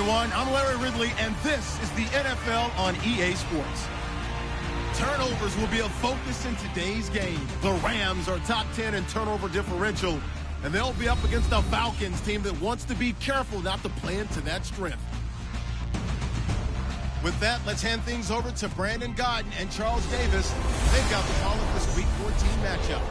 everyone. I'm Larry Ridley, and this is the NFL on EA Sports. Turnovers will be a focus in today's game. The Rams are top 10 in turnover differential, and they'll be up against a Falcons team that wants to be careful not to play into that strength. With that, let's hand things over to Brandon Godden and Charles Davis. They've got the call of this Week 14 matchup.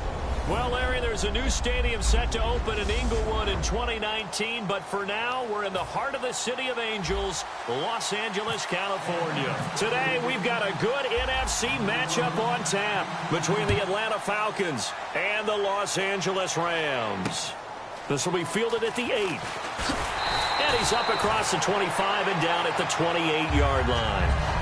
Well, Larry, there's a new stadium set to open in Inglewood in 2019, but for now, we're in the heart of the City of Angels, Los Angeles, California. Today, we've got a good NFC matchup on tap between the Atlanta Falcons and the Los Angeles Rams. This will be fielded at the 8. And he's up across the 25 and down at the 28-yard line.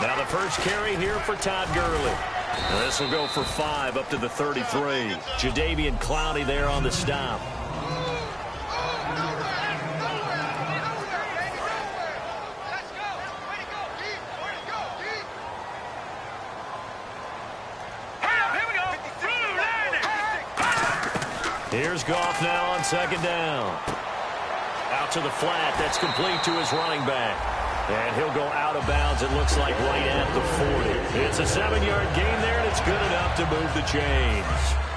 Now the first carry here for Todd Gurley. Now this will go for 5 up to the 33. Jadeveon Clowney there on the stop. Here's Goff now on second down. Out to the flat. That's complete to his running back. And he'll go out of bounds, it looks like, right at the 40. It's a 7-yard gain there, and it's good enough to move the chains.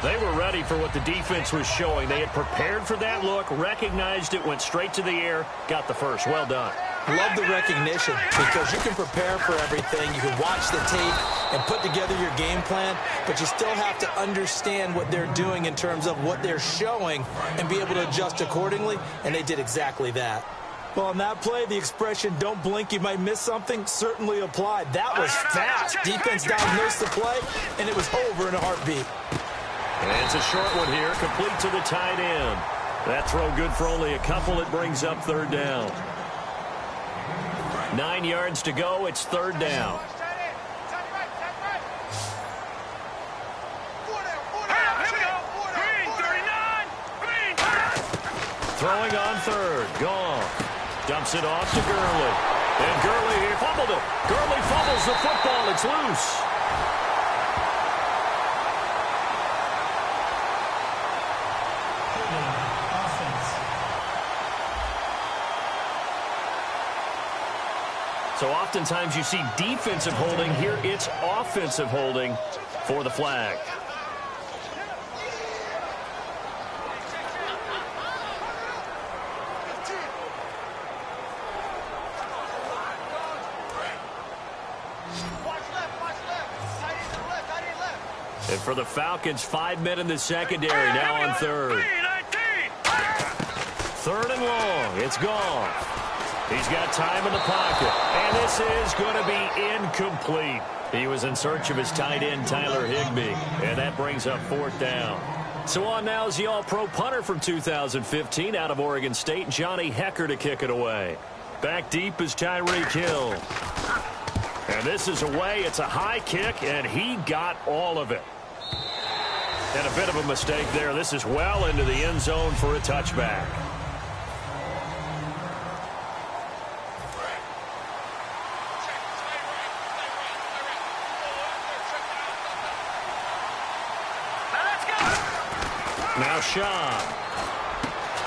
They were ready for what the defense was showing. They had prepared for that look, recognized it, went straight to the air, got the first. Well done. Love the recognition because you can prepare for everything. You can watch the tape and put together your game plan, but you still have to understand what they're doing in terms of what they're showing and be able to adjust accordingly, and they did exactly that. Well, on that play, the expression, don't blink, you might miss something, certainly applied. That was fast. Defense diagnosed the play, and it was over in a heartbeat. And it's a short one here, complete to the tight end. That throw good for only a couple. It brings up third down. 9 yards to go. It's third down. Throwing on third. Gone. Dumps it off to Gurley. And Gurley, he fumbled it. Gurley fumbles the football. It's loose. So oftentimes you see defensive holding. Here it's offensive holding for the flag. And for the Falcons, 5 men in the secondary, now on third. Third and long. It's gone. He's got time in the pocket. And this is going to be incomplete. He was in search of his tight end, Tyler Higbee. And that brings up fourth down. So on now is the all-pro punter from 2015 out of Oregon State, Johnny Hecker, to kick it away. Back deep is Tyreek Hill. And this is away. It's a high kick, and he got all of it. And a bit of a mistake there. This is well into the end zone for a touchback. Now Sean.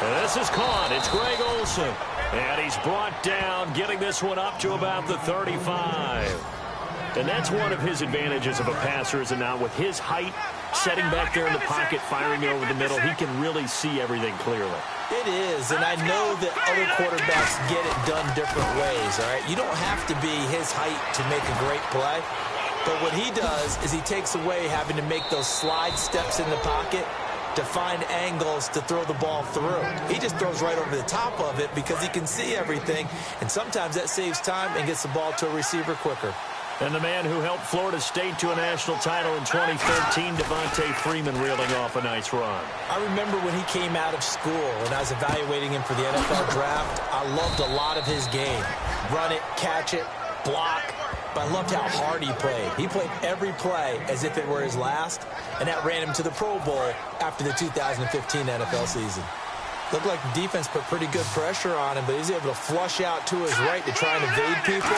And this is caught. It's Greg Olsen. And he's brought down, getting this one up to about the 35. And that's one of his advantages of a passer, is now with his height, setting back there in the pocket, firing it over the middle, he can really see everything clearly. It is, and I know that other quarterbacks get it done different ways, all right? You don't have to be his height to make a great play. But what he does is he takes away having to make those slide steps in the pocket to find angles to throw the ball through. He just throws right over the top of it because he can see everything, and sometimes that saves time and gets the ball to a receiver quicker. And the man who helped Florida State to a national title in 2013, Devontae Freeman, reeling off a nice run. I remember when he came out of school and I was evaluating him for the NFL draft. I loved a lot of his game. Run it, catch it, block. But I loved how hard he played. He played every play as if it were his last, and that ran him to the Pro Bowl after the 2015 NFL season. Looked like the defense put pretty good pressure on him, but he's able to flush out to his right to try and evade people.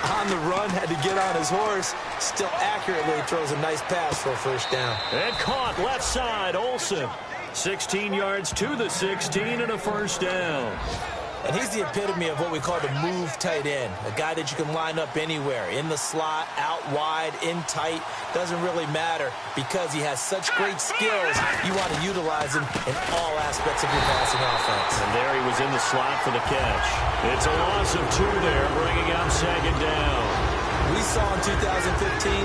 On the run, had to get on his horse. Still accurately throws a nice pass for a first down. And caught left side, Olsen. 16 yards to the 16 and a first down. And he's the epitome of what we call the move tight end, a guy that you can line up anywhere, in the slot, out wide, in tight, doesn't really matter because he has such great skills. You want to utilize him in all aspects of your passing offense. And there he was in the slot for the catch. It's a loss of 2 there, bringing out second down. We saw in 2015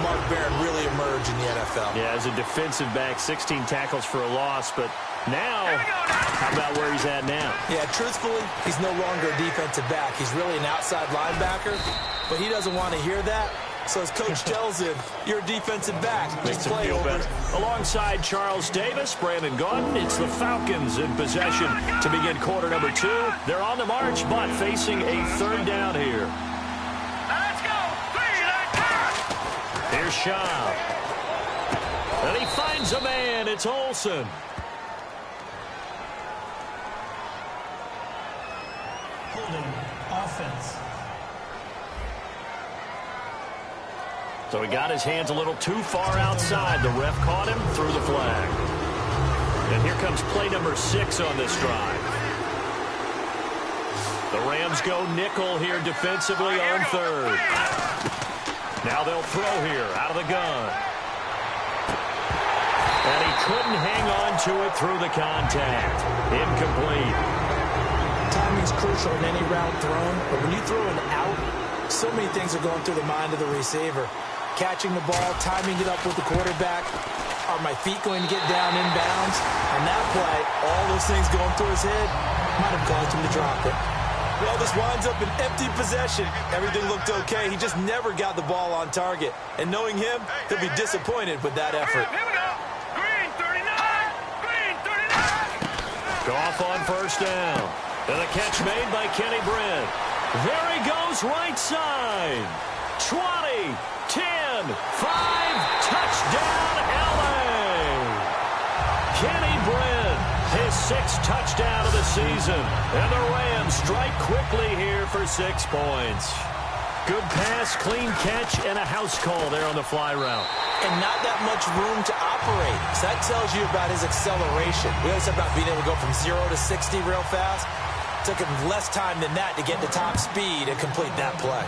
Mark Barron really emerge in the NFL. Yeah, as a defensive back, 16 tackles for a loss, but now, how about where he's at now? Yeah, truthfully, he's no longer a defensive back. He's really an outside linebacker, but he doesn't want to hear that. So his coach tells him, you're a defensive back. Makes him feel better. Alongside Charles Davis, Brandon Gaudin, it's the Falcons in possession to begin quarter number 2. They're on the march, but facing a third down here. Let's go. 3, Here's Shaw. And he finds a man. It's Olsen. Offense. So he got his hands a little too far outside. The ref caught him, threw the flag. And here comes play number 6 on this drive. The Rams go nickel here defensively on third. Now they'll throw here out of the gun. And he couldn't hang on to it through the contact. Incomplete. Timing's crucial in any route thrown, but when you throw an out, so many things are going through the mind of the receiver. Catching the ball, timing it up with the quarterback. Are my feet going to get down inbounds? On that play, all those things going through his head might have caused him to drop it. Well, this winds up an empty possession. Everything looked okay. He just never got the ball on target. And knowing him, he'll be disappointed with that effort. Here we go. Green 39. Green 39. Goff on first down. And a catch made by Kenny Britt. There he goes right side. 20, 10, 5, touchdown LA. Kenny Britt, his 6th touchdown of the season. And the Rams strike quickly here for 6 points. Good pass, clean catch, and a house call there on the fly route. And not that much room to operate. So that tells you about his acceleration. We always talk about being able to go from 0 to 60 real fast. Took him less time than that to get to top speed and complete that play.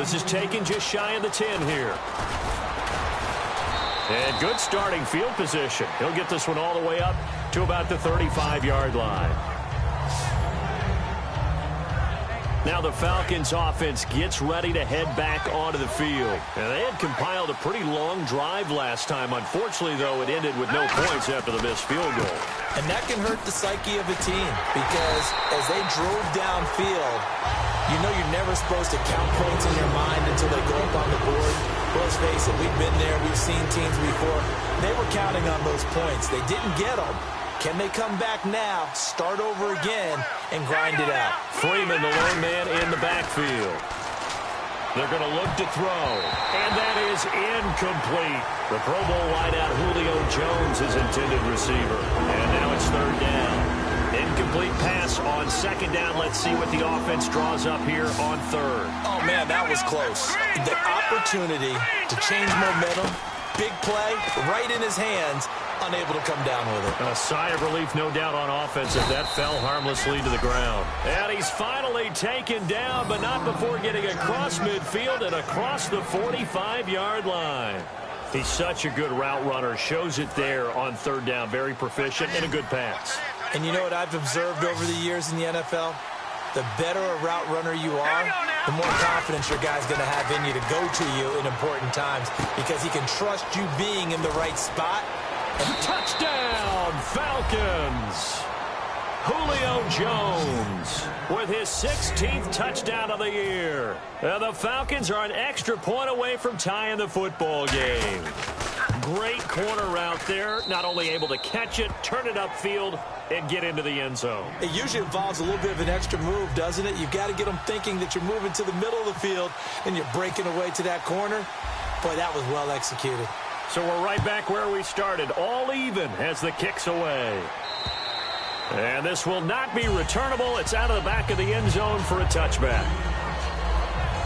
This is taken just shy of the 10 here. And good starting field position. He'll get this one all the way up to about the 35-yard line. Now the Falcons offense gets ready to head back onto the field. And they had compiled a pretty long drive last time. Unfortunately, though, it ended with no points after the missed field goal. And that can hurt the psyche of a team because as they drove downfield, you know you're never supposed to count points in your mind until they go up on the board. Well, let's face it, we've been there. We've seen teams before. They were counting on those points. They didn't get them. Can they come back now, start over again, and grind it out? Freeman, the lone man in the backfield. They're going to look to throw, and that is incomplete. The Pro Bowl wideout Julio Jones is intended receiver, and now it's third down. Incomplete pass on second down. Let's see what the offense draws up here on third. Oh, man, that was close. The opportunity to change momentum, big play, right in his hands, unable to come down with it. A sigh of relief, no doubt, on offense if that fell harmlessly to the ground. And he's finally taken down, but not before getting across midfield and across the 45-yard line. He's such a good route runner. Shows it there on third down. Very proficient and a good pass. And you know what I've observed over the years in the NFL? The better a route runner you are, the more confidence your guy's going to have in you to go to you in important times because he can trust you being in the right spot. Touchdown, Falcons! Julio Jones with his 16th touchdown of the year. And the Falcons are an extra point away from tying the football game. Great corner route there. Not only able to catch it, turn it upfield, and get into the end zone. It usually involves a little bit of an extra move, doesn't it? You've got to get them thinking that you're moving to the middle of the field and you're breaking away to that corner. Boy, that was well executed. So we're right back where we started, all even as the kick's away. And this will not be returnable. It's out of the back of the end zone for a touchback.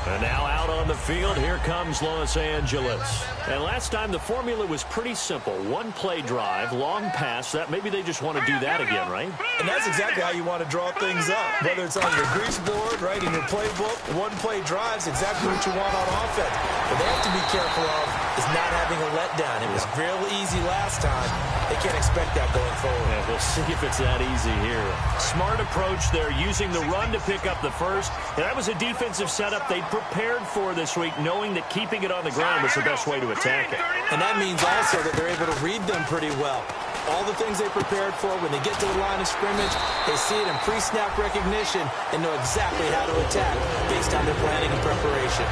And now out on the field, here comes Los Angeles. And last time the formula was pretty simple. One-play drive, long pass. That maybe they just want to do that again, right? And that's exactly how you want to draw things up. Whether it's on your grease board, right, in your playbook, one-play drive's exactly what you want on offense. What they have to be careful of is not having a letdown. It was real easy last time. They can't expect that going forward. Yeah, we'll see if it's that easy here. Smart approach there, using the run to pick up the first. And that was a defensive setup they'd prepared for this week, knowing that keeping it on the ground was the best way to attack it. And that means also that they're able to read them pretty well. All the things they prepared for, when they get to the line of scrimmage, they see it in pre-snap recognition and know exactly how to attack based on their planning and preparation.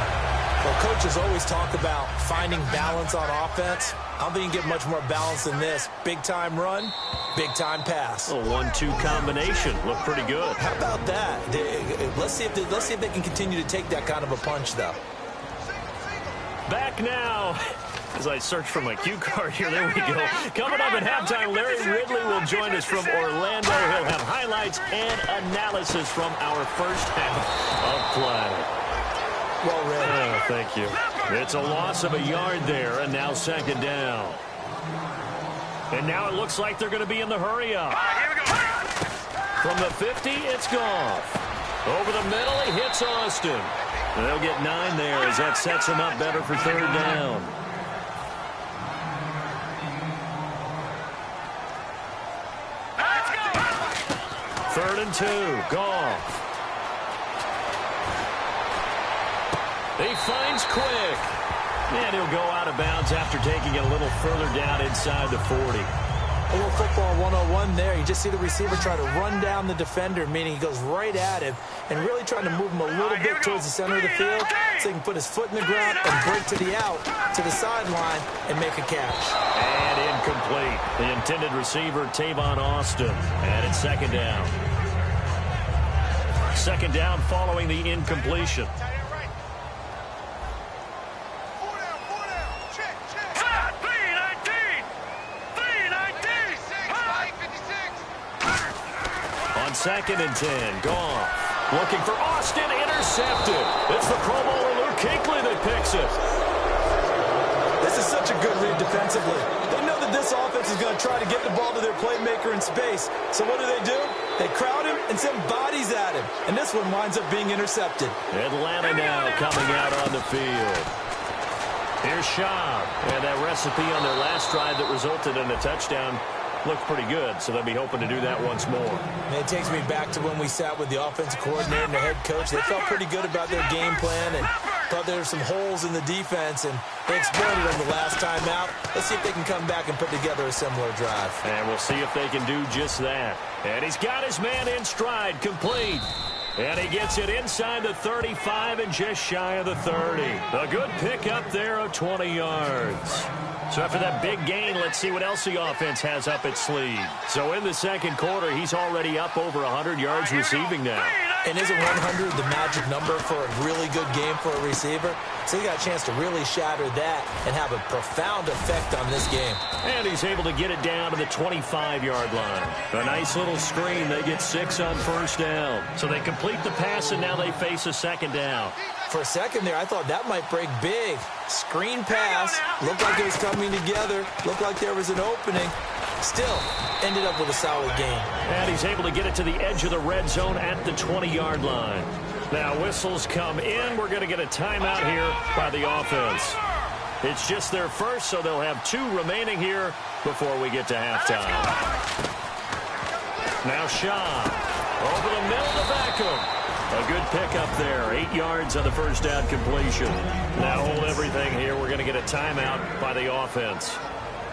Well, coaches always talk about finding balance on offense. I don't think you can get much more balance than this. Big-time run, big-time pass. A 1-2 combination. Looked pretty good. How about that? Let's see if they can continue to take that kind of a punch, though. Back now. As I search for my cue card here, there we go. Coming up at halftime, Larry Ridley will join us from Orlando. He'll have highlights and analysis from our first half of play. Well read. Oh, thank you. It's a loss of a yard there, and now second down. And now it looks like they're going to be in the hurry-up. From the 50, it's Goff. Over the middle, he hits Austin. They'll get 9 there as that sets him up better for third down. Third and 2, Goff. He finds Quick. And he'll go out of bounds after taking it a little further down inside the 40. A little football 101 there. You just see the receiver try to run down the defender, meaning he goes right at him and really trying to move him a little bit towards the center of the field so he can put his foot in the ground and break to the out, to the sideline, and make a catch. And incomplete. The intended receiver, Tavon Austin. And it's second down. Second down following the incompletion. Second and 10, Goff. Looking for Austin, intercepted. It's the Pro Bowler Luke Kuechly that picks it. This is such a good read defensively. They know that this offense is going to try to get the ball to their playmaker in space. So what do? They crowd him and send bodies at him. And this one winds up being intercepted. Atlanta now coming out on the field. Here's Schaub. And that recipe on their last drive that resulted in a touchdown looked pretty good, so they'll be hoping to do that once more. And it takes me back to when we sat with the offensive coordinator and the head coach. They felt pretty good about their game plan and thought there were some holes in the defense, and they exploited them the last time out. Let's see if they can come back and put together a similar drive. And we'll see if they can do just that. And he's got his man in stride, complete. And he gets it inside the 35 and just shy of the 30. A good pickup there of 20 yards. So after that big gain, let's see what else the offense has up its sleeve. So in the second quarter, he's already up over 100 yards receiving now. And isn't 100 the magic number for a really good game for a receiver? So he got a chance to really shatter that and have a profound effect on this game. And he's able to get it down to the 25-yard line. A nice little screen. They get 6 on first down. So they complete the pass, and now they face a second down. For a second there, I thought that might break big. Screen pass. Looked like it was coming together. Looked like there was an opening. Still, ended up with a solid game. And he's able to get it to the edge of the red zone at the 20-yard line. Now whistles come in. We're going to get a timeout here by the offense. It's just their first, so they'll have 2 remaining here before we get to halftime. Now Schaub. Over the middle to Beckham. A good pickup there. 8 yards on the first down completion. Now hold everything here. We're going to get a timeout by the offense.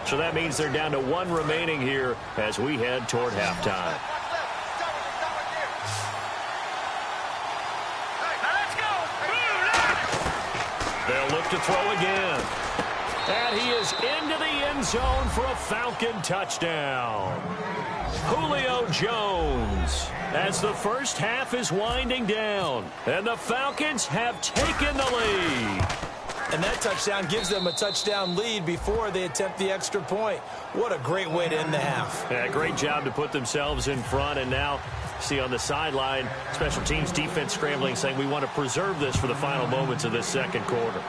So that means they're down to 1 remaining here as we head toward halftime. They'll look to throw again. And he is into the end zone for a Falcon touchdown. Julio Jones, as the first half is winding down, and the Falcons have taken the lead. And that touchdown gives them a touchdown lead before they attempt the extra point. What a great way to end the half. Yeah, great job to put themselves in front. And now, see on the sideline, special teams defense scrambling, saying we want to preserve this for the final moments of this second quarter.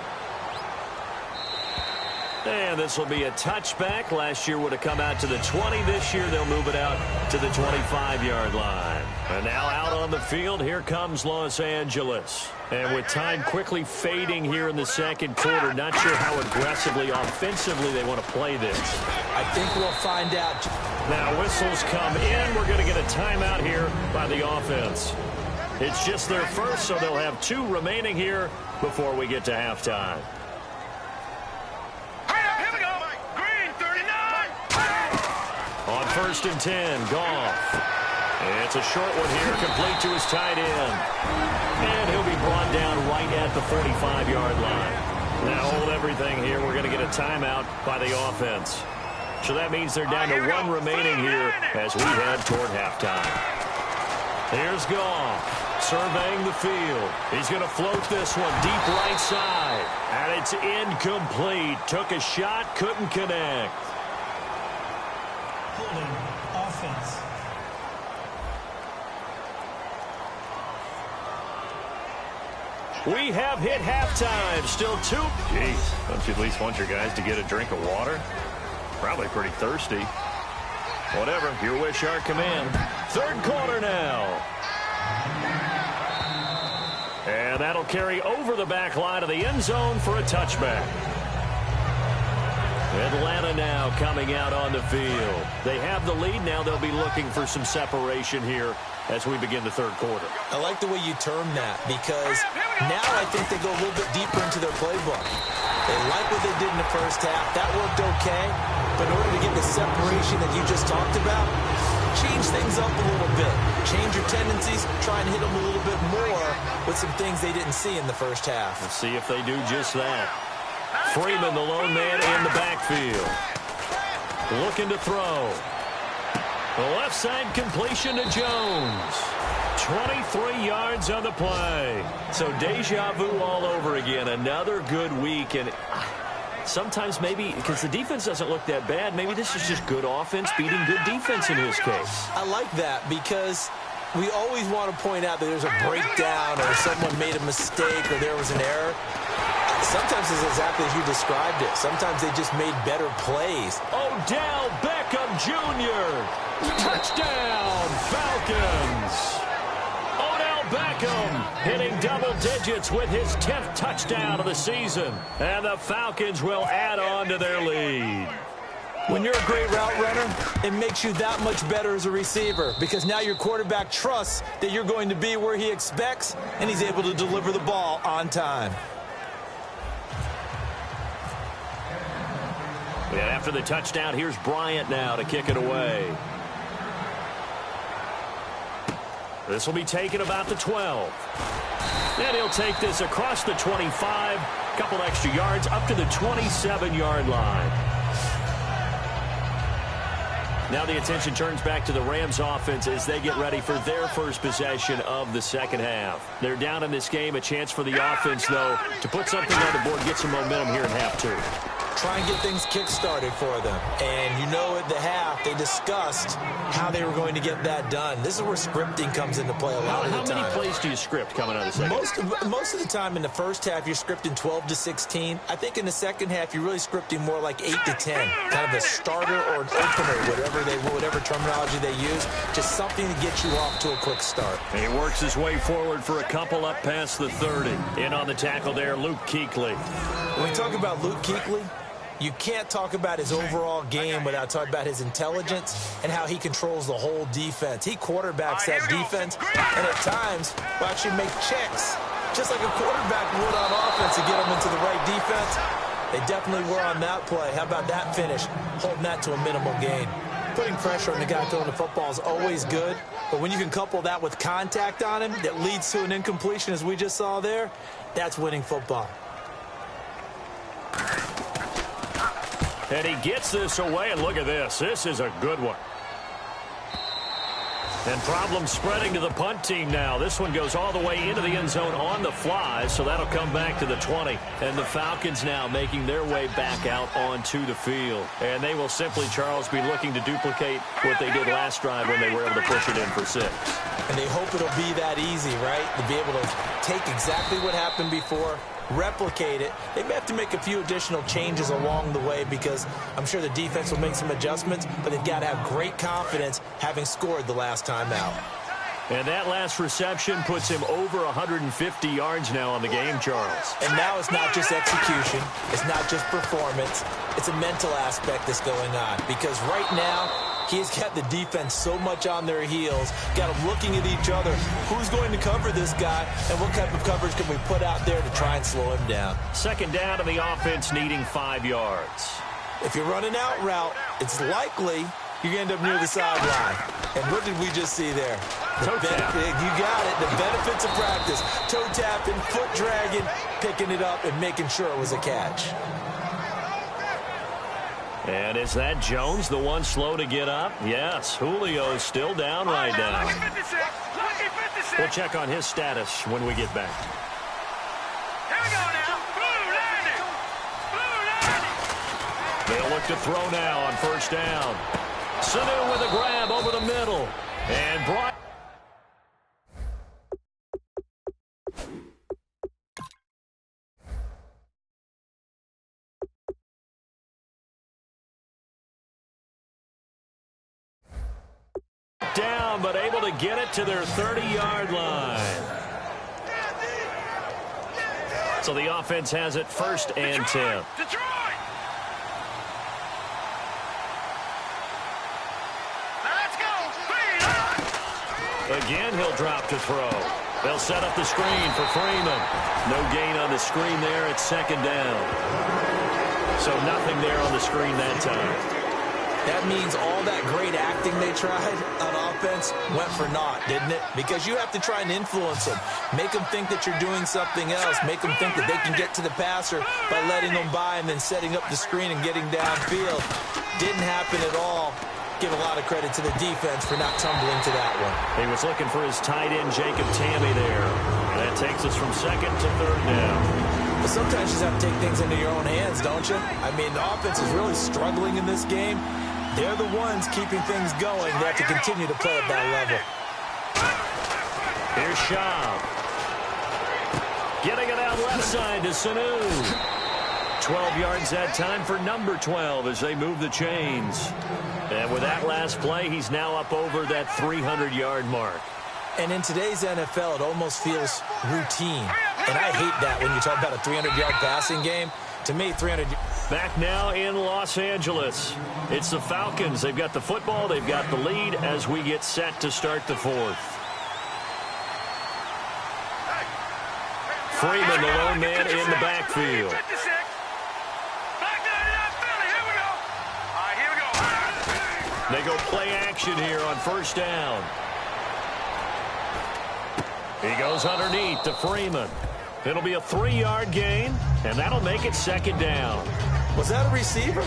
And this will be a touchback. Last year would have come out to the 20. This year they'll move it out to the 25-yard line. And now out on the field, here comes Los Angeles. And with time quickly fading here in the second quarter, not sure how aggressively, offensively they want to play this. I think we'll find out. Now whistles come in. We're going to get a timeout here by the offense. It's just their first, so they'll have 2 remaining here before we get to halftime. On 1st and 10, Goff. It's a short one here, complete to his tight end. And he'll be brought down right at the 45-yard line. Now hold everything here. We're going to get a timeout by the offense. So that means they're down to 1 remaining here as we head toward halftime. Here's Goff, surveying the field. He's going to float this one deep right side. And it's incomplete. Took a shot, couldn't connect. Holding offense. We have hit halftime. Still 2. Jeez, don't you at least want your guys to get a drink of water? Probably pretty thirsty. Whatever, your wish, our command. Third quarter now. And that'll carry over the back line of the end zone for a touchback. Atlanta now coming out on the field. They have the lead. Now they'll be looking for some separation here as we begin the third quarter. I like the way you term that because now I think they go a little bit deeper into their playbook. They like what they did in the first half. That worked okay. But in order to get the separation that you just talked about, change things up a little bit. Change your tendencies. Try and hit them a little bit more with some things they didn't see in the first half. Let's see if they do just that. Freeman, the lone man in the backfield. Looking to throw. The left side completion to Jones. 23 yards on the play. So deja vu all over again. Another good week. And sometimes maybe, because the defense doesn't look that bad, maybe this is just good offense beating good defense in his case. I like that because we always want to point out that there's a breakdown or someone made a mistake or there was an error. Sometimes it's exactly as you described it. Sometimes they just made better plays. Odell Beckham Jr. Touchdown, Falcons. Odell Beckham hitting double digits with his 10th touchdown of the season. And the Falcons will add on to their lead. When you're a great route runner, it makes you that much better as a receiver because now your quarterback trusts that you're going to be where he expects and he's able to deliver the ball on time. And after the touchdown, here's Bryant now to kick it away. This will be taken about the 12. And he'll take this across the 25, a couple extra yards up to the 27-yard line. Now the attention turns back to the Rams offense as they get ready for their first possession of the second half. They're down in this game, a chance for the offense, though, to put something on the board, get some momentum here in half 2. Try and get things kick-started for them. And you know at the half, they discussed how they were going to get that done. This is where scripting comes into play a lot of the time. How many plays do you script coming out of the second? Most of the time in the first half, you're scripting 12 to 16. I think in the second half, you're really scripting more like 8 to 10. Kind of a starter or an opener, whatever terminology they use. Just something to get you off to a quick start. And he works his way forward for a couple up past the 30. In on the tackle there, Luke Kuechly. When we talk about Luke Kuechly, you can't talk about his overall game without talking about his intelligence and how he controls the whole defense. He quarterbacks that defense and at times will actually make checks, just like a quarterback would on offense to get them into the right defense. They definitely were on that play. How about that finish? Holding that to a minimal gain. Putting pressure on the guy throwing the football is always good, but when you can couple that with contact on him that leads to an incompletion, as we just saw there, that's winning football. And he gets this away, and look at this. This is a good one. And problems spreading to the punt team now. This one goes all the way into the end zone on the fly, so that'll come back to the 20. And the Falcons now making their way back out onto the field. And they will simply, Charles, be looking to duplicate what they did last drive when they were able to push it in for 6. And they hope it'll be that easy, right? To be able to take exactly what happened before, replicate it. They may have to make a few additional changes along the way because I'm sure the defense will make some adjustments, but they've got to have great confidence having scored the last time out. And that last reception puts him over 150 yards now on the game, Charles. And now it's not just execution. It's not just performance. It's a mental aspect that's going on because right now, he's got the defense so much on their heels, got them looking at each other. Who's going to cover this guy, and what type of coverage can we put out there to try and slow him down? Second down, and the offense needing 5 yards. If you're running out route, it's likely you're going to end up near the sideline. And what did we just see there? Toe tap. You got it. The benefits of practice. Toe tapping, foot dragging, picking it up, and making sure it was a catch. And is that Jones, the one slow to get up? Yes, Julio's still down right now. We'll check on his status when we get back. Here we go now. Blue landing. Blue landing. They'll look to throw now on first down. Sanu with a grab over the middle. And Bryant. Down, but able to get it to their 30-yard line. So the offense has it first and 10. Detroit. Let's go. Again, he'll drop to throw. They'll set up the screen for Freeman. No gain on the screen there. It's second down. So nothing there on the screen that time. That means all that great acting they tried on offense went for naught, didn't it? Because you have to try and influence them. Make them think that you're doing something else. Make them think that they can get to the passer by letting them by and then setting up the screen and getting downfield. Didn't happen at all. Give a lot of credit to the defense for not tumbling to that one. He was looking for his tight end, Jacob Tammy, there. And that takes us from second to third down. But sometimes you just have to take things into your own hands, don't you? I mean, the offense is really struggling in this game. They're the ones keeping things going. They have to continue to play at that level. Here's Schaub. Getting it out left side to Sanu. 12 yards that time for number 12 as they move the chains. And with that last play, he's now up over that 300-yard mark. And in today's NFL, it almost feels routine. And I hate that when you talk about a 300-yard passing game. To me, 300... Back now in Los Angeles. It's the Falcons. They've got the football. They've got the lead as we get set to start the fourth. Freeman, the lone man in the backfield. They go play action here on first down. He goes underneath to Freeman. It'll be a 3-yard gain, and that'll make it second down. Was that a receiver?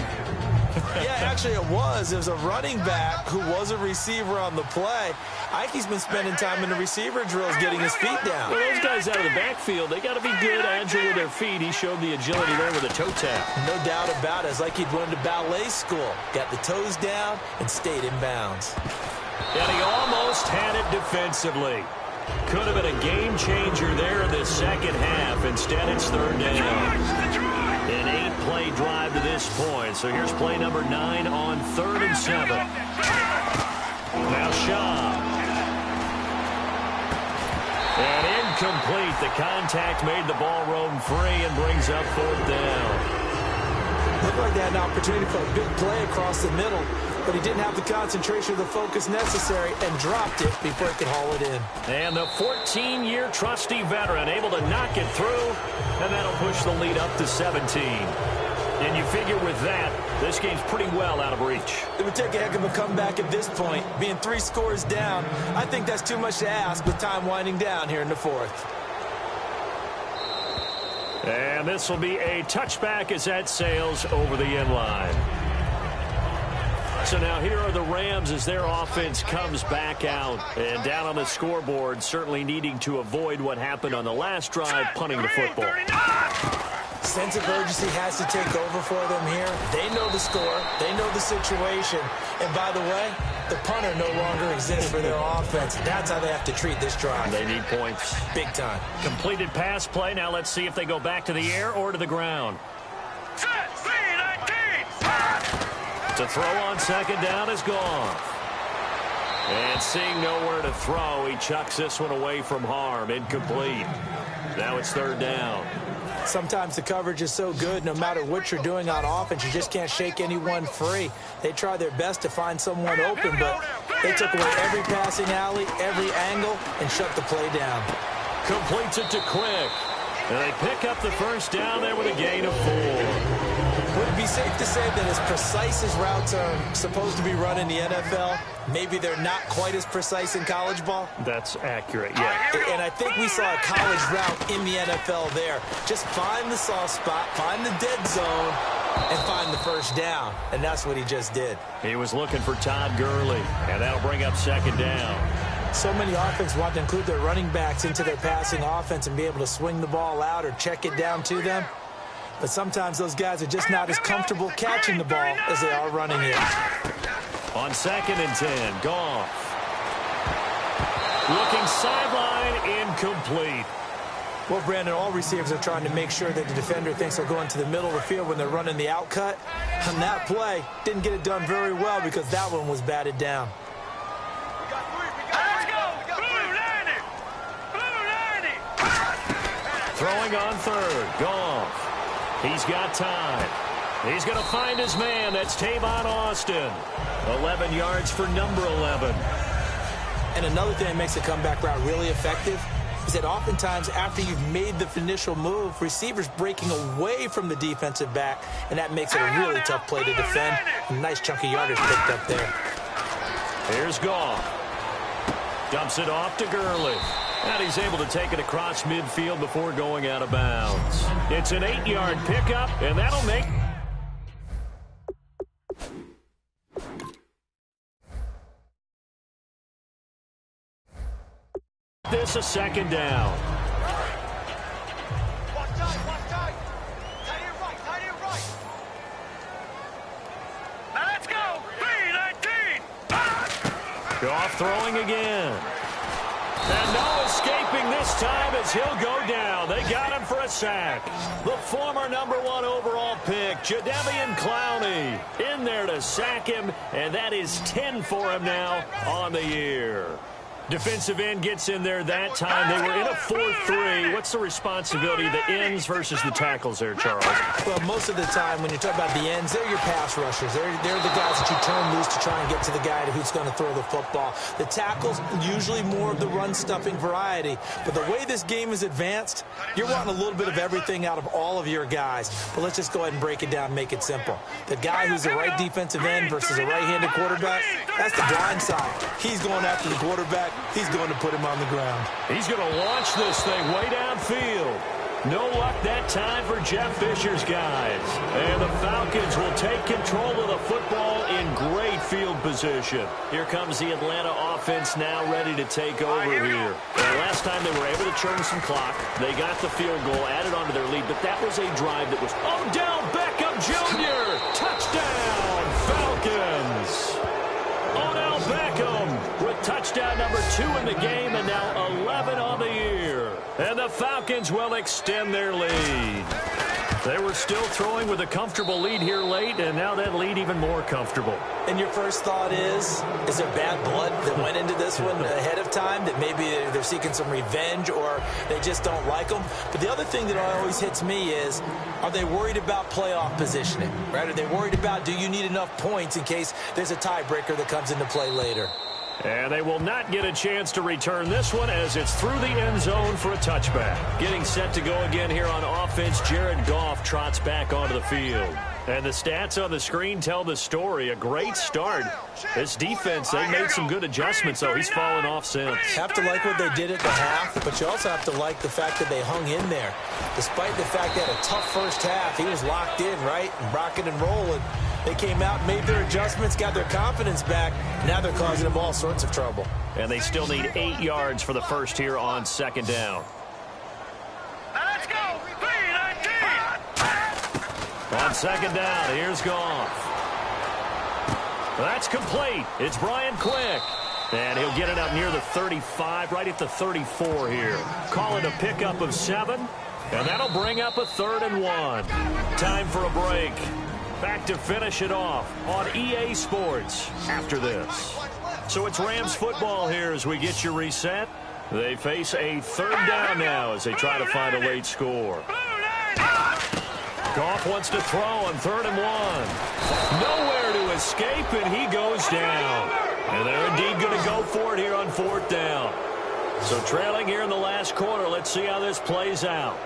Yeah, actually it was. It was a running back who was a receiver on the play. Ike's been spending time in the receiver drills getting his feet down. Well, those guys out of the backfield, they got to be good, agile with their feet. He showed the agility there with a toe tap. No doubt about it. It's like he'd went to ballet school. Got the toes down and stayed in bounds. And he almost had it defensively. Could have been a game changer there in the second half. Instead, it's third down. An 8-play drive to this point. So here's play number 9 on 3rd and 7. Now Schaub. And incomplete. The contact made the ball roam free and brings up 4th down. Looked like they had an opportunity for a big play across the middle, but he didn't have the concentration or the focus necessary and dropped it before he could haul it in. And the 14-year trusty veteran able to knock it through, and that'll push the lead up to 17. And you figure with that, this game's pretty well out of reach. It would take a heck of a comeback at this point. Being 3 scores down, I think that's too much to ask with time winding down here in the 4th. And this will be a touchback as that sails over the end line. So now here are the Rams as their offense comes back out. And down on the scoreboard, certainly needing to avoid what happened on the last drive, punting the football. Sense of urgency has to take over for them here. They know the score. They know the situation. And by the way, the punter no longer exists for their offense. That's how they have to treat this drive. They need points. Big time. Completed pass play. Now let's see if they go back to the air or to the ground. To throw on second down is Goff. And seeing nowhere to throw, he chucks this one away from harm. Incomplete. Now it's third down. Sometimes the coverage is so good, no matter what you're doing on offense, you just can't shake anyone free. They try their best to find someone open, but they took away every passing alley, every angle, and shut the play down. Completes it to Quick. And they pick up the first down there with a gain of 4. Would it be safe to say that as precise as routes are supposed to be run in the NFL, maybe they're not quite as precise in college ball? That's accurate, yeah. And I think we saw a college route in the NFL there. Just find the soft spot, find the dead zone, and find the first down. And that's what he just did. He was looking for Todd Gurley, and that'll bring up second down. So many offenses want to include their running backs into their passing offense and be able to swing the ball out or check it down to them. But sometimes those guys are just not as comfortable catching the ball as they are running it. On 2nd and 10, Goff. Looking sideline, incomplete. Well, Brandon, all receivers are trying to make sure that the defender thinks they're going to the middle of the field when they're running the out cut. On that play, didn't get it done very well because that one was batted down. Throwing on third, Goff. He's got time. He's going to find his man. That's Tavon Austin. 11 yards for number 11. And another thing that makes a comeback route really effective is that oftentimes after you've made the initial move, receivers breaking away from the defensive back, and that makes it a really tough play to defend. A nice chunk of yardage picked up there. Here's Goff. Dumps it off to Gurley. And he's able to take it across midfield before going out of bounds. It's an 8-yard pickup, and that'll make this a second down. Let's go. 3-19. Goff throwing again. And no escaping this time as he'll go down. They got him for a sack. The former number 1 overall pick, Jadeveon Clowney, in there to sack him, and that is 10 for him now on the year. Defensive end gets in there that time. They were in a 4-3. What's the responsibility of the ends versus the tackles there, Charles? Well, most of the time when you talk about the ends, they're your pass rushers. They're the guys that you turn loose to try and get to the guy who's going to throw the football. The tackles, usually more of the run-stuffing variety. But the way this game is advanced, you're wanting a little bit of everything out of all of your guys. But let's just go ahead and break it down and make it simple. The guy who's the right defensive end versus a right-handed quarterback, that's the blind side. He's going after the quarterback. He's going to put him on the ground. He's going to launch this thing way downfield. No luck that time for Jeff Fisher's guys. And the Falcons will take control of the football in great field position. Here comes the Atlanta offense now ready to take over here. And last time they were able to churn some clock. They got the field goal, added onto their lead, but that was a drive that was Odell Beckham Jr. Touchdown, Falcons. Odell Beckham with touchdown number 2 in the game and now 11 on the year. And the Falcons will extend their lead. They were still throwing with a comfortable lead here late, and now that lead even more comfortable. And your first thought is there bad blood that went into this one ahead of time, that maybe they're seeking some revenge or they just don't like them? But the other thing that always hits me is, are they worried about playoff positioning? Right? Are they worried about, do you need enough points in case there's a tiebreaker that comes into play later? And they will not get a chance to return this one as it's through the end zone for a touchback. Getting set to go again here on offense, Jared Goff trots back onto the field. And the stats on the screen tell the story. A great start. This defense, they made some good adjustments, though. He's fallen off since. Have to like what they did at the half, but you also have to like the fact that they hung in there. Despite the fact they had a tough first half, he was locked in, right, and rocking and rolling. They came out, made their adjustments, got their confidence back. Now they're causing them all sorts of trouble. And they still need 8 yards for the first here on second down. Let's go. 3-19. On second down, here's Goff. That's complete. It's Brian Quick. And he'll get it up near the 35, right at the 34 here. Call it a pickup of 7. And that'll bring up a 3rd and 1. Time for a break. Back to finish it off on EA Sports after this. So it's Rams football here as we get you reset. They face a 3rd down now as they try to find a late score. Goff wants to throw on 3rd and 1. Nowhere to escape, and he goes down. And they're indeed going to go for it here on 4th down. So trailing here in the last quarter. Let's see how this plays out.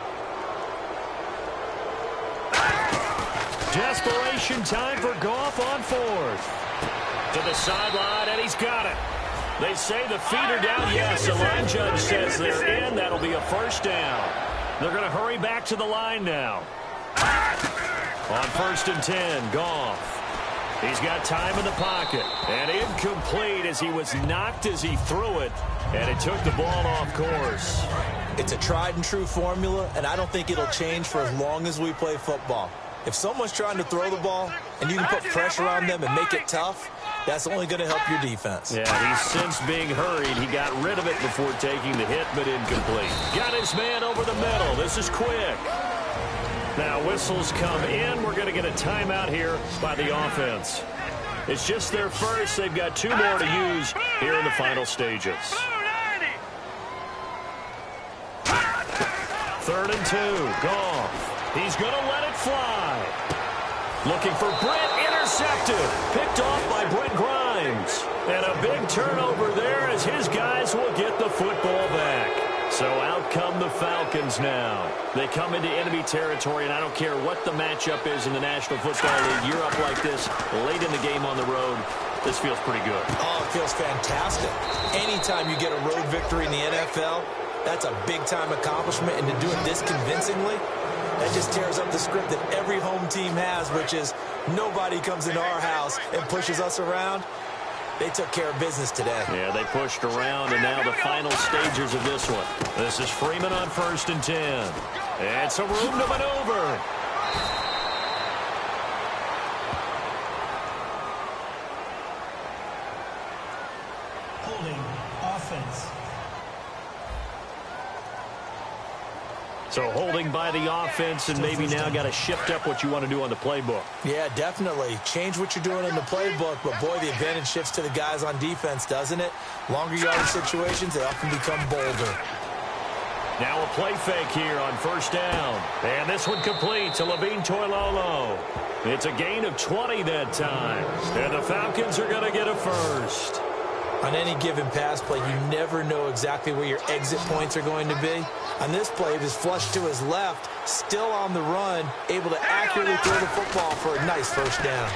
Desperation time for Goff on 4th. To the sideline, and he's got it. They say the feet are down. Yes, the line judge says they're in. That'll be a 1st down. They're going to hurry back to the line now. On 1st and 10, Goff. He's got time in the pocket. And incomplete as he was knocked as he threw it. And it took the ball off course. It's a tried and true formula, and I don't think it'll change for as long as we play football. If someone's trying to throw the ball and you can put pressure on them and make it tough, that's only going to help your defense. Yeah, he's since being hurried. He got rid of it before taking the hit, but incomplete. Got his man over the middle. This is Quick. Now whistles come in. We're going to get a timeout here by the offense. It's just their first. They've got 2 more to use here in the final stages. 3rd and 2. Goff. He's going to let it fly. Looking for Brent. Intercepted. Picked off by Brent Grimes. And a big turnover there as his guys will get the football back. So out come the Falcons now. They come into enemy territory, and I don't care what the matchup is in the National Football League. You're up like this late in the game on the road. This feels pretty good. Oh, it feels fantastic. Anytime you get a road victory in the NFL, that's a big-time accomplishment, and to do it this convincingly, that just tears up the script that every home team has, which is nobody comes into our house and pushes us around. They took care of business today. Yeah, they pushed around, and now the final stages of this one. This is Freeman on 1st and 10. And some room to maneuver. Holding offense. So holding by the offense, and maybe now got to shift up what you want to do on the playbook. Yeah, definitely. Change what you're doing in the playbook, but boy, the advantage shifts to the guys on defense, doesn't it? Longer yardage situations, they often become bolder. Now a play fake here on 1st down. And this one complete to Levine Toilolo. It's a gain of 20 that time. And the Falcons are going to get a 1st. On any given pass play, you never know exactly where your exit points are going to be. On this play, it was flushed to his left, still on the run, able to accurately throw the football for a nice 1st down.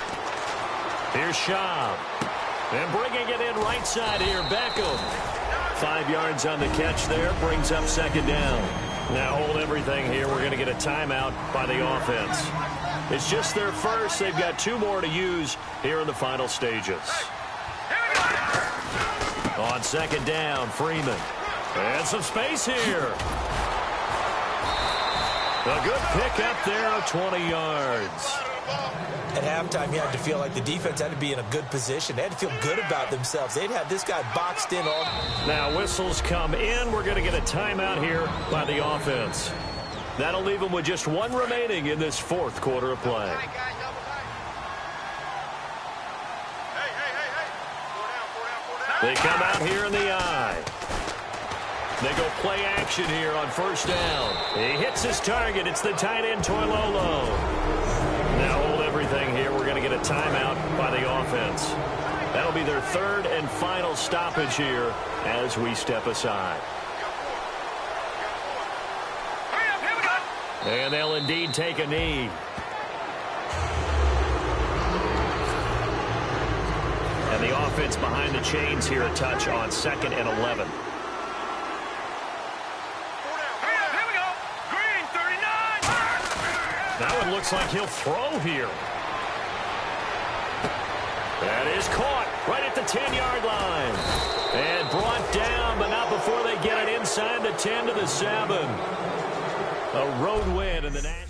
Here's Schaub. And bringing it in right side here, Beckham. 5 yards on the catch there, brings up 2nd down. Now hold everything here. We're going to get a timeout by the offense. It's just their first. They've got 2 more to use here in the final stages. On 2nd down, Freeman. And some space here. A good pick up there of 20 yards. At halftime, you had to feel like the defense had to be in a good position. They had to feel good about themselves. They'd had this guy boxed in all. Now whistles come in. We're going to get a timeout here by the offense. That'll leave them with just 1 remaining in this 4th quarter of play. They come out here in the eye. They go play action here on 1st down. He hits his target. It's the tight end, Toilolo. Now hold everything here. We're going to get a timeout by the offense. That'll be their 3rd and final stoppage here as we step aside. And they'll indeed take a knee. And the offense behind the chains here, a touch on 2nd and 11. That one looks like he'll throw here. That is caught right at the 10-yard line. And brought down, but not before they get it inside the 10 to the 7. A road win in the National.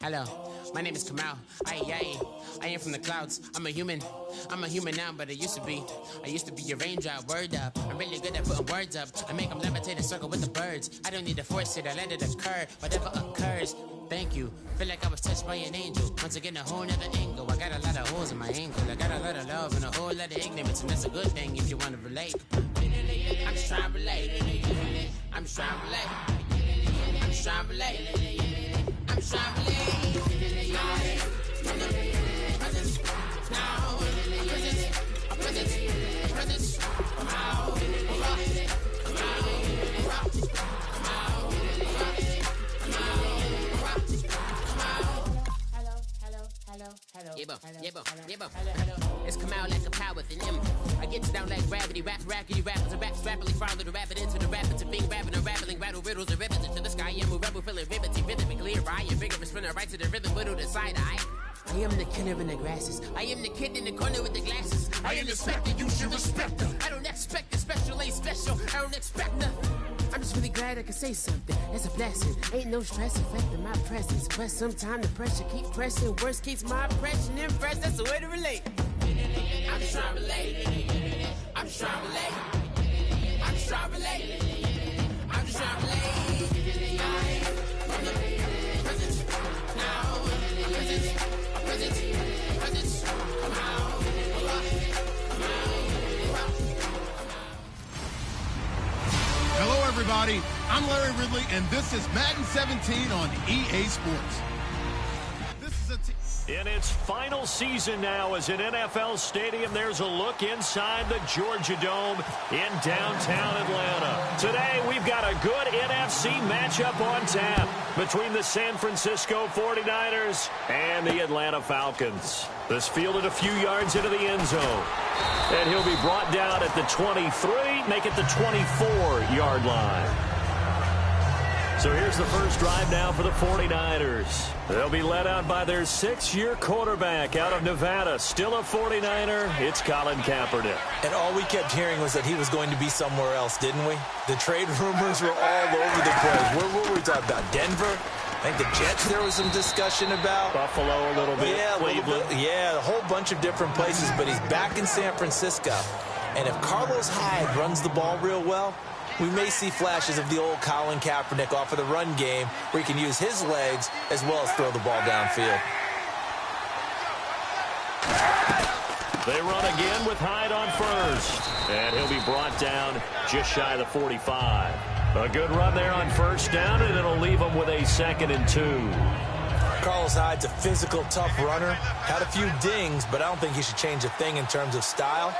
Hello, my name is Kamal. I am from the clouds. I'm a human now, but I used to be a raindrop. Word up, I'm really good at putting words up. I make them levitate and circle with the birds. I don't need to force it, I let it occur. Whatever occurs, thank you. Feel like I was touched by an angel. Once again, a whole nother angle. I got a lot of holes in my ankle. I got a lot of love and a whole lot of ignorance, and that's a good thing if you want to relate. I'm just trying to relate. I'm just trying to relate. I'm just trying to relate. I'm just trying to relate. It's come out like a power within him. I get you down like gravity, rackety rappers and raps rapidly follow the rabbit into the rabbit to being rapping and rattling, rattle riddles and ribbons into the sky. I'm a rebel, feeling riveting, rhythmically clear. I am bigger, spinner right to the rhythm, widow to side eye. I am the killer in the grasses. I am the kid in the corner with the glasses. I am the specter, you should respect them. I don't expect the special, ain't special. I don't expect nothing. I'm just really glad I could say something. It's a blessing. Ain't no stress affecting my presence. But sometimes the pressure keep pressing. Worst keeps my impression impressed. That's the way to relate. I'm just trying to relate. I'm just trying to relate. I'm just trying to relate. I'm just trying to relate. From the present now. I'm present. I'm present. Present. Come out. Hello, everybody. I'm Larry Ridley, and this is Madden 17 on EA Sports. This is in its final season now as an NFL stadium, there's a look inside the Georgia Dome in downtown Atlanta. Today, we've got a good NFC matchup on tap between the San Francisco 49ers and the Atlanta Falcons. This fielded a few yards into the end zone. And he'll be brought down at the 23, make it the 24-yard line. So here's the first drive now for the 49ers. They'll be led out by their 6-year quarterback out of Nevada. Still a 49er, it's Colin Kaepernick. And all we kept hearing was that he was going to be somewhere else, didn't we? The trade rumors were all over the place. What were we talking about? Denver? I think the Jets there was some discussion about. Buffalo a little bit. Yeah, Cleveland. Yeah, a whole bunch of different places, but he's back in San Francisco. And if Carlos Hyde runs the ball real well, we may see flashes of the old Colin Kaepernick off of the run game where he can use his legs as well as throw the ball downfield. They run again with Hyde on first. And he'll be brought down just shy of the 45. A good run there on first down, and it'll leave him with a 2nd and 2. Carlos Hyde's a physical, tough runner. Had a few dings, but I don't think he should change a thing in terms of style.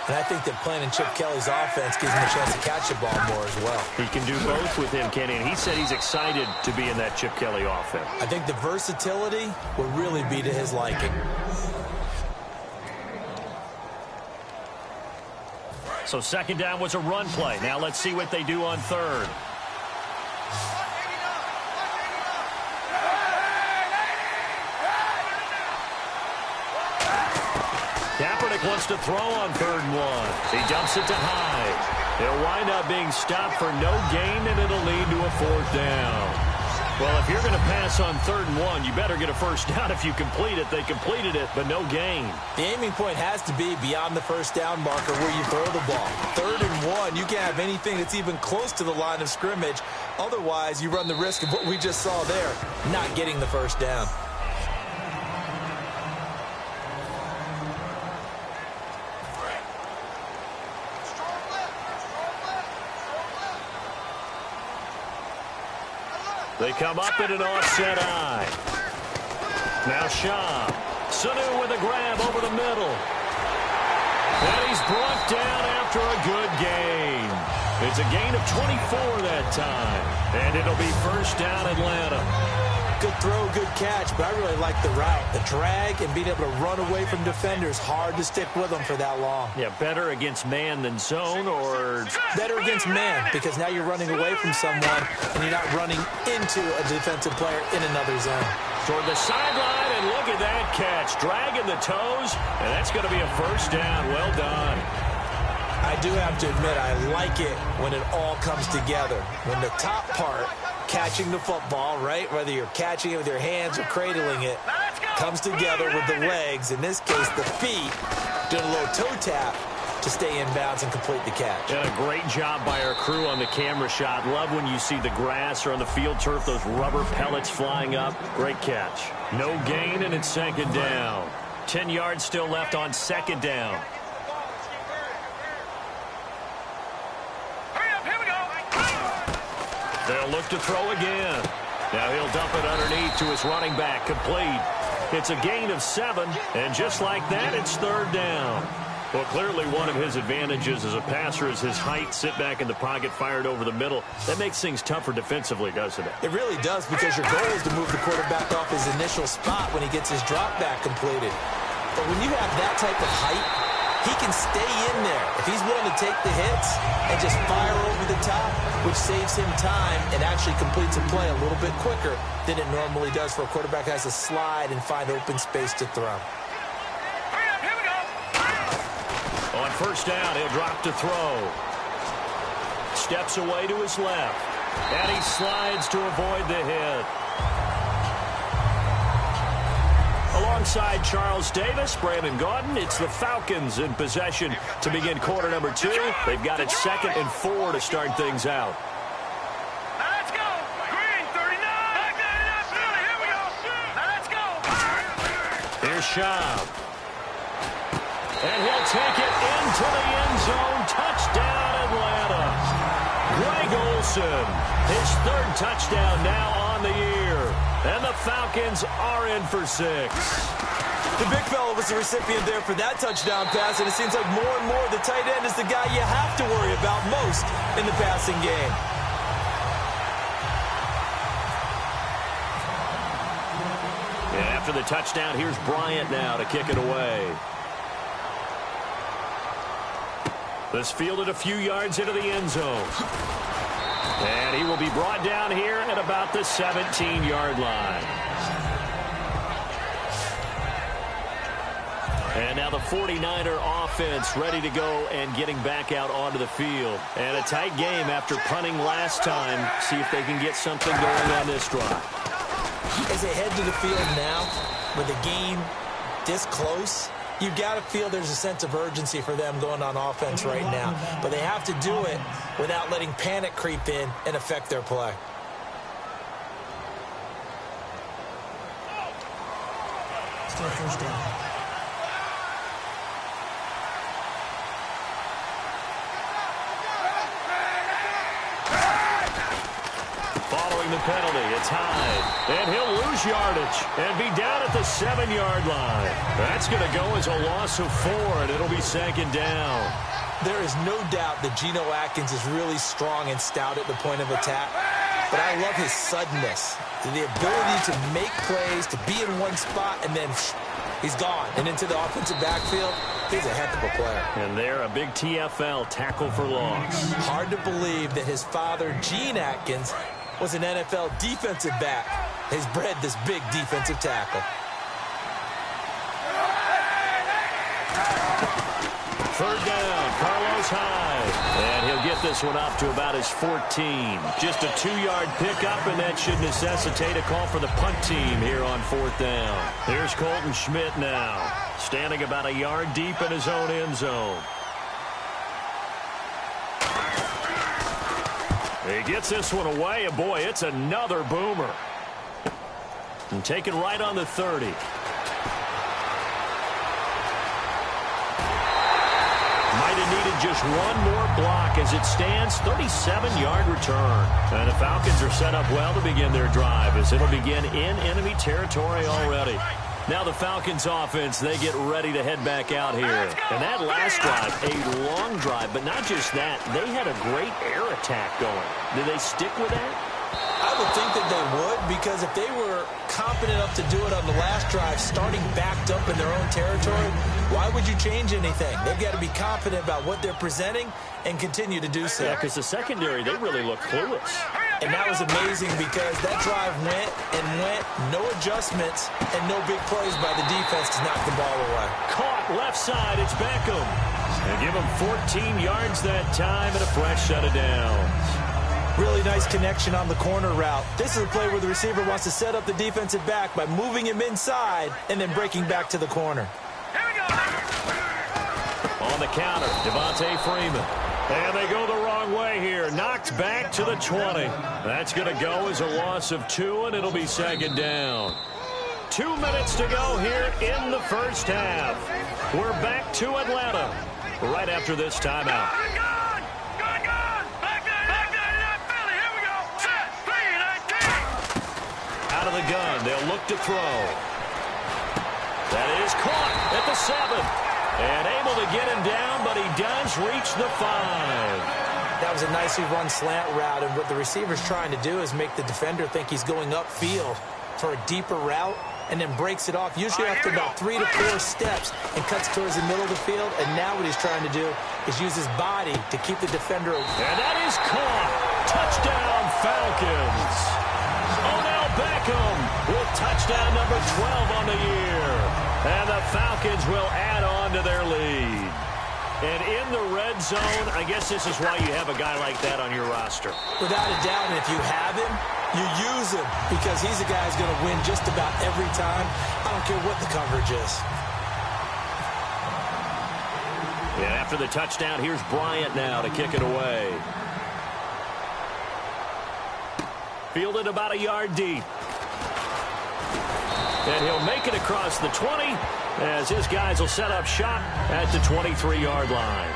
And I think that playing in Chip Kelly's offense gives him a chance to catch the ball more as well. He can do both with him, Kenny, and he said he's excited to be in that Chip Kelly offense. I think the versatility will really be to his liking. So 2nd down was a run play. Now let's see what they do on 3rd. Kaepernick wants to throw on 3rd and 1. He dumps it to Hyde. He'll wind up being stopped for no gain, and it'll lead to a 4th down. Well, if you're going to pass on 3rd and 1, you better get a first down if you complete it. They completed it, but no gain. The aiming point has to be beyond the first down marker where you throw the ball. 3rd and 1, you can't have anything that's even close to the line of scrimmage. Otherwise, you run the risk of what we just saw there, not getting the first down. They come up in an offset eye. Now Shaw. Sanu with a grab over the middle. And he's brought down after a good gain. It's a gain of 24 that time. And it'll be first down Atlanta. Good throw, good catch, but I really like the route. The drag and being able to run away from defenders, hard to stick with them for that long. Yeah, better against man than zone, or better against man, because now you're running away from someone and you're not running into a defensive player in another zone. Toward the sideline, and look at that catch. Dragging the toes, and that's going to be a first down. Well done. I do have to admit, I like it when it all comes together. When the top part, catching the football, right, whether you're catching it with your hands or cradling it, comes together with the legs, in this case the feet, doing a little toe tap to stay in bounds and complete the catch. And a great job by our crew on the camera shot. Love when you see the grass or on the field turf, those rubber pellets flying up. Great catch. No gain, and it's 2nd down. 10 yards still left on 2nd down. They'll look to throw again. Now he'll dump it underneath to his running back. Complete. It's a gain of 7, and just like that, it's 3rd down. Well, clearly one of his advantages as a passer is his height. Sit back in the pocket, fired over the middle. That makes things tougher defensively, doesn't it? It really does, because your goal is to move the quarterback off his initial spot when he gets his drop back completed. But when you have that type of height, he can stay in there if he's willing to take the hits and just fire over the top, which saves him time and actually completes a play a little bit quicker than it normally does for a quarterback who has to slide and find open space to throw. On first down, he'll drop to throw. steps away to his left. And he slides to avoid the hit. Alongside Charles Davis, Brandon Gaudin, it's the Falcons in possession to begin quarter number 2. They've got it 2nd and 4 to start things out. Now let's go. Green, 39. Here we go. Now let's go. Here's Schaub. And he'll take it into the end zone. Touchdown, Atlanta. Greg Olsen, his 3rd touchdown now on the year. And the Falcons are in for 6. The big fella was the recipient there for that touchdown pass, and it seems like more and more the tight end is the guy you have to worry about most in the passing game. And after the touchdown, here's Bryant now to kick it away. This fielded a few yards into the end zone. And he will be brought down here at about the 17-yard line. And now the 49er offense ready to go and getting back out onto the field. And a tight game after punting last time. See if they can get something going on this drive. As they head to the field now, with the game this close, you've got to feel there's a sense of urgency for them going on offense right now. But they have to do it without letting panic creep in and affect their play. Still first down. Following the penalty, it's Hyde. And he'll lose yardage and be down at the 7-yard line. That's going to go as a loss of 4, and it'll be 2nd down. There is no doubt that Geno Atkins is really strong and stout at the point of attack. But I love his suddenness, the ability to make plays, to be in one spot, and then he's gone. And into the offensive backfield, he's a heck of a player. And there, a big TFL tackle for loss. Hard to believe that his father, Gene Atkins, was an NFL defensive back. He's bred this big defensive tackle. 3rd down, Carlos Hyde. And he'll get this one up to about his 14. Just a 2-yard pickup, and that should necessitate a call for the punt team here on 4th down. Here's Colton Schmidt now, standing about a yard deep in his own end zone. He gets this one away, and boy, it's another boomer. And taken right on the 30. Might have needed just one more block as it stands, 37-yard return. And the Falcons are set up well to begin their drive as it'll begin in enemy territory already. Now the Falcons offense, they get ready to head back out here. And that last drive, a long drive, but not just that. They had a great air attack going. Did they stick with that? I would think that they would, because if they were confident enough to do it on the last drive, starting backed up in their own territory, why would you change anything? They've got to be confident about what they're presenting and continue to do so. Yeah, because the secondary, they really look clueless. And that was amazing because that drive went and went, no adjustments, and no big plays by the defense to knock the ball away. Caught left side, it's Beckham. And give him 14 yards that time and a fresh set of downs. Really nice connection on the corner route. This is a play where the receiver wants to set up the defensive back by moving him inside and then breaking back to the corner. Here we go. On the counter, Devontae Freeman. And they go the wrong way here. Knocked back to the 20. That's going to go as a loss of 2, and it'll be 2nd down. 2 minutes to go here in the first half. We're back to Atlanta right after this timeout. Out of the gun, they'll look to throw. That is caught at the 7. And able to get him down, but he does reach the 5. That was a nicely run slant route, and what the receiver's trying to do is make the defender think he's going upfield for a deeper route, and then breaks it off, usually after about 3 to 4 steps, and cuts towards the middle of the field. And now what he's trying to do is use his body to keep the defender away. And that is caught. Touchdown, Falcons. Odell Beckham with touchdown number 12 on the year. And the Falcons will add on to their lead. And in the red zone, I guess this is why you have a guy like that on your roster. Without a doubt, and if you have him, you use him because he's a guy who's going to win just about every time. I don't care what the coverage is. And after the touchdown, here's Bryant now to kick it away. Fielded about a yard deep. And he'll make it across the 20 as his guys will set up shop at the 23-yard line.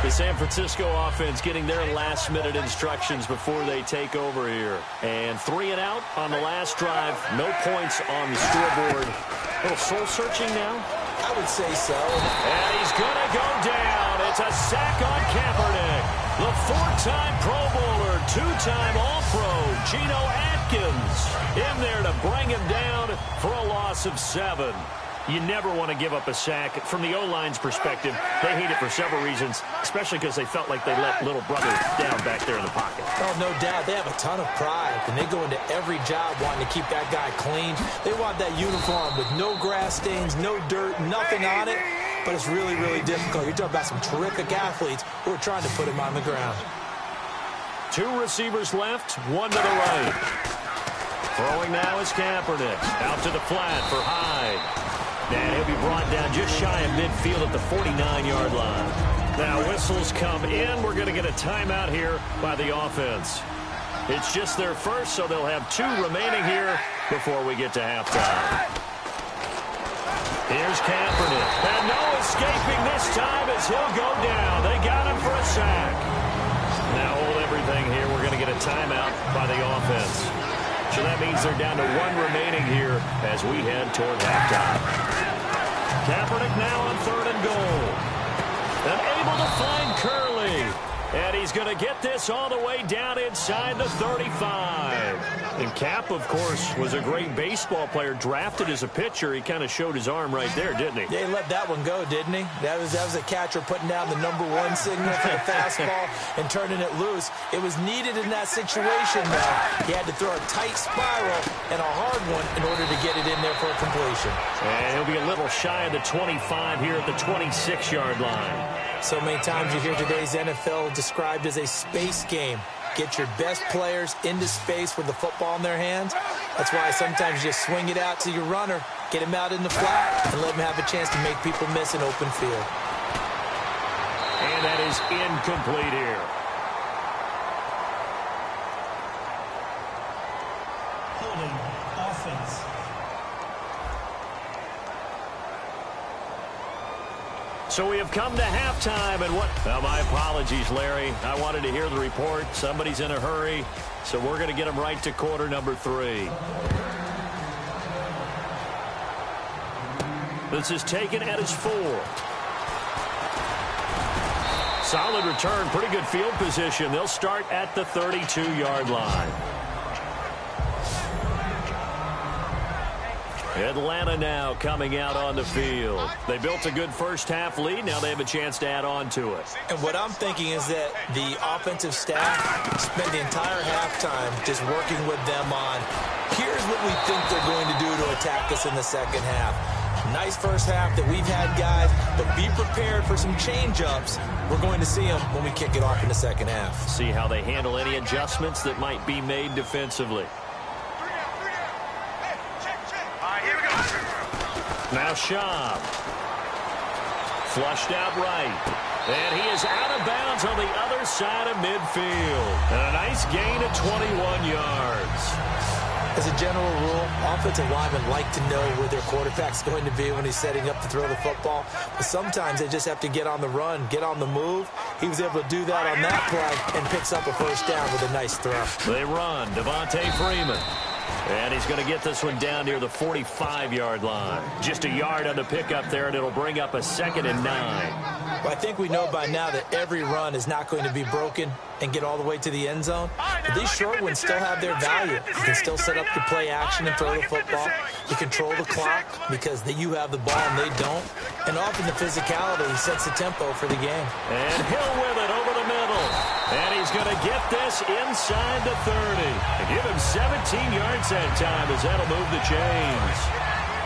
The San Francisco offense getting their last-minute instructions before they take over here. And 3 and out on the last drive. No points on the scoreboard. A little soul-searching now? I would say so. And he's going to go down. It's a sack on Kaepernick. The 4-time Pro Bowler, 2-time All-Pro, Geno Atkins, in there to bring him down for a loss of 7. You never want to give up a sack. From the O-line's perspective, they hate it for several reasons, especially because they felt like they let little brother down back there in the pocket. Oh, no doubt. They have a ton of pride, and they go into every job wanting to keep that guy clean. They want that uniform with no grass stains, no dirt, nothing on it. But it's really, really difficult. You're talking about some terrific athletes who are trying to put him on the ground. 2 receivers left, 1 to the right. Throwing now is Kaepernick. Out to the flat for Hyde. And he'll be brought down just shy of midfield at the 49-yard line. Now whistles come in. We're going to get a timeout here by the offense. It's just their first, so they'll have 2 remaining here before we get to halftime. Here's Kaepernick. And no escaping this time as he'll go down. They got him for a sack. Now hold everything here. We're going to get a timeout by the offense. So that means they're down to 1 remaining here as we head toward halftime. Kaepernick now on 3rd and goal. And able to find Curley. And he's going to get this all the way down inside the 35. And Cap, of course, was a great baseball player, drafted as a pitcher. He kind of showed his arm right there, didn't he? Yeah, he let that one go, didn't he? That was a catcher putting down the #1 signal for the fastball and turning it loose. It was needed in that situation, though. He had to throw a tight spiral and a hard one in order to get it in there for a completion. And he'll be a little shy of the 25 here at the 26-yard line. So many times you hear today's NFL described as a space game. Get your best players into space with the football in their hands. That's why sometimes you just swing it out to your runner, get him out in the flat, and let him have a chance to make people miss an open field. And that is incomplete here. Holding offense. So we have come to halftime, and what? Well, my apologies, Larry. I wanted to hear the report. Somebody's in a hurry, so we're going to get them right to quarter number 3. This is taken at his 4. Solid return, pretty good field position. They'll start at the 32-yard line. Atlanta now coming out on the field. They built a good first-half lead. Now they have a chance to add on to it. And what I'm thinking is that the offensive staff spent the entire halftime just working with them on, here's what we think they're going to do to attack us in the second half. Nice first half that we've had, guys, but be prepared for some change-ups. We're going to see them when we kick it off in the second half. See how they handle any adjustments that might be made defensively. Now Schaub. Flushed out right. And he is out of bounds on the other side of midfield. And a nice gain of 21 yards. As a general rule, offensive linemen like to know where their quarterback's going to be when he's setting up to throw the football. But sometimes they just have to get on the run, get on the move. He was able to do that on that play and picks up a first down with a nice throw. They run. Devontae Freeman. And he's going to get this one down near the 45-yard line. Just a yard on the pickup there, and it'll bring up a 2nd and 9. Well, I think we know by now that every run is not going to be broken and get all the way to the end zone. But these short ones still have their value. You can still set up the play action and throw the football. You control the clock because you have the ball and they don't. And often the physicality sets the tempo for the game. And Hill with it over the middle. And he's going to get this inside the 30. And give him 17 yards that time as that'll move the chains.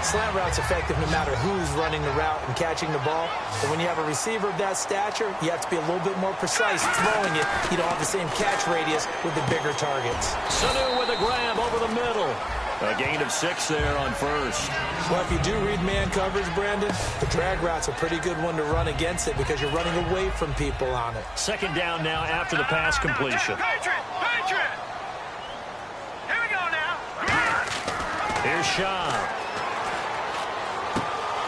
Slant route's effective no matter who's running the route and catching the ball. But when you have a receiver of that stature, you have to be a little bit more precise throwing it. You don't have the same catch radius with the bigger targets. Sanu with a grab over the middle. A gain of 6 there on first. Well, if you do read man coverage, Brandon, the drag route's a pretty good one to run against it because you're running away from people on it. Second down now after the pass completion. Patriot! Patriot! Here we go now. Here's Shaw.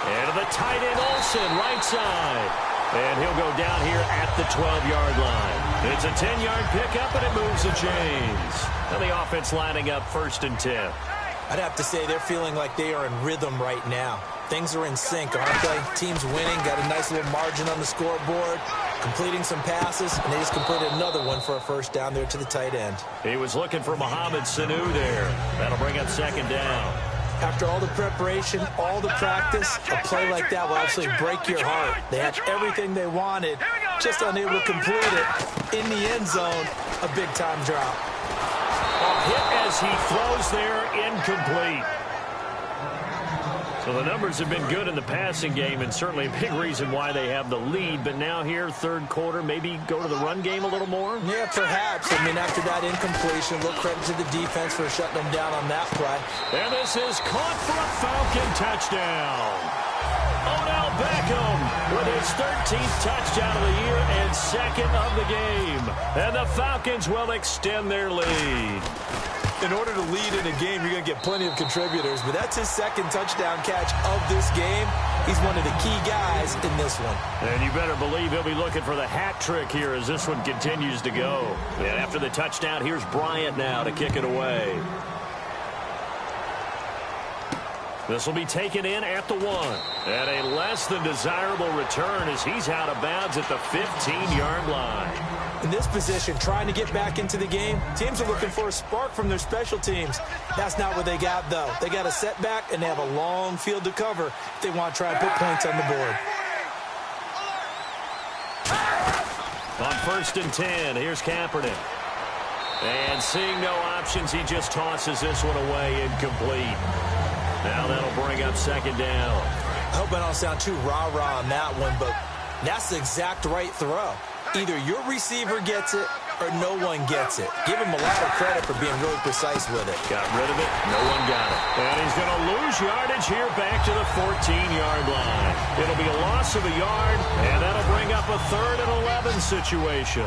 And to the tight end, Olsen, right side. And he'll go down here at the 12-yard line. It's a 10-yard pickup, and it moves the chains. And the offense lining up 1st and 10. I'd have to say they're feeling like they are in rhythm right now. Things are in sync, aren't they? Team's winning, got a nice little margin on the scoreboard, completing some passes, and they just completed another one for a first down there to the tight end. He was looking for Mohamed Sanu there. That'll bring up 2nd down. After all the preparation, all the practice, a play like that will absolutely break your heart. They had everything they wanted, just unable to complete it. In the end zone, a big-time drop. A hit as he throws there, incomplete. So the numbers have been good in the passing game, and certainly a big reason why they have the lead. But now here, third quarter, maybe go to the run game a little more? Yeah, perhaps. I mean, after that incompletion, a little credit to the defense for shutting them down on that play. And this is caught for a Falcon touchdown. Odell Beckham with his 13th touchdown of the year and 2nd of the game. And the Falcons will extend their lead. In order to lead in a game, you're going to get plenty of contributors, but that's his 2nd touchdown catch of this game. He's one of the key guys in this one. And you better believe he'll be looking for the hat trick here as this one continues to go. And after the touchdown, here's Bryant now to kick it away. This will be taken in at the 1. And a less than desirable return as he's out of bounds at the 15-yard line. In this position, trying to get back into the game, teams are looking for a spark from their special teams. That's not what they got, though. They got a setback, and they have a long field to cover if they want to try and put points on the board. On 1st and 10, here's Kaepernick. And seeing no options, he just tosses this one away, incomplete. Now that'll bring up 2nd down. I hope I don't sound too rah-rah on that one, but that's the exact right throw. Either your receiver gets it or no one gets it. Give him a lot of credit for being really precise with it. Got rid of it. No one got it. And he's going to lose yardage here back to the 14-yard line. It'll be a loss of a yard, and that'll bring up a 3rd and 11 situation.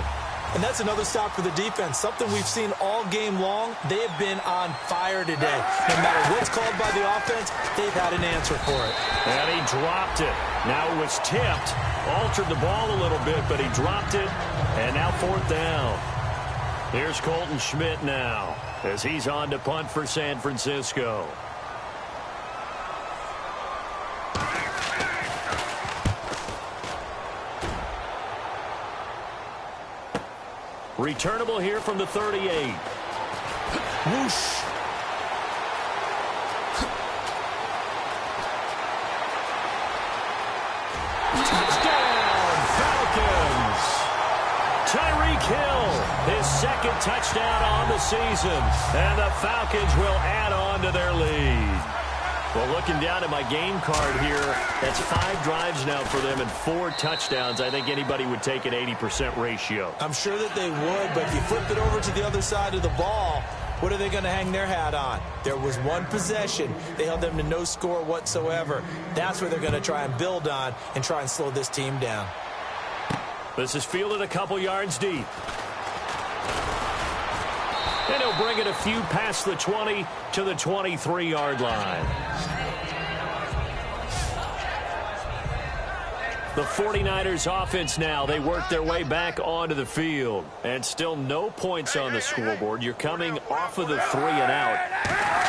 And that's another stop for the defense. Something we've seen all game long. They have been on fire today. No matter what's called by the offense, they've had an answer for it. And he dropped it. Now it was tipped. Altered the ball a little bit, but he dropped it. And now 4th down. Here's Colton Schmidt now as he's on to punt for San Francisco. Returnable here from the 38. Whoosh. Touchdown, Falcons. Tyreek Hill, his 2nd touchdown on the season. And the Falcons will add on to their lead. Well, looking down at my game card here, that's 5 drives now for them and 4 touchdowns. I think anybody would take an 80% ratio. I'm sure that they would, but if you flip it over to the other side of the ball, what are they going to hang their hat on? There was one possession. They held them to no score whatsoever. That's what they're going to try and build on and try and slow this team down. This is fielded a couple yards deep. And he'll bring it a few past the 20 to the 23-yard line. The 49ers offense now, they work their way back onto the field. And still no points on the scoreboard. You're coming off of the 3 and out.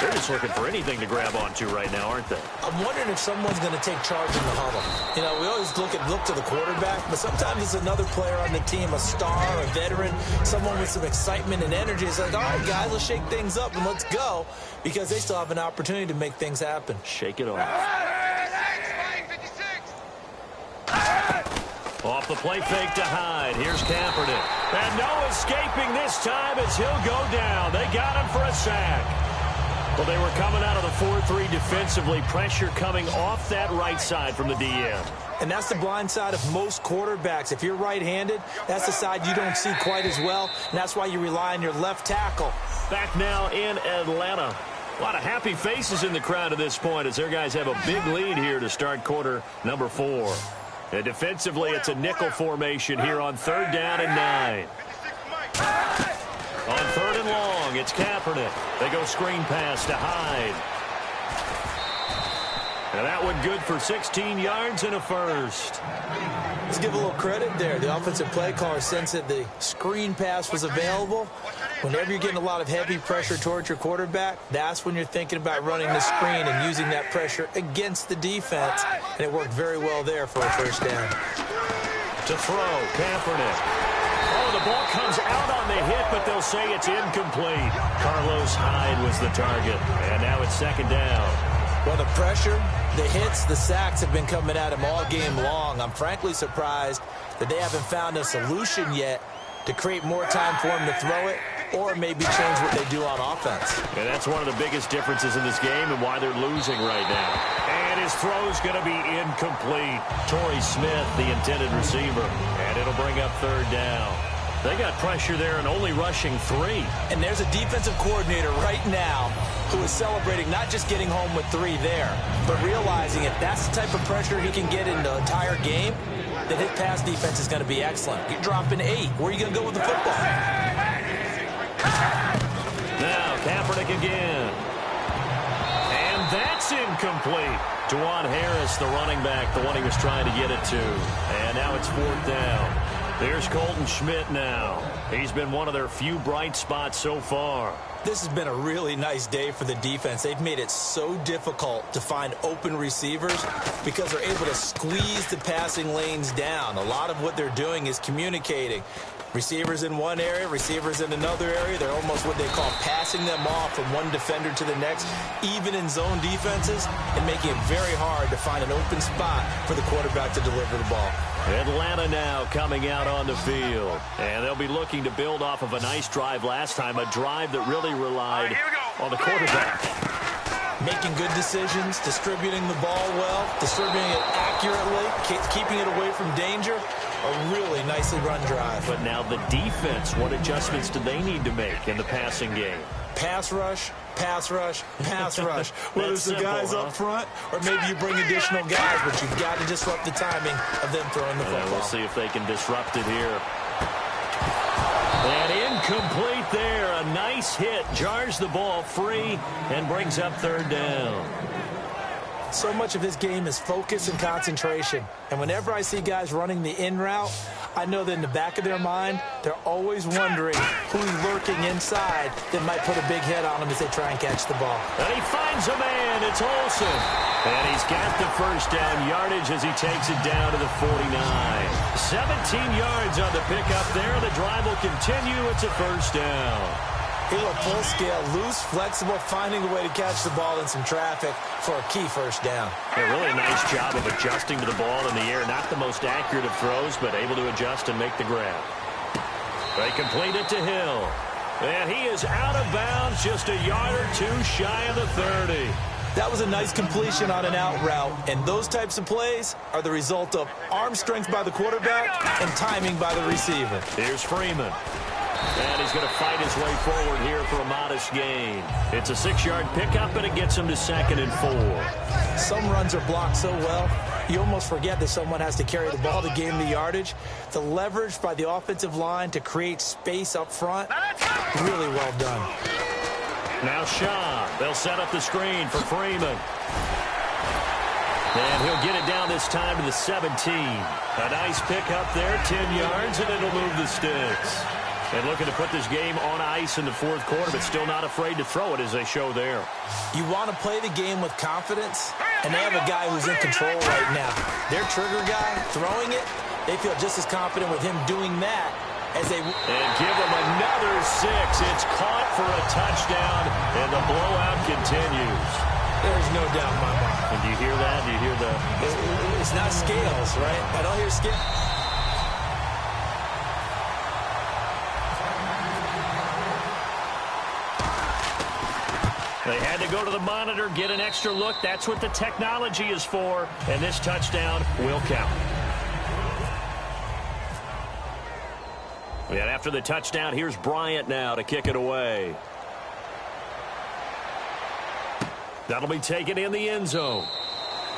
They're just looking for anything to grab onto right now, aren't they? I'm wondering if someone's going to take charge in the huddle. You know, we always look to the quarterback, but sometimes it's another player on the team, a star, a veteran, someone with some excitement and energy. It's like, all right, guys, let's shake things up and let's go, because they still have an opportunity to make things happen. Shake it off. Off the play fake to Hyde. Here's Kaepernick. And no escaping this time as he'll go down. They got him for a sack. Well, they were coming out of the 4-3 defensively. Pressure coming off that right side from the DN. And that's the blind side of most quarterbacks. If you're right-handed, that's the side you don't see quite as well, and that's why you rely on your left tackle. Back now in Atlanta. A lot of happy faces in the crowd at this point as their guys have a big lead here to start quarter number 4. And defensively, it's a nickel formation here on 3rd down and 9. On 3rd and long, it's Kaepernick. They go screen pass to Hyde. And that one good for 16 yards and a first. Let's give a little credit there. The offensive play caller sensed that the screen pass was available. Whenever you're getting a lot of heavy pressure towards your quarterback, that's when you're thinking about running the screen and using that pressure against the defense. And it worked very well there for a first down. To throw, Kaepernick. Oh, the ball comes out on the hit, but they'll say it's incomplete. Carlos Hyde was the target, and now it's 2nd down. Well, the pressure, the hits, the sacks have been coming at him all game long. I'm frankly surprised that they haven't found a solution yet to create more time for him to throw it or maybe change what they do on offense. And that's one of the biggest differences in this game and why they're losing right now. And his throw's going to be incomplete. Torrey Smith, the intended receiver, and it'll bring up 3rd down. They got pressure there and only rushing 3. And there's a defensive coordinator right now who is celebrating not just getting home with 3 there, but realizing if that's the type of pressure he can get in the entire game, then his pass defense is going to be excellent. You're dropping 8. Where are you going to go with the football? Now Kaepernick again. And that's incomplete. Juwan Harris, the running back, the one he was trying to get it to. And now it's 4th down. There's Colton Schmidt now. He's been one of their few bright spots so far. This has been a really nice day for the defense. They've made it so difficult to find open receivers because they're able to squeeze the passing lanes down. A lot of what they're doing is communicating. Receivers in one area, receivers in another area. They're almost what they call passing them off from one defender to the next, even in zone defenses, and making it very hard to find an open spot for the quarterback to deliver the ball. Atlanta now coming out on the field. And they'll be looking to build off of a nice drive last time, a drive that really relied on the quarterback. Making good decisions, distributing the ball well, distributing it accurately, keeping it away from danger. A really nicely run drive. But now the defense, what adjustments do they need to make in the passing game? Pass rush, pass rush, pass rush. Whether it's the guys up front or maybe you bring additional guys, but you've got to disrupt the timing of them throwing the football. We'll see if they can disrupt it here. And incomplete there. A nice hit. Jars the ball free and brings up 3rd down. So much of this game is focus and concentration. And whenever I see guys running the in route, I know that in the back of their mind, they're always wondering who's lurking inside that might put a big hit on them as they try and catch the ball. And he finds a man. It's Olsen. And he's got the 1st down yardage as he takes it down to the 49. 17 yards on the pickup there. The drive will continue. It's a 1st down. He went full scale, loose, flexible, finding a way to catch the ball in some traffic for a key 1st down. A really nice job of adjusting to the ball in the air. Not the most accurate of throws, but able to adjust and make the grab. They complete it to Hill. And he is out of bounds, just a yard or 2 shy of the 30. That was a nice completion on an out route, and those types of plays are the result of arm strength by the quarterback and timing by the receiver. Here's Freeman. And he's going to fight his way forward here for a modest gain. It's a 6-yard pickup, and it gets him to 2nd and 4. Some runs are blocked so well, you almost forget that someone has to carry the ball to gain the yardage. The leverage by the offensive line to create space up front, really well done. Now Shaw. They'll set up the screen for Freeman. And he'll get it down this time to the 17. A nice pickup there, 10 yards, and it'll move the sticks. And looking to put this game on ice in the 4th quarter, but still not afraid to throw it as they show there. You want to play the game with confidence, and they have a guy who's in control right now. Their trigger guy throwing it, they feel just as confident with him doing that as they... And give him another 6. It's caught for a touchdown, and the blowout continues. There's no doubt in my mind. And do you hear that? Do you hear the... It's not scales, right? I don't hear scales. They had to go to the monitor, get an extra look. That's what the technology is for, and this touchdown will count. And after the touchdown, here's Bryant now to kick it away. That'll be taken in the end zone.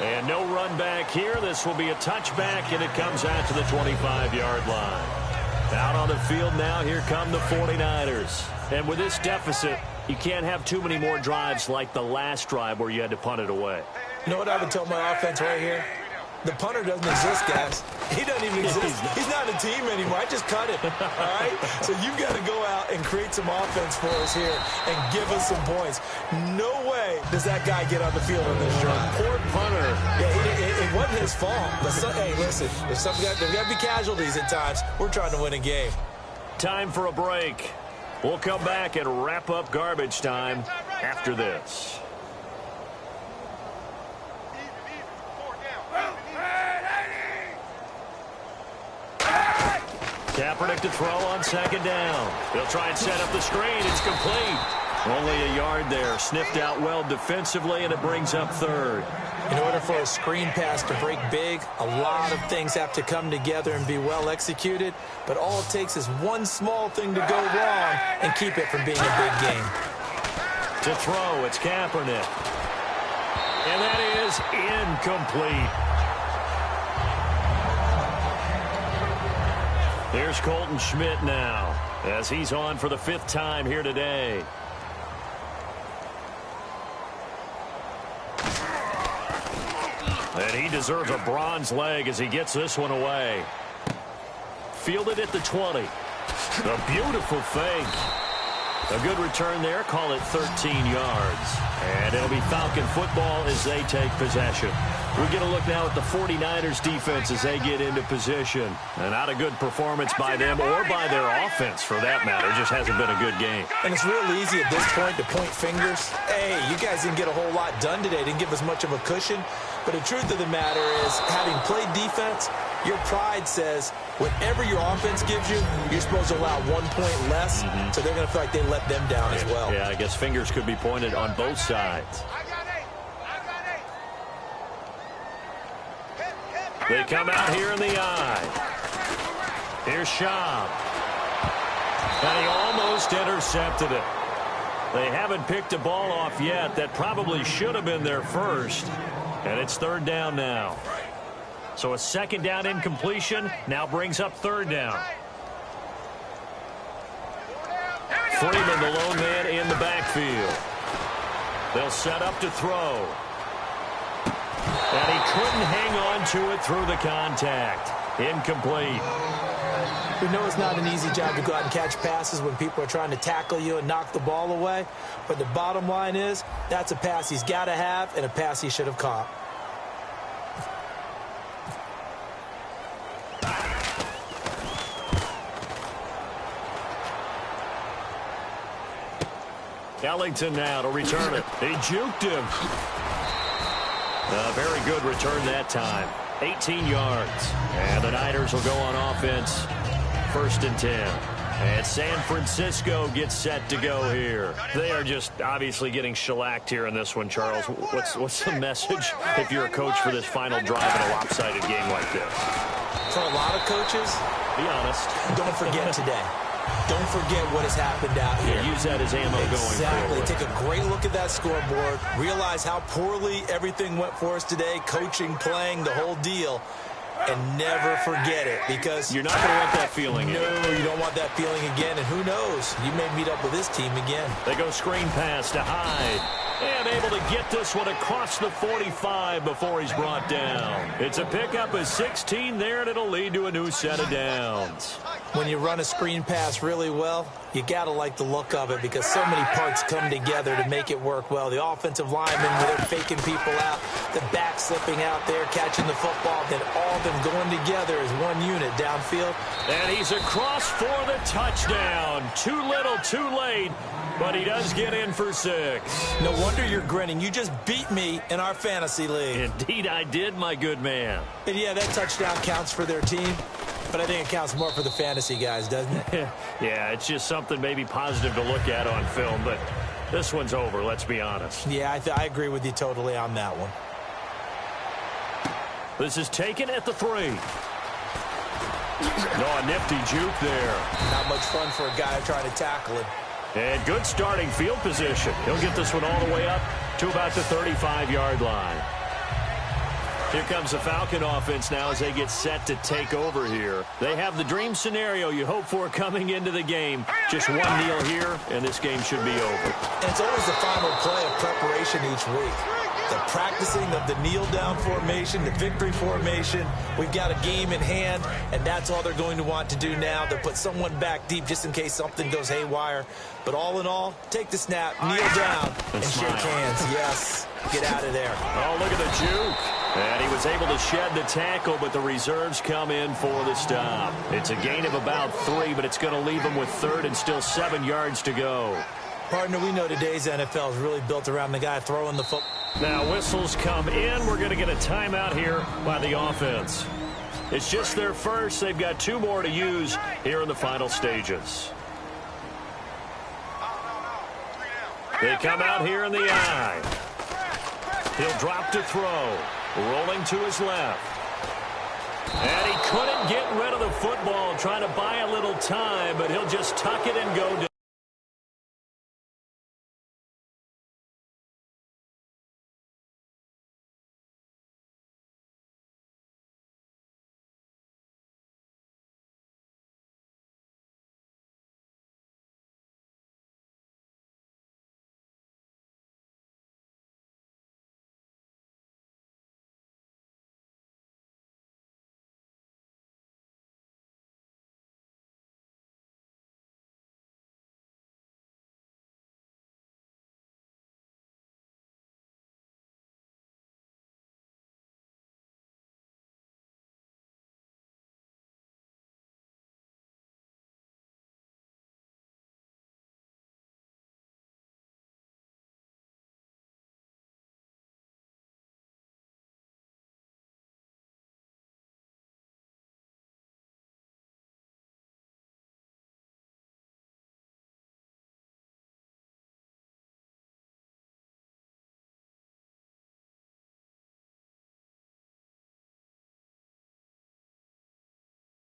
And no run back here. This will be a touchback, and it comes out to the 25-yard line. Out on the field now, here come the 49ers. And with this deficit, you can't have too many more drives like the last drive where you had to punt it away. You know what I would tell my offense right here? The punter doesn't exist, guys. He doesn't even exist. He's not a team anymore. I just cut him, all right? So you've got to go out and create some offense for us here and give us some points. No way does that guy get on the field on this drive. Poor punter. Yeah, it wasn't his fault. But hey, listen, there's got to be casualties at times. We're trying to win a game. Time for a break. We'll come back and wrap up garbage time after this. Kaepernick to throw on second down. They'll try and set up the screen. It's complete. Only a yard there. Sniffed out well defensively, and it brings up third. In order for a screen pass to break big, a lot of things have to come together and be well executed. But all it takes is one small thing to go wrong and keep it from being a big game. To throw, it's Kaepernick. And that is incomplete. Here's Colton Schmidt now, as he's on for the 5th time here today. And he deserves a bronze leg as he gets this one away. Fielded at the 20. A beautiful fake. A good return there. Call it 13 yards. And it'll be Falcon football as they take possession. We get a look now at the 49ers defense as they get into position. And not a good performance by them or by their offense for that matter. It just hasn't been a good game. And it's real easy at this point to point fingers. Hey, you guys didn't get a whole lot done today. Didn't give us much of a cushion. But the truth of the matter is, having played defense, your pride says whatever your offense gives you, you're supposed to allow 1 point less. So they're going to feel like they let them down as well. Yeah, I guess fingers could be pointed on both sides. They come out here in the eye. Here's Schaub. And he almost intercepted it. They haven't picked a ball off yet. That probably should have been their first. And it's 3rd down now. So a 2nd down incompletion now brings up 3rd down. Freeman, the lone man in the backfield. They'll set up to throw. And he couldn't hang on to it through the contact. Incomplete. We know it's not an easy job to go out and catch passes when people are trying to tackle you and knock the ball away. But the bottom line is, that's a pass he's got to have and a pass he should have caught. Ellington now to return it. He juked him. A very good return that time. 18 yards. And the Niners will go on offense. 1st and 10. And San Francisco gets set to go here. They are just obviously getting shellacked here in this one, Charles. What's the message if you're a coach for this final drive in a lopsided game like this? For a lot of coaches, be honest. Don't forget today. Don't forget what has happened out here. Yeah, use that as ammo going forward. Exactly. Take a great look at that scoreboard. Realize how poorly everything went for us today. Coaching, playing, the whole deal. And never forget it, because you're not going to want that feeling again. No, you don't want that feeling again. And who knows? You may meet up with this team again. They go screen pass to Hyde. And able to get this one across the 45 before he's brought down. It's a pickup of 16 there, and it'll lead to a new set of downs. When you run a screen pass really well, you got to like the look of it because so many parts come together to make it work well. The offensive linemen, where they're faking people out, the back slipping out there, catching the football, then all of them going together as one unit downfield. And he's across for the touchdown. Too little, too late, but he does get in for 6. No wonder you're grinning. You just beat me in our fantasy league. Indeed I did, my good man. And yeah, that touchdown counts for their team. But I think it counts more for the fantasy guys, doesn't it? Yeah, it's just something maybe positive to look at on film. But This one's over, let's be honest. Yeah, I agree with you totally on that one. This is taken at the 3. No, a nifty juke there. Not much fun for a guy trying to tackle it. And good starting field position. He'll get this one all the way up to about the 35-yard line. Here comes the Falcon offense now as they get set to take over here. They have the dream scenario you hope for coming into the game. Just one kneel here, and this game should be over. And it's always the final play of preparation each week. The practicing of the kneel-down formation, the victory formation. We've got a game in hand, and that's all they're going to want to do now. They'll put someone back deep just in case something goes haywire. But all in all, take the snap, kneel down, and shake hands. Yes, get out of there. Oh, look at the juke. And he was able to shed the tackle, but the reserves come in for the stop. It's a gain of about 3, but it's going to leave him with 3rd and still 7 yards to go. Partner, we know today's NFL is really built around the guy throwing the football. Now whistles come in. We're going to get a timeout here by the offense. It's just their first. They've got 2 more to use here in the final stages. They come out here in the eye. He'll drop to throw. Rolling to his left. And he couldn't get rid of the football, trying to buy a little time, but he'll just tuck it and go.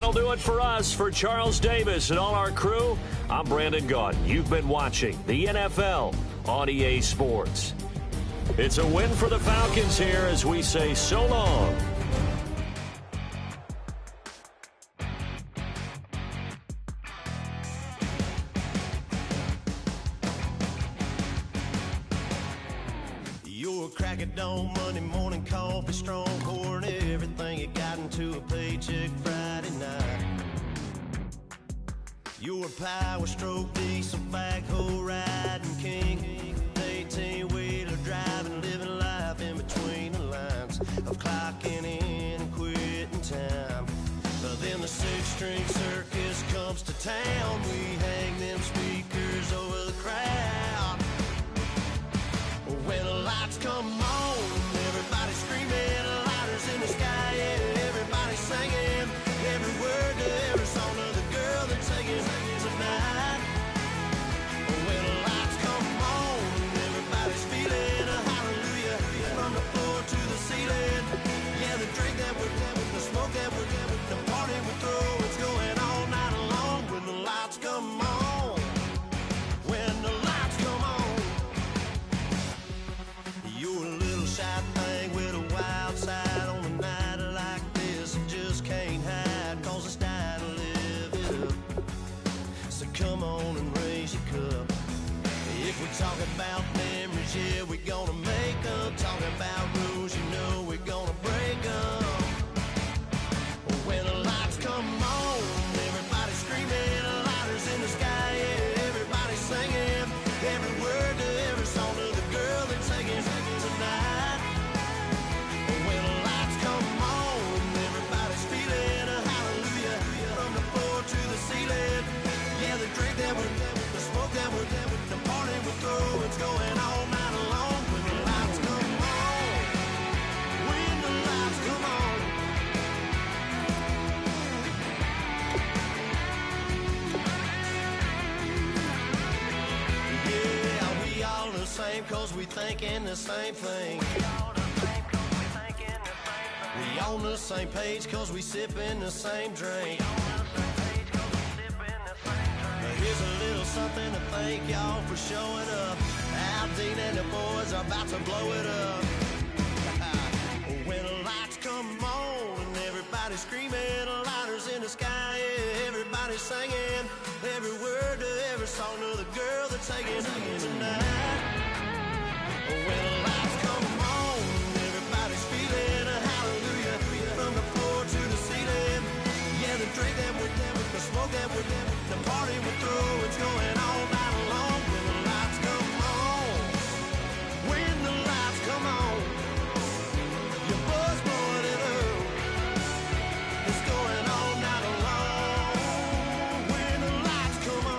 That'll do it for us. For Charles Davis and all our crew, I'm Brandon Gaudin. You've been watching the NFL on EA Sports. It's a win for the Falcons here as we say so long. You're a crack at dawn, Monday morning coffee, strong pouring everything you got into a paycheck Friday night. You're a power stroke, diesel backhoe riding king, 18-wheeler driving, living life in between the lines of clocking in and quitting time. But then the 6-string circus comes to town, we hang them speakers over the crowd. When the lights come on, everybody's screaming, lighters in the sky, yeah, everybody's singing every word to every song of the girl they're taking tonight. When the lights come on, everybody's feeling a hallelujah from the floor to the ceiling. Yeah, the drink that we're having, the smoke that we're having, the party we throw, it's going all night long when the lights come on. cause we thinking the same thing. We on the same page cause we sipping the same drink. Here's a little something to thank y'all for showing up. Al Dean and the boys are about to blow it up. When the lights come on and everybody's screaming, lighters in the sky, yeah, everybody's singing every word to every song of the girl they're taking tonight. When the lights come on, everybody's feeling a hallelujah from the floor to the ceiling. Yeah, the drink that with them, the smoke that with them, the party we're through, it's going all night long. When the lights come on, when the lights come on, your buzz blowing it up, it's going all night long. When the lights come on.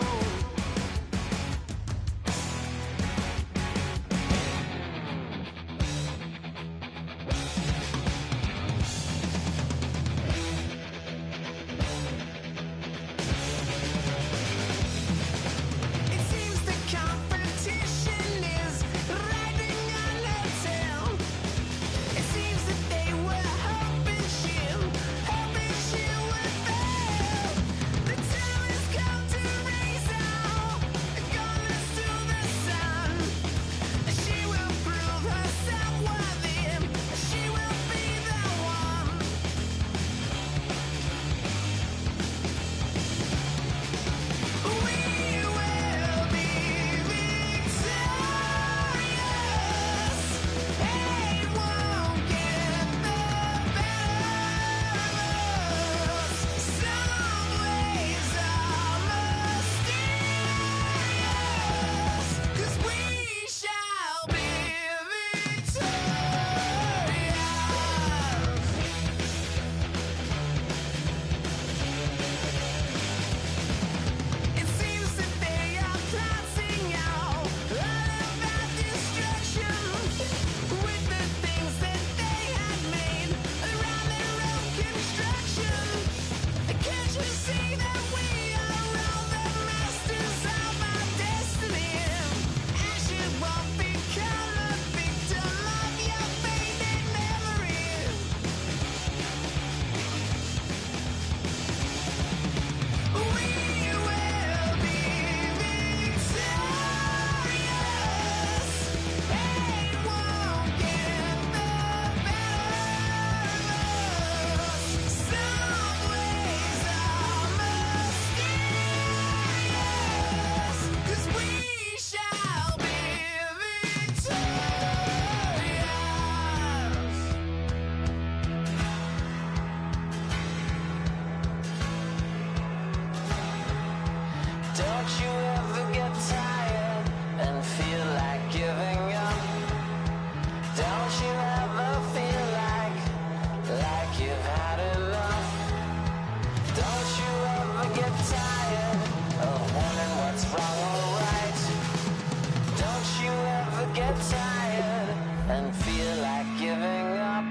It seems the competition is riding on her tail. It seems that they were hoping she would fail. The time has come to raise our guns to the sun. She will prove herself worthy. She will be the one. We will be victorious. Hate won't get the better of us. Some ways are mysterious, 'cause we shall be victorious. It seems that they are plotting out all of our destruction with the things that they had made around their own construction. Can't you see that we are all the masters of our destiny? And you won't become a victim of your faded memory. We will be victorious. Hate won't get the better of us. Some ways are mysterious, 'cause we shall be victorious. Don't you ever get tired and feel like giving up? Don't you ever feel like you've had enough? Don't you ever get tired of wondering what's wrong or right? Don't you ever get tired and feel like giving up?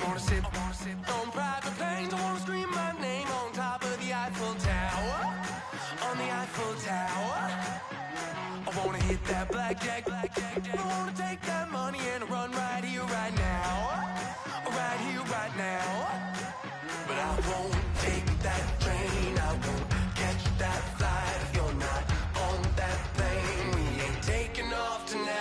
wanna sit on private planes. I wanna scream my name on top of the Eiffel Tower. On the Eiffel Tower. I wanna hit that blackjack. I wanna take that money and run right here, right now. Right here, right now. But I won't take that train. I won't catch that flight if you're not on that plane. We ain't taking off tonight.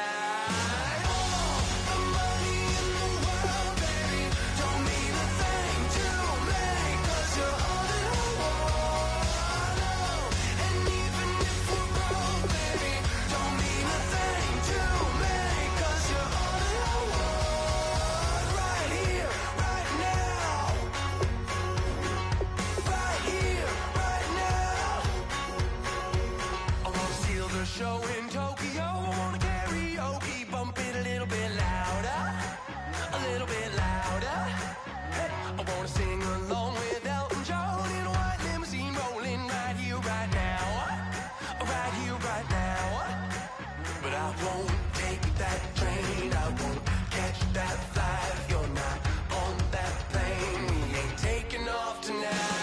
Show in Tokyo, I wanna karaoke, bump it a little bit louder, a little bit louder. Hey, I wanna sing along with Elton John in a white limousine rolling right here, right now, right here, right now. But I won't take that train, I won't catch that flight if you're not on that plane. We ain't taking off tonight.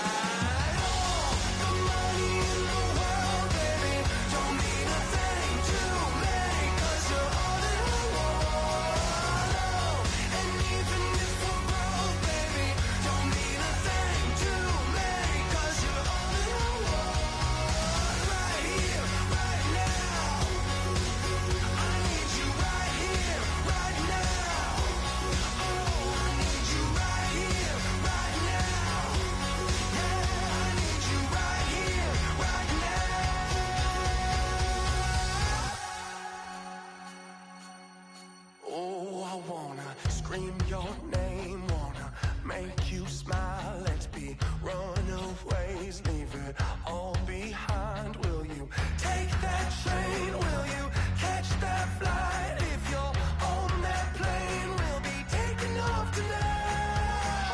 Scream your name, wanna make you smile. Let's be runaways, leave it all behind. Will you take that train? Will you catch that flight? If you're on that plane, we'll be taking off tonight.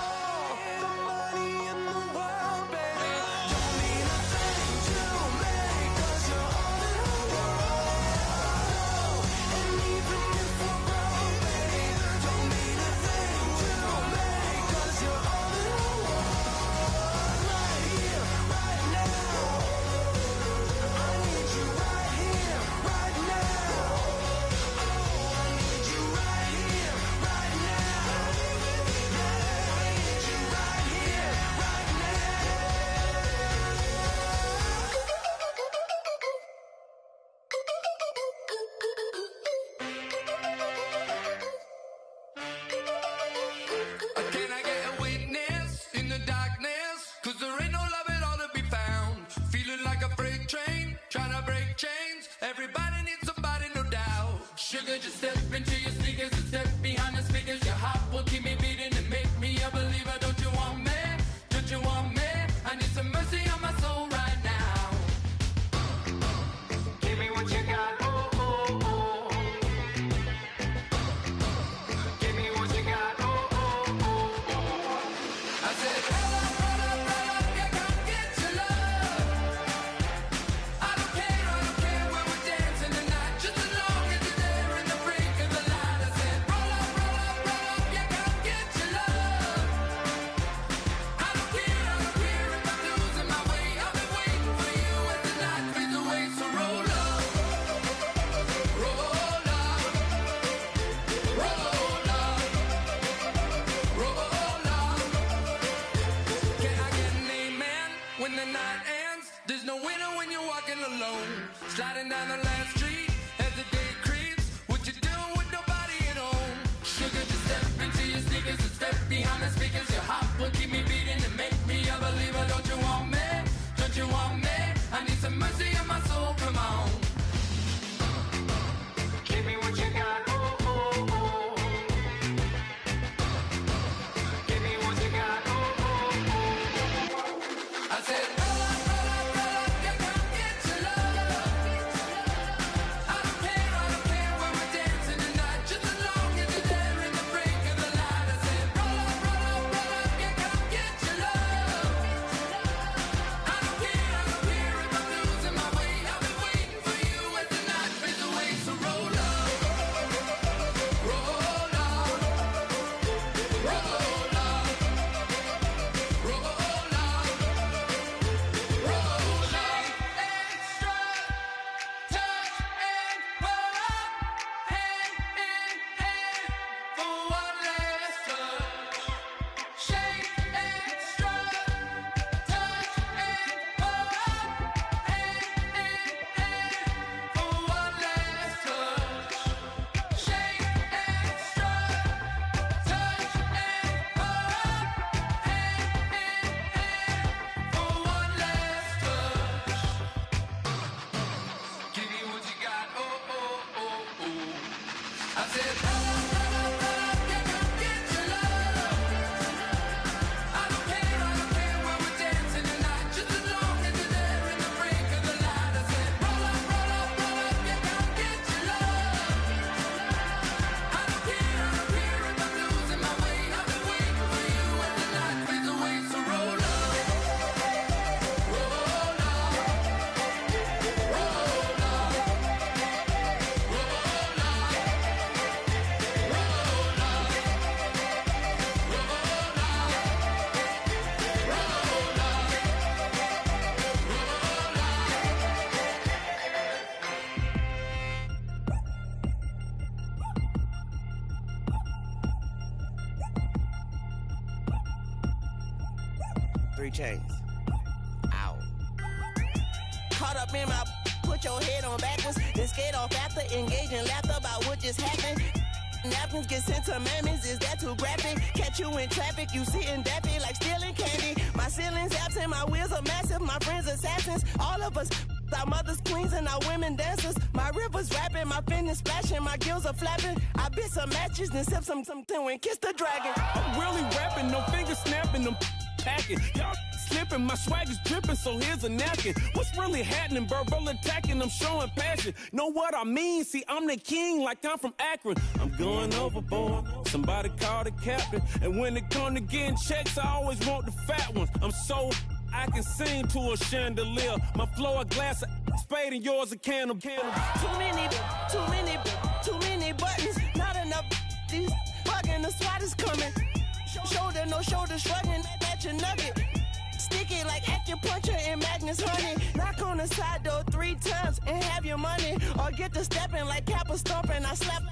The money in the world, baby, don't mean a thing to me, 'cause you're all in the world. And even if we're broke, baby, don't mean a thing to me, 'cause you're all in the world. Right here, right now. I need you right here, right now. Oh, I need you right here, right now. Yeah, I need you right here, right Can I get a witness in the darkness? 'Cause there ain't no love at all to be found. Feeling like a freight train, trying to break chains. Everybody needs somebody, no doubt. Sugar, just step into your sneakers and step behind the speakers. Your heart will keep me beating and make me a believer. Don't you want me? Don't you want me? I need some mercy on my soul right now. Give me what you got, oh, oh, oh. Give me what you got, oh, oh, oh, oh. I said, roll up, yeah, come get your love. I don't care when we're dancing tonight, just as long as you're there in the brink of the light. I said, roll up, yeah, come get your love. I don't care if I'm losing my way. I've been waiting for you as the night fades away. So roll up, roll up, roll up, roll up. Can I get an amen when the night ends? There's no winner when you're walking alone. Sliding down the last street as the day creeps. What you doing with nobody at home? Sugar, just step into your sneakers and step behind the speakers. Your heart will keep me beating and make me a believer. Don't you want me? Don't you want me? I need some mercy on my soul, come on. Give me what you got, oh, oh, oh. Give me what you got, oh, oh, oh. I said, roll up, yeah, come get your love. I don't care when we're dancing tonight, just as long as you're there in the brink of the light. I said, roll up, yeah, come get your love. I don't care if I'm losing my way. I've been waiting for you as the night fades away. So roll up, roll up, roll up. 3 chains. Ow. Caught up in my, put your head on backwards, then skate off after, engage in laughter about what just happened. Napkins get sent to mammies, is that too graphic? Catch you in traffic, you sitting daffy like stealing candy. My ceiling's absent, my wheels are massive, my friends assassins. All of us, our mothers queens and our women dancers. My rivers rapping, my fingers splashing, my gills are flapping. I bit some matches, then sip something and kiss the dragon. I'm really rapping, no fingers snapping, them packing. Y'all slipping, my swag is dripping, so here's a napkin. What's really happening? Verbal attacking, I'm showing passion. Know what I mean? See, I'm the king, like I'm from Akron. I'm going overboard. Somebody call the captain. And when it come to getting checks, I always want the fat ones. I'm so I can sing to a chandelier. My flow a glass of spade and yours a can of candle. Too many buttons. Not enough. These bugging, the SWAT is coming. Shoulder, no shoulder shrugging at your nugget. Sticky like acupuncture and Magnus honey. Knock on the side door 3 times and have your money. Or get to stepping like Kappa stomping. I slap.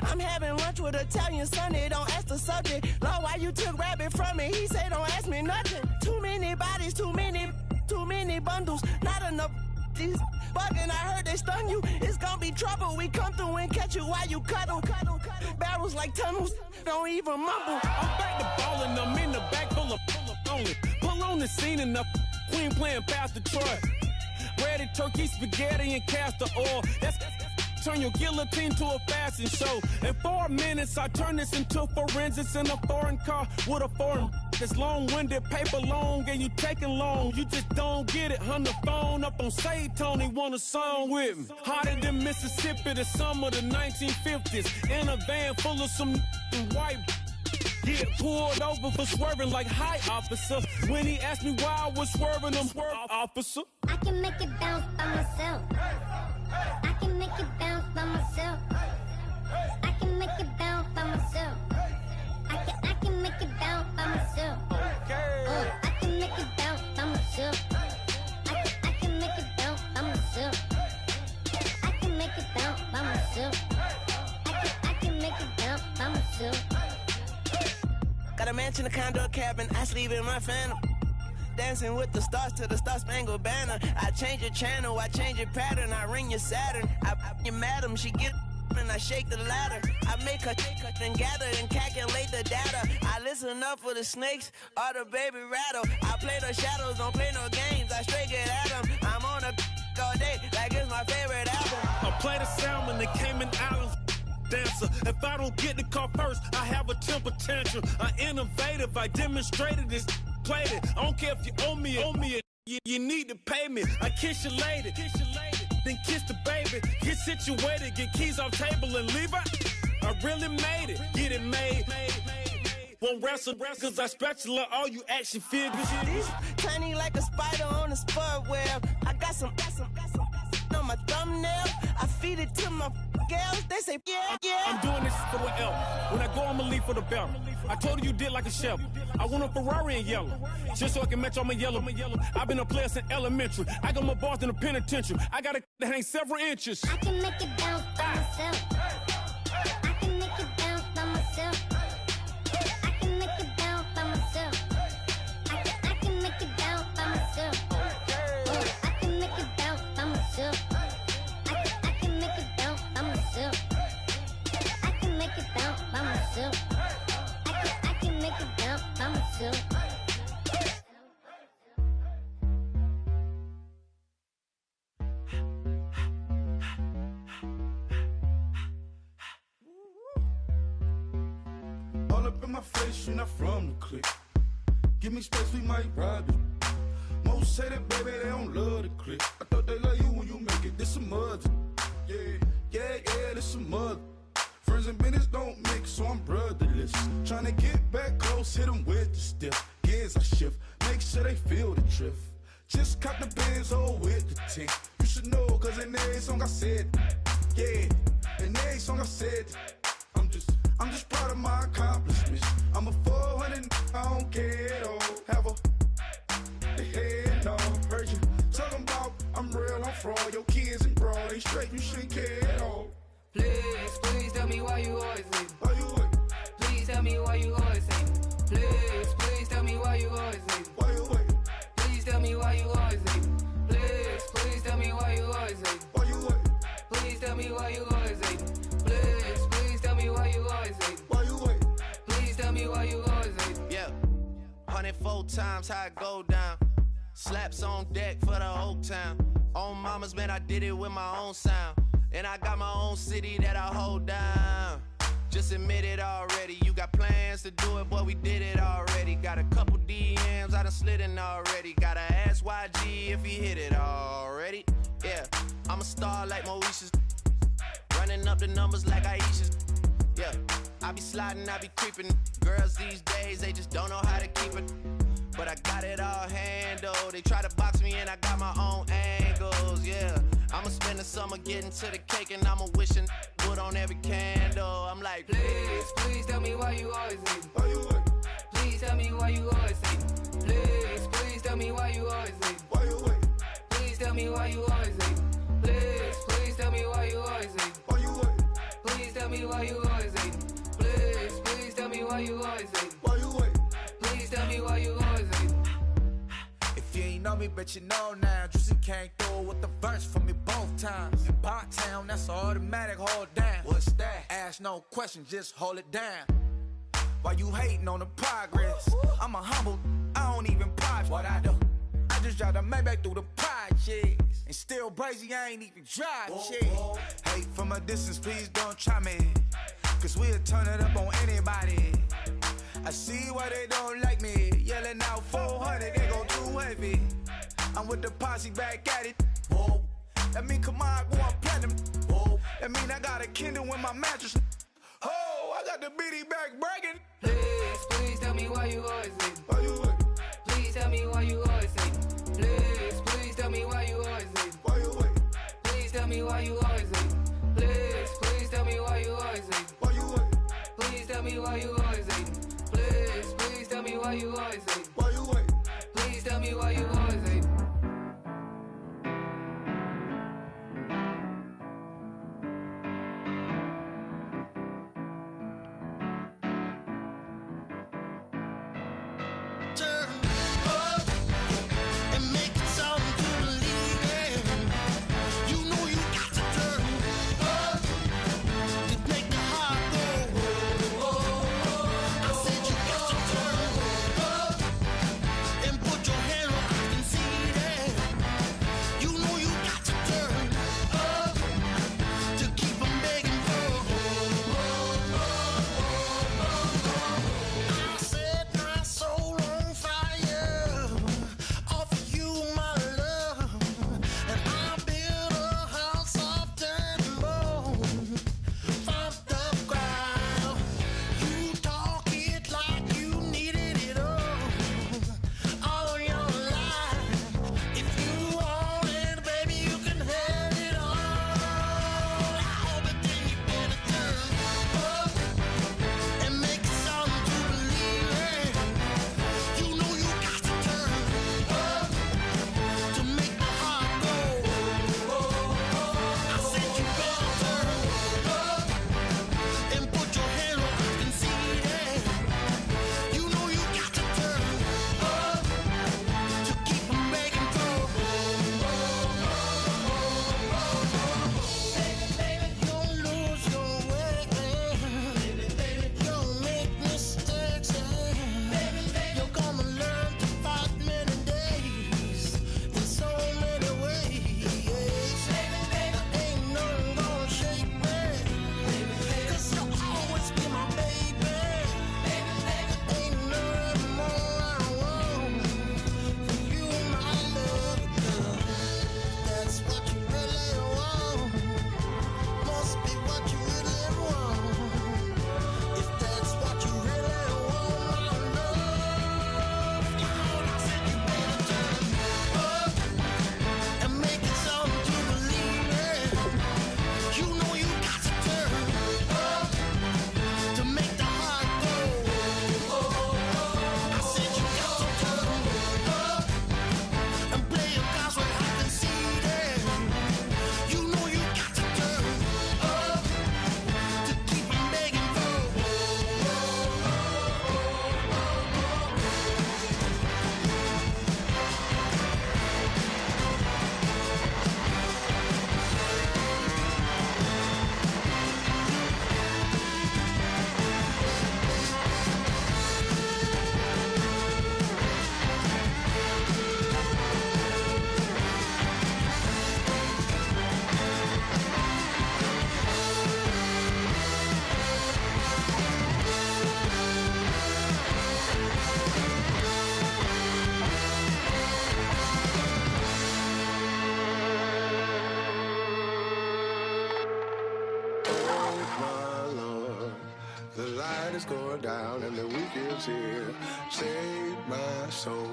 I'm having lunch with Italian Sonny. Don't ask the subject. Lord, why you took rabbit from me? He said don't ask me nothing. Too many bodies, too many bundles. Not enough. These bugging, I heard they stung you. It's gonna be trouble. We come through and catch you while you cuddle. Barrels like tunnels. Don't even mumble. I'm back to ballin', I'm in the back full of only. Pull on the scene and the queen playing Pastor Troy. Ready turkey, spaghetti, and castor oil. That's turn your guillotine to a fashion show. In 4 minutes, I turn this into forensics in a foreign car with a foreign. It's long-winded, paper long, and you taking long. You just don't get it. On the phone up on Say Tony, want a song with me. Hotter than Mississippi, the summer of the 1950s. In a van full of some white. Get pulled over for swerving like hi, officer. When he asked me why I was swerving, I'm officer. I can make it bounce by myself. I can make it bounce by myself. I can make it bounce by myself. I can make it bounce by myself. I can make it bounce by myself. I can make it bounce by myself. I can make it bounce by myself. I can make it bounce by myself. Got a mansion, a condo, a cabin. I sleep in my phantom. Dancing with the stars to the Star-Spangled Banner. I change your channel, I change your pattern. I ring your Saturn. I your madam, she get and I shake the ladder. I make her then gather and calculate the data. I listen up for the snakes or the baby rattle. I play the shadows, don't play no games. I straight get at them. I'm on a all day like it's my favorite album. I play the salmon, the Cayman Islands dancer. If I don't get the car first, I have a temper tantrum. I innovative, I demonstrated this, played it. I don't care if you owe me it. You need to pay me. I kiss your lady, then kiss the baby. Get situated, get keys off table and leave her. I really made it, get it made. Won't wrestle, cause I spatula all you action figures. Tiny like a spider on a spud web. I got some on my thumbnail. I feed it to my girls. They say, yeah. I'm doing this for the L. When I go, I'ma leave for the belt. I told you did like a chef. I want a Ferrari in yellow, just so I can match all my yellow. I've been a player since elementary. I got my bars in the penitentiary. I got to hang several inches. I can make it bounce by myself. I can make it bounce by myself. I can make it bounce by myself. I can make it bounce by myself. I can make it bounce by myself. I can make it bounce by myself. I can make it bounce by myself. I can make it bounce by myself. All up in my face, you're not from the clique. Give me space, we might rob it. Most say that, baby, they don't love the clique. I thought they love you when you make it. This a mother. Yeah, this some mother. Friends and business don't mix, so I'm brotherless. Tryna get back close, hit them with the stiff. Gears I shift, make sure they feel the drift. Just caught the Benz, with the tint. You should know, cause in every song I said, yeah, in every song I said, I'm just proud of my accomplishments. I'm a 400, I don't care at all. Have a head on, heard you talking about I'm real, I'm fraud. Your kids and broad, they straight, you shouldn't care at all. Please tell me why you always leave. Why you wait? Please tell me why you always leave. Please tell me why you always leave. Why you wait? it 4 times, how it go down. Slaps on deck for the whole town. On mamas, man, I did it with my own sound. And I got my own city that I hold down. Just admit it already. You got plans to do it, boy, we did it already. Got a couple DMs, I done slid in already. Gotta ask YG if he hit it already. Yeah, I'm a star like Moesha's. Running up the numbers like Aisha's. Yeah, I be sliding, I be creeping. Girls these days, they just don't know how to keep it. But I got it all handled. They try to box me and I got my own angles, yeah. I'ma spend the summer getting to the cake and I'ma wishing wood on every candle. I'm like, please, please tell me why you always hate me. Why you wait? Please tell me why you always hate me. Please, please tell me why you always hate me. Why you wait? Please tell me why you always hate me. Please, please tell me why you always hate me. Why you wait? Please tell me why you always hate me. Please, please tell me why you always hate me. Why you wait? Please tell me why you always hate me. If you ain't know me, bet you know now. Juicy came through with the verse for me both times. In Pot Town, that's automatic, hold down. What's that? Ask no question, just hold it down. Why you hating on the progress? I'm a humble, I don't even pop. What I do? I just drive the Maybach through the projects. And still brazy, I ain't even drive shit. Hate from a distance, please don't try me. Cause we'll turn it up on anybody. I see why they don't like me. Yelling out 400, they go too heavy. I'm with the posse back at it. Whoa. That mean come on, going platinum. Whoa. That mean I got a Kindle in my mattress. Oh, I got the BD back bragging. Please, please tell me why you always hate me. Why you wait? Please tell me why you always hate me. Please, please tell me why you always hate me. Why you wait? Please tell me why you always hate me. Please, please tell me why you always hate me. Why you wait? Please tell me why you always hate me. Please, please tell me why you always hate me. Why you wait? Please tell me why you always hate me. going down and the weekend's here. Save my soul.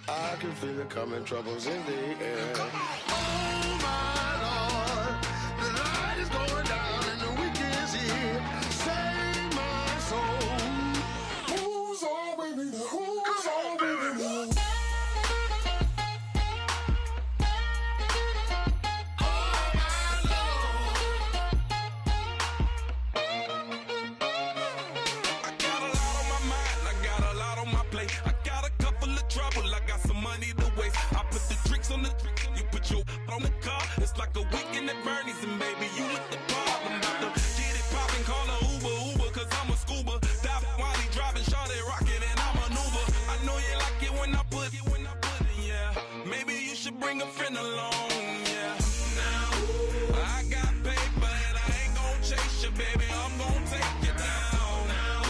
I can feel it coming, troubles in the air. Oh my Lord, the light is going down and the weekend's here. Save my soul. Who's all with me? Who's all with me? On the you put your on the car. It's like a weekend at Bernie's, and baby, you look the part. I'm about to get it poppin', call a Uber, cause I'm a scuba. Dive while he driving, shawty rockin', and I maneuver. I know you like it when I put it, yeah. Maybe you should bring a friend along, yeah. Now, I got paper, and I ain't gon' chase you, baby. I'm gon' take you down. Now,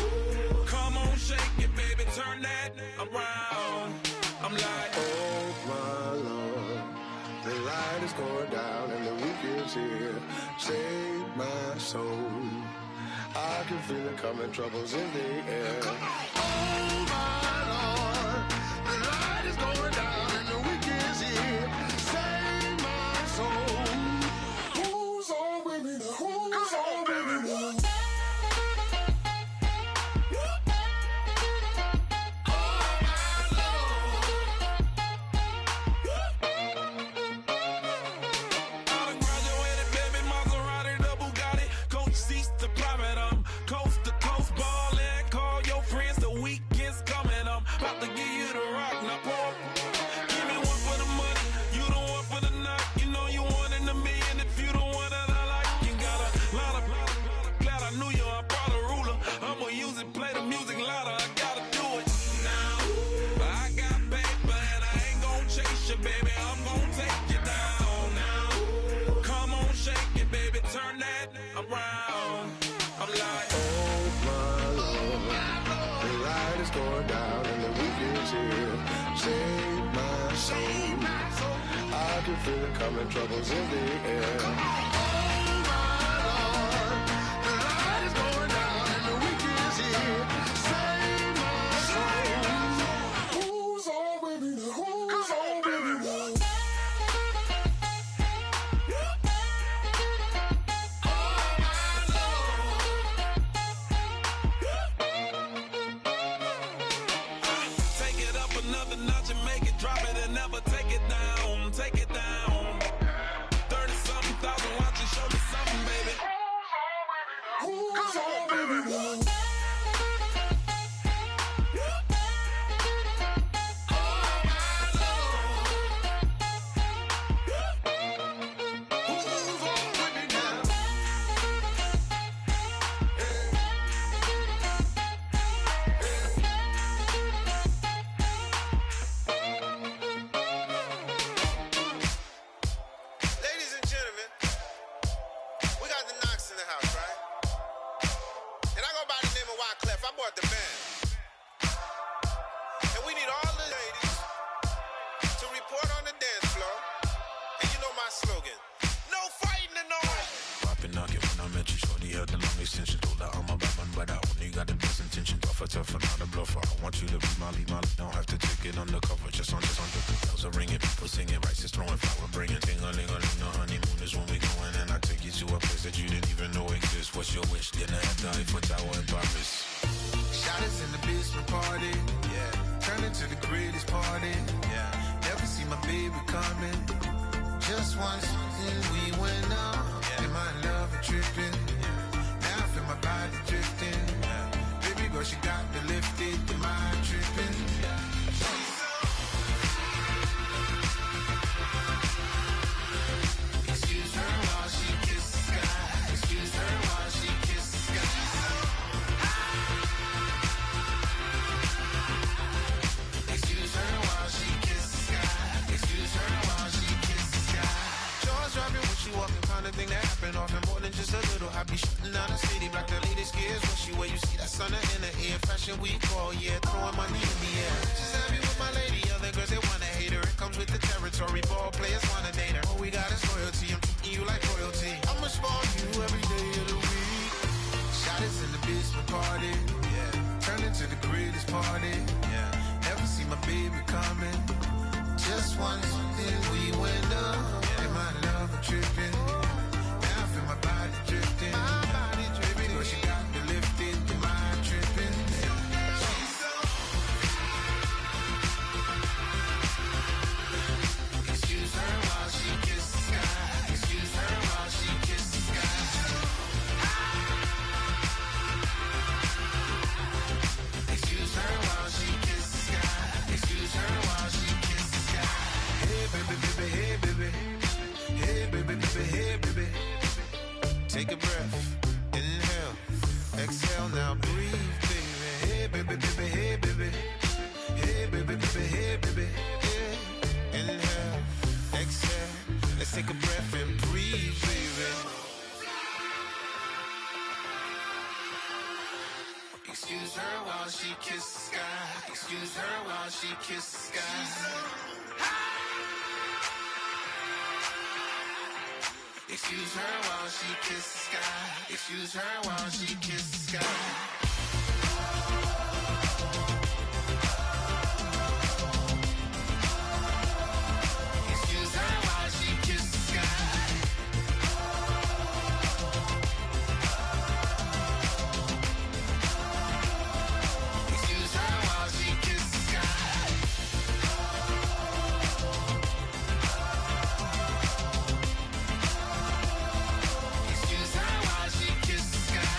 come on, shake it, baby. Turn that around. I'm like, oh my Lord, the light is going down and the weekend's here. Save my soul. I can feel it coming, troubles in the air. Oh my Lord, the light is going down and the weekend's here. Save my soul. Who's all with me? Who's all with me? I can feel it coming, troubles in the air. Oh my Lord, the light is going down and the weekend's here. Save my soul. Who's all with me? Who's all with me? take it up another notch and make it drop it and never take it down. Take it down. 30-something thousand watching, show me something, baby. Who's all baby? Shout hottest in the basement party. Yeah. Turn into the greatest party. Yeah. Never see my baby coming. Just once, then we went up. Yeah. And my love was tripping. Now I feel my body drifting. My body dripping. Girl, she got me lifted. Your mind tripping. She's so. Excuse her while she kisses the sky. Excuse her while she kisses the sky. Excuse her while she kisses the sky. Excuse her while she kisses the sky. Hey baby, baby, hey baby. Hey baby, baby, hey baby. Take a breath, inhale, exhale, now breathe, baby. Hey baby, baby, hey baby. Hey baby, baby, hey baby. Yeah. Inhale, exhale, let's take a breath and breathe, baby. Excuse her while she kisses the sky. Excuse her while she kisses the sky. Excuse her while she kisses the sky. Excuse her while she kisses the sky. Excuse her while she kisses the sky. Excuse her while she kisses the sky. Excuse her while she kisses the sky.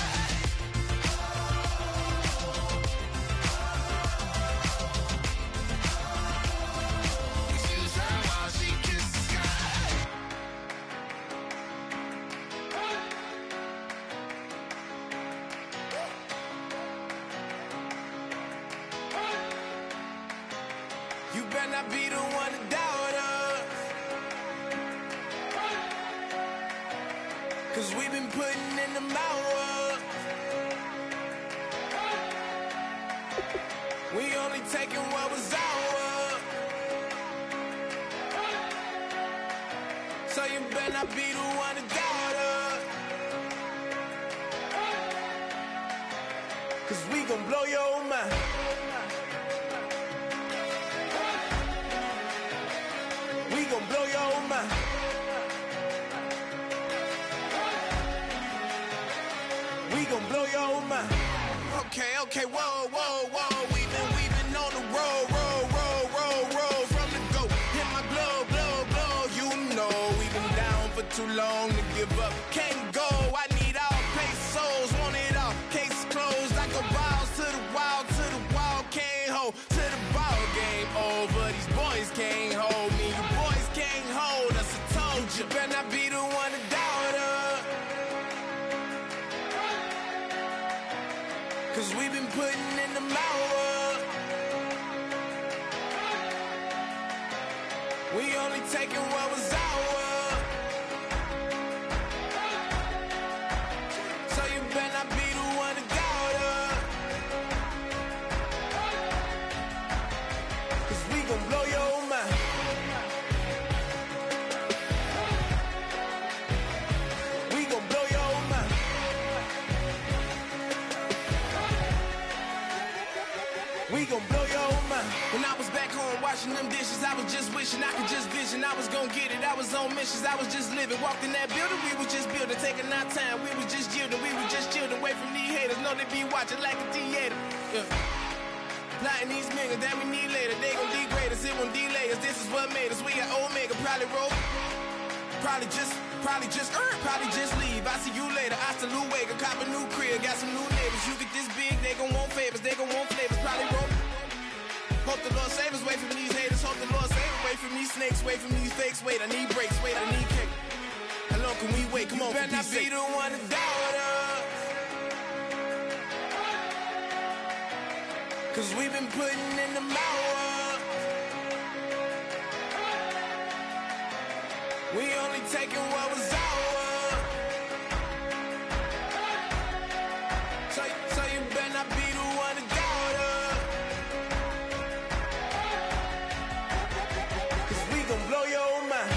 Excuse her while she kisses the sky. You better not be the one to doubt us, 'cause we've been putting in the hours. We only taking what was ours. So you better not be the one to doubt us, 'cause we gon' blow your mind. We gon' blow your mind. We gon' blow your mind. Okay, okay, whoa, whoa, whoa. We've been on the road, road from the go. Hit my glow, blow, blow. You know we've been down for too long to give up. Can't go. I need all pesos, want it all. Case closed. I go balls to the wall, can't hold to the ball game over. These boys can't hold me. You boys can't hold us. I told you. Better not be the one to doubt us, 'cause we've been putting in the hours. We only taking what was ours. So you better not be the one to doubt us, 'cause we gon' blow your mind. We gon' blow your mind. We gon' blow your mind. When I was back home washing them dishes, I was just wishing I could just vision. I was gon' get it, I was on missions, I was just living. Walked in that building, we was just building, taking our time. We was just yielding, we was just chilling. Away from these haters, know they be watching like a theater. Yeah. Plotting these niggas that we need later. They gon' degrade us, it won't delay us. This is what made us. We got Omega, probably roll. Probably just leave. I see you later. Hasta Luega, cop a new crib, got some new neighbors. You get this big, they gon' want favors, they gon' want flavors. Probably roll. Hope the Lord save us, wait from these haters. Hope the Lord save us, wait from these snakes, wait from these fakes. Wait, I need breaks, wait, I need cake. How long can we wait? Come on, better not be the one to doubt us, 'cause we've been putting in the hours. We only taking what was ours. So you better not be the one to doubt us, 'cause we gon' blow your mind.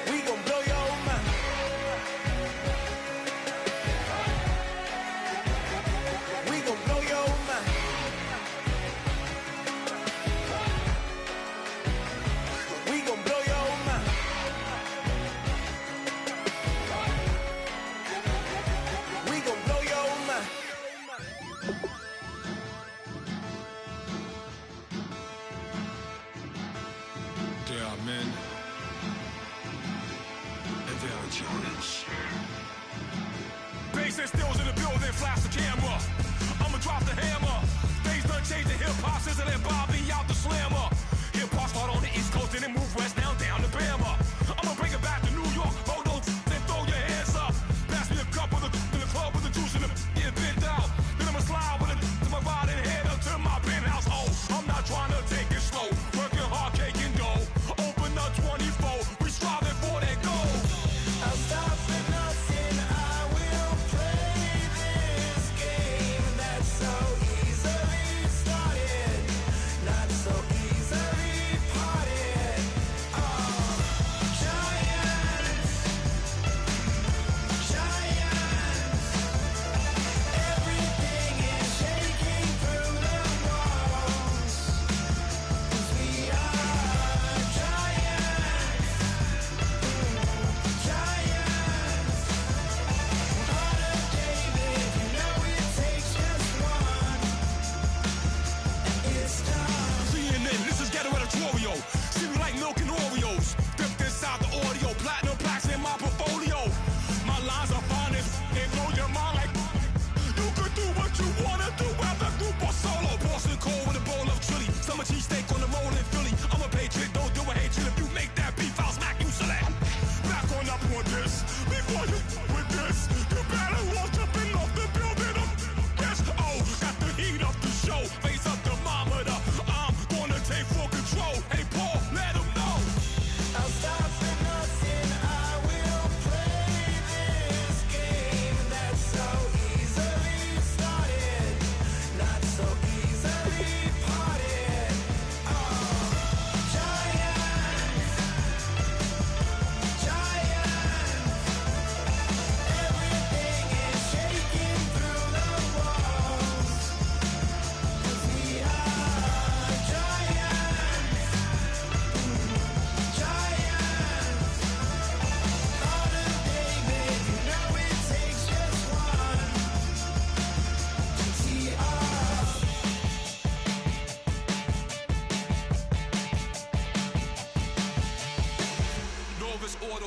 We gon' blow your mind.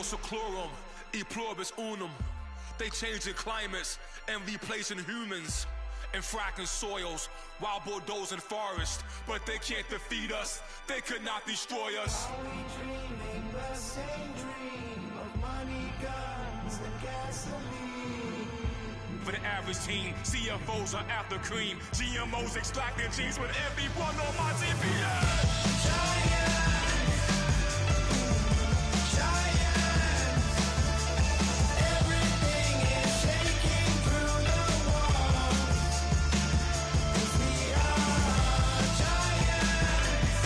seclorum, e pluribus unum. They changing climates and replacing humans and fracking soils while bulldozing forests. But they can't defeat us, they could not destroy us. Are we dreaming the same dream of money, guns, and gasoline? For the average team, CFOs are after cream. GMOs extracting genes with everyone on my GPS. Giants, everything is shaking through the walls. 'Cause we are giants,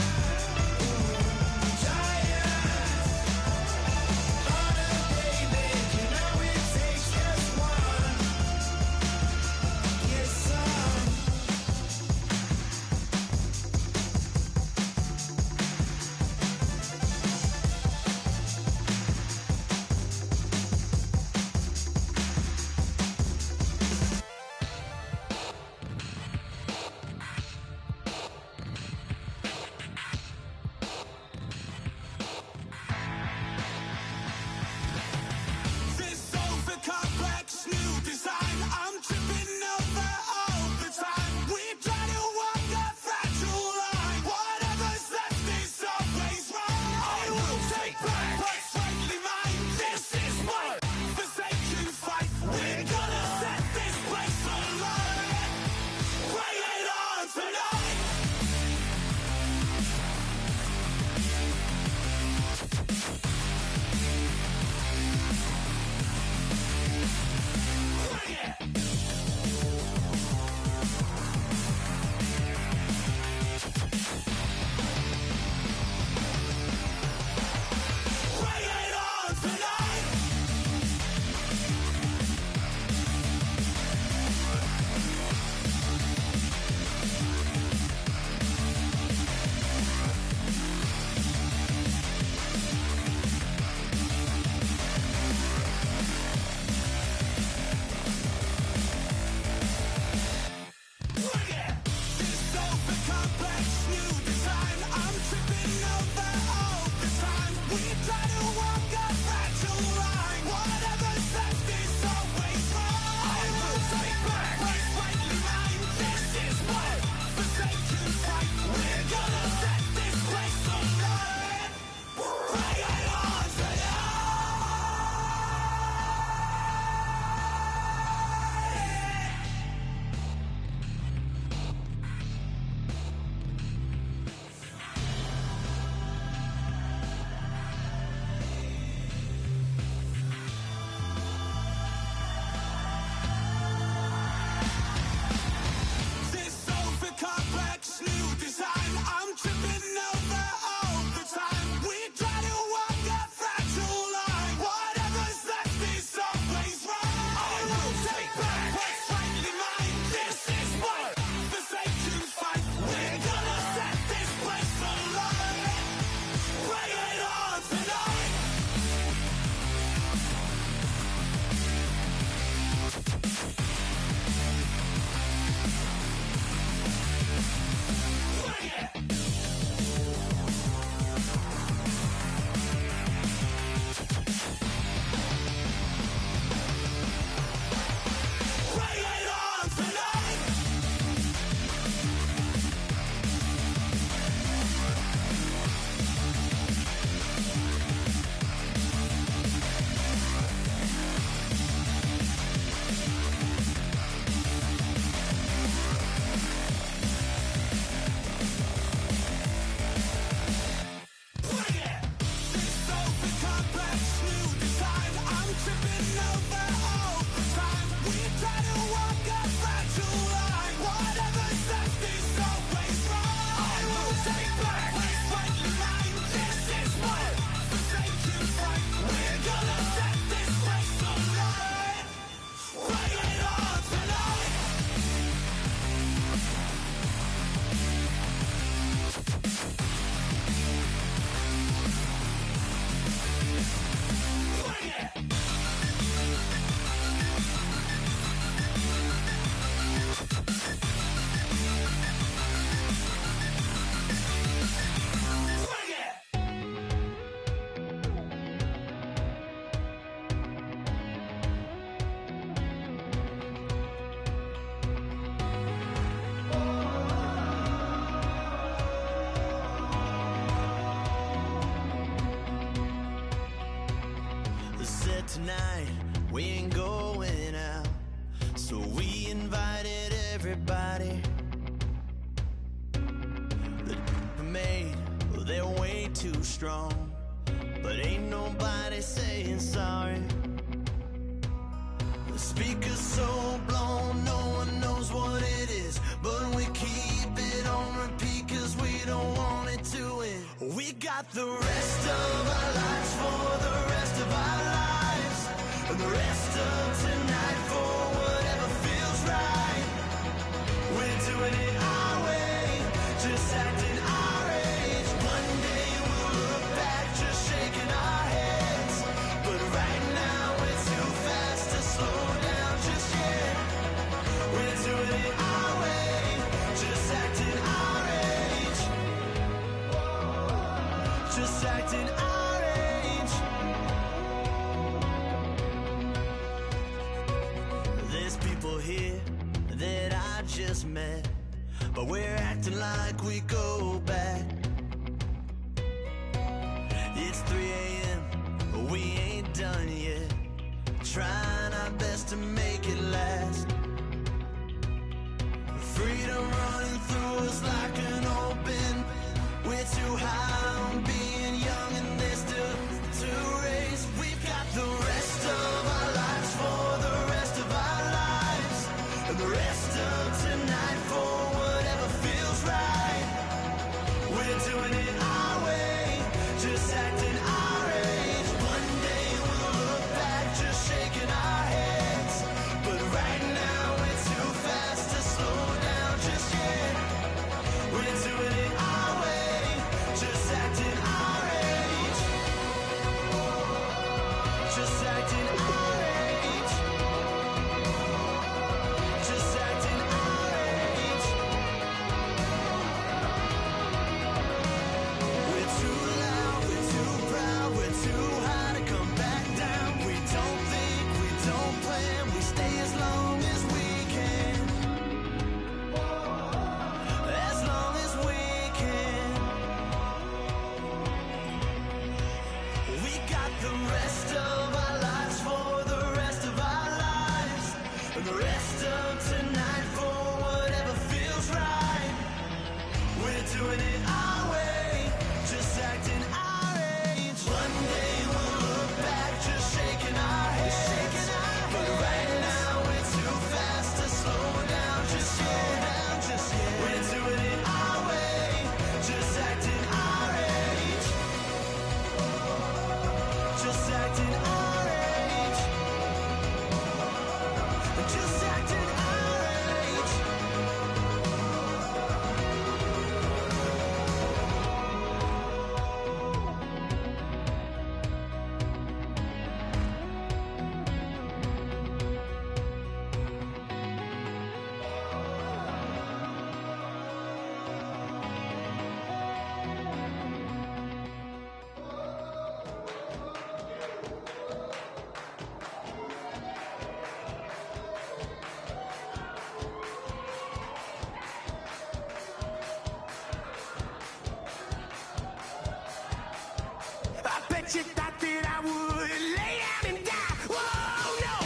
giants. Heart of David, you know it takes just one. Get some. This over complex new design, I'm tripping over all the time. We try to walk a fragile line. Whatever's left is always wrong. I will take back what's rightly mine. This is what forsaken fight. We're gonna set this place alight. Bring it on tonight. Bring it. Bring it on tonight. Bring it. This over complex new design, I'm tripping over all the time. We try to walk a fragile line. Whatever's left is always wrong. I will take back what's rightly mine. This is what forsaken fight. We're gonna set this place alight. Bring it on tonight. This over complex new design, I'm tripping over all the time. We try to walk a fragile line. Whatever's left is always wrong. I will take back what's rightly mine. This is what forsaken fight. We're gonna set this place alight. Bring it on tonight. Bring it. Bring it on tonight. Bring it. This over complex new design, I'm tripping over all the time. We try to walk a fragile line. Whatever's left is always wrong. I will take back what's rightly mine. This is what forsaken fight. We're gonna set this place alight. Bring it on tonight. Bring it. tonight we ain't going out, so we invited everybody. The made, well, they're way too strong, but ain't nobody saying sorry. The speaker's so blown, no one knows what it is, but we keep it on repeat cause we don't want it to end. We got the rest of our lives for the rest of our lives, and the rest of tonight for whatever feels right. We're doing it our way, just acting our age. One day we'll look back just shaking our heads, but right now we're too fast to slow down just yet. We're doing it our way, just acting our age, just acting our age. There's people here that I just met, but we're acting like we go back. It's 3 a.m., but we ain't done yet, trying our best to make it last. Freedom running through us like an open. We're too high on being young and there's still to race. We've got the rest of our lives for the rest of our lives, and the rest of tonight for whatever feels right. We're doing it our way, just acting our age. One day we'll look back just shaking our heads, but right now we're too fast to slow down just yet. We're doing it our way, just acting our age, just acting our age, just acting our age. We're too loud, we're too proud, we're too high to come back down. We don't think, we don't plan, we stay as long as we can, as long as we can. We got the rest of our lives for the rest of our lives, and the rest of tonight for whatever feels right. We're doing it our way, just acting our age. One day we'll look back just shaking our heads, but right now we're too fast to slow down just yet. We're doing it our way, just acting our age, just acting our age, just acting our age. I bet you thought that I would lay down and die. Whoa, no.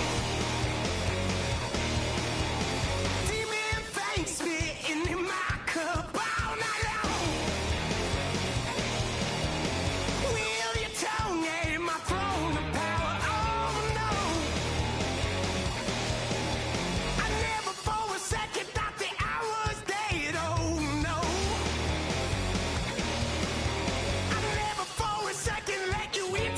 Demon fangs spitting in my cup all night long. Wheel your tongue at my throne of power. Oh, no. I never for a second thought that I was dead. Oh, no. I never for a second let you in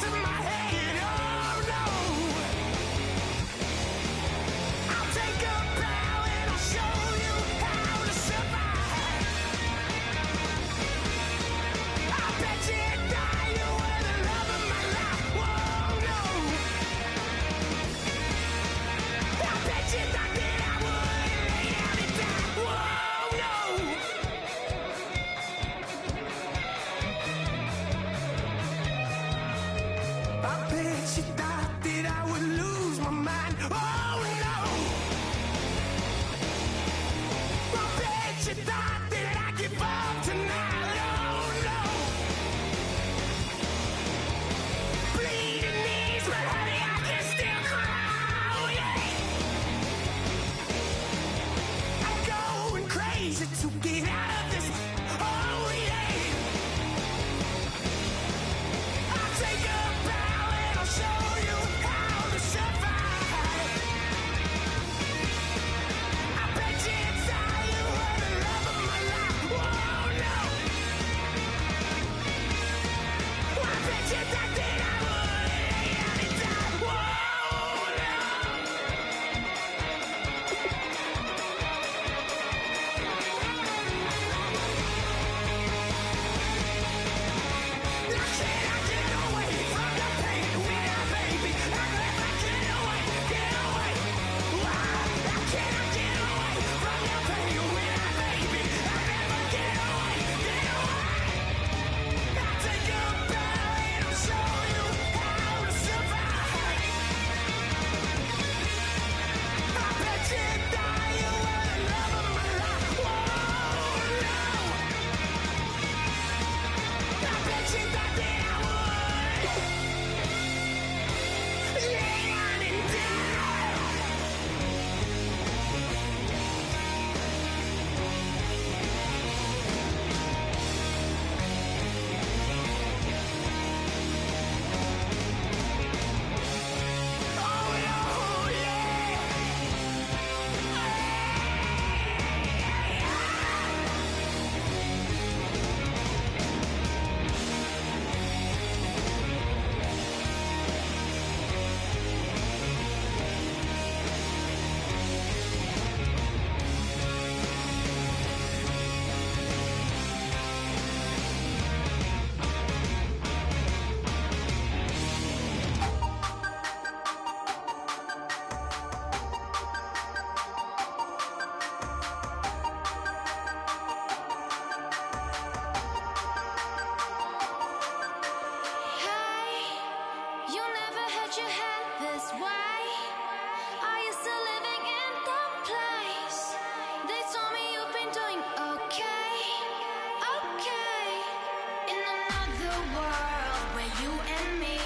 you and me,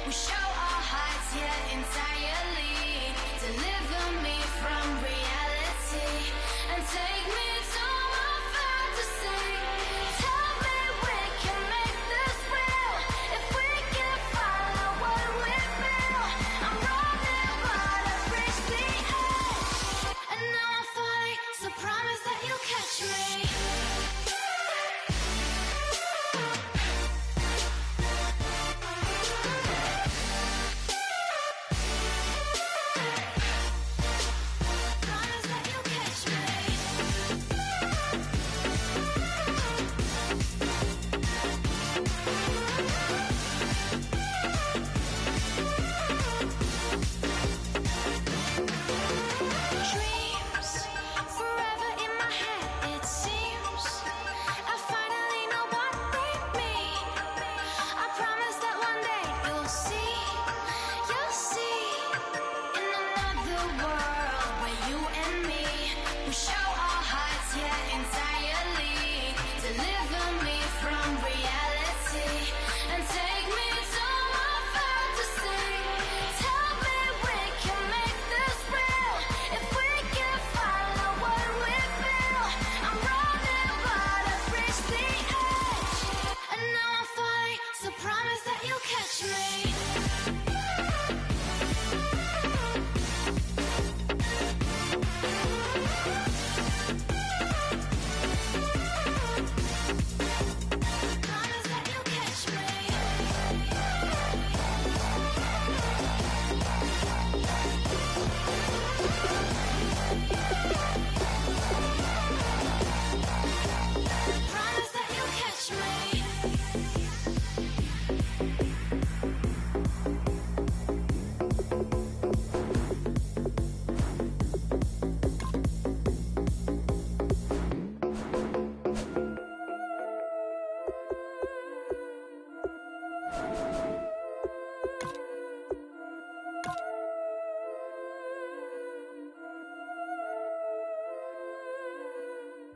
we show our hearts, yeah, entirely. Deliver me from reality and take me to my fantasy. Tell me we can make this real if we can follow what we feel. I'm running, but I've reached the edge, and now I'm falling. So promise that you'll catch me.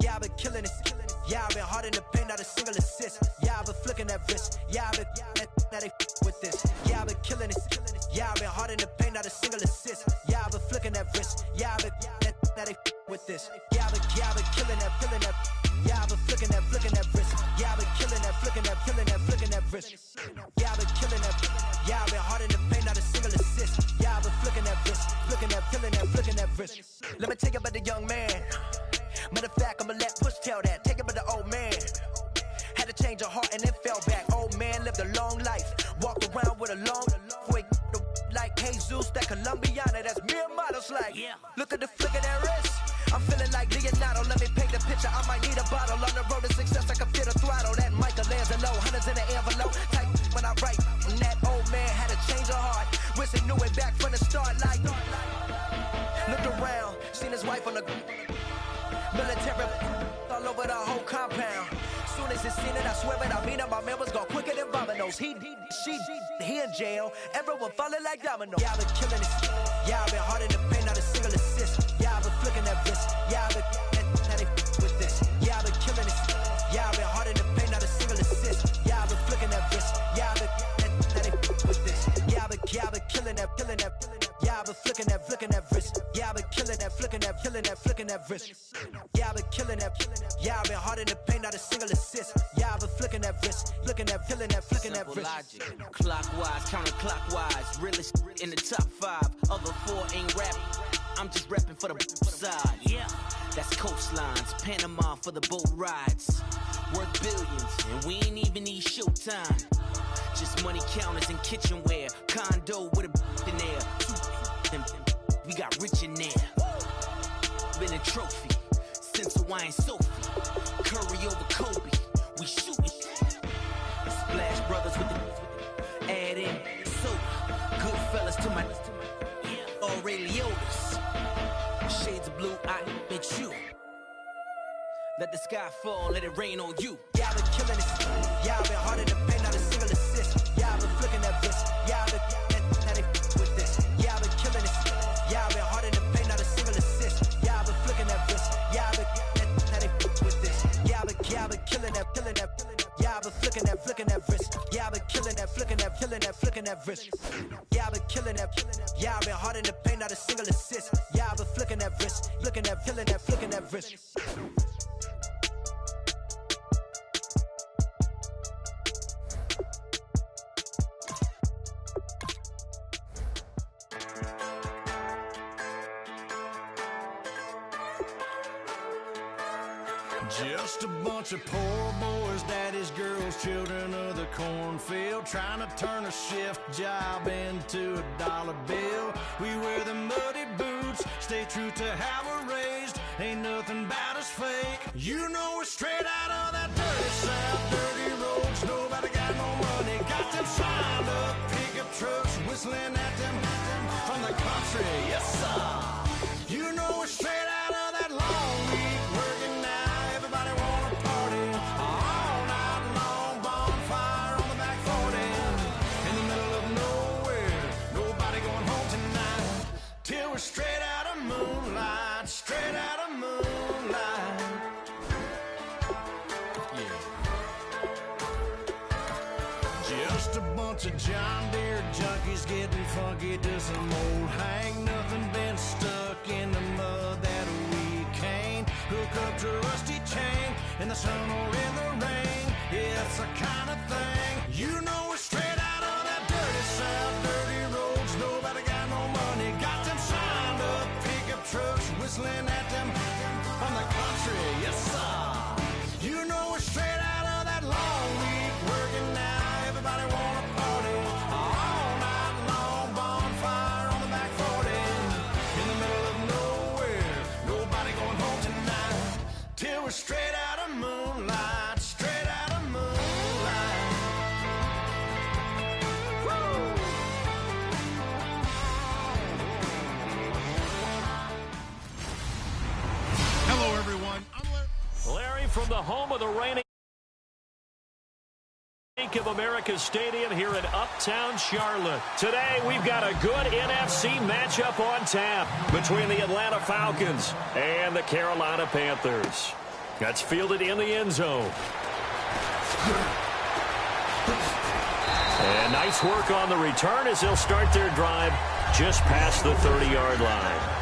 Yeah, I've been killing it. Yeah, I've been hard in the paint, not a single assist. Yeah, I've been flicking that wrist. Yeah, I've been that they with this. Yeah, I've been killing it. Yeah, I've been hard in the paint, not a single assist. Yeah, I've been flicking that wrist. Yeah, I've been that they with this. Yeah, I've been killing that, killing that. Yeah, I've been flicking that wrist. Yeah, I've been killing that, flicking that, flicking that wrist. Yeah, I've been killing that. Yeah, I've been hard in the paint, not a single assist. Yeah, I've been flicking that wrist, flicking that, flicking that wrist. Let me tell you about the young man. Matter of fact, I'ma let Push tell that. Take it about the old man. Had to change her heart and then fell back. Old man lived a long life. Walked around with a long way like Jesus, that Colombiana. That's mere models like. Look at the flick of that wrist. I'm feeling like Leonardo. Let me paint the picture. I might need a bottle. On the road to success, I can feel the throttle. That Michelangelo, hundreds in the envelope. Type when I write. And that old man had to change her heart. Wish he knew it back from the start. Like, looked around, seen his wife on the military all over the whole compound. Soon as he seen it, I swear it, I mean it. My man was gone quicker than Vominos. He in jail. Everyone falling like dominoes. Yeah, I've been killing it. Yeah, I've been hard in the paint, not a single assist. Yeah, I've been flicking that wrist. Yeah, I've been with this. Yeah, I've been killing it. Yeah, I've been hard in the paint, not a single assist. Yeah, I've been flicking that wrist. Yeah, I've been with this. Yeah, I've been killing that, killing that. Yeah, I've been flicking that wrist. Yeah, I've been killing that, flicking that wrist. Yeah, I've been killing that. Yeah, I've been hard in the paint, not a single assist. Yeah, I've been flicking that wrist, flicking that wrist. Logic, clockwise, counterclockwise. Realest in the top 5. Other 4 ain't rap. I'm just rapping for the side. Yeah, that's coastlines, Panama for the boat rides. Worth billions, and we ain't even need showtime. Just money counters and kitchenware. Condo with a in there. We got rich in there. Been a trophy since Hawaiian Sophie. Curry over Kobe. We shooting. Splash Brothers with the add in soda. Good fellas to my Aureliotas. Shades of blue, I met you. Let the sky fall, let it rain on you. Yeah, I've been killing it. Yeah, I've been hard in the paint, not a single assist. Yeah, I've been flicking that wrist. Yeah, I've been with this. Yeah, I've been killing it. Yeah, I've been hard in the paint, not a single assist. Yeah, I've been flicking that wrist. Yeah, I've been with this. Yeah, I've been killing that, killing that. Yeah, I've been flicking that wrist. Yeah, I've been killing that, flicking that. killing that, flicking that wrist. Yeah, I've been killing that. Yeah, I've been hard in the paint, not a single assist. Yeah, I've been flicking that wrist, flicking that, killing that, flicking that wrist. Just a bunch of poor boys, daddy's girls, children of the cornfield, trying to turn a shift job into a dollar bill. We wear the muddy boots, stay true to how we're raised. Ain't nothing about us fake. You know we're straight out of that dirty south, dirty roads. Nobody got no money, got them signed up pickup trucks, whistling at them from the country. Yes, sir. You know we're straight out of that long week working now. Everybody wanna party all night long, bonfire on the back 40, in the middle of nowhere, nobody going home tonight, till we're straight out of moonlight, straight out of moonlight. Yeah. Just a bunch of John Deere junkies getting funky to some old hang, nothing been stuck in the mud that we can't hook up to a rusty chain in the sun or in the rain. Yeah, it's the kind of thing. You know we're straight out of that dirty south, dirty roads. Nobody got no money, got them signed up pickup trucks, whistling at them from the country. Yes, sir. You know we're straight out of that long week working now. Everybody wanna party all night long, bonfire on the back 40, in the middle of nowhere, nobody going home tonight, till we're straight out of moonlight, straight out of moonlight. Woo! Hello, everyone. I'm Larry from the home of the reigning of America Stadium here in Uptown Charlotte. Today, we've got a good NFC matchup on tap between the Atlanta Falcons and the Carolina Panthers. That's fielded in the end zone. And nice work on the return as they'll start their drive just past the 30-yard line.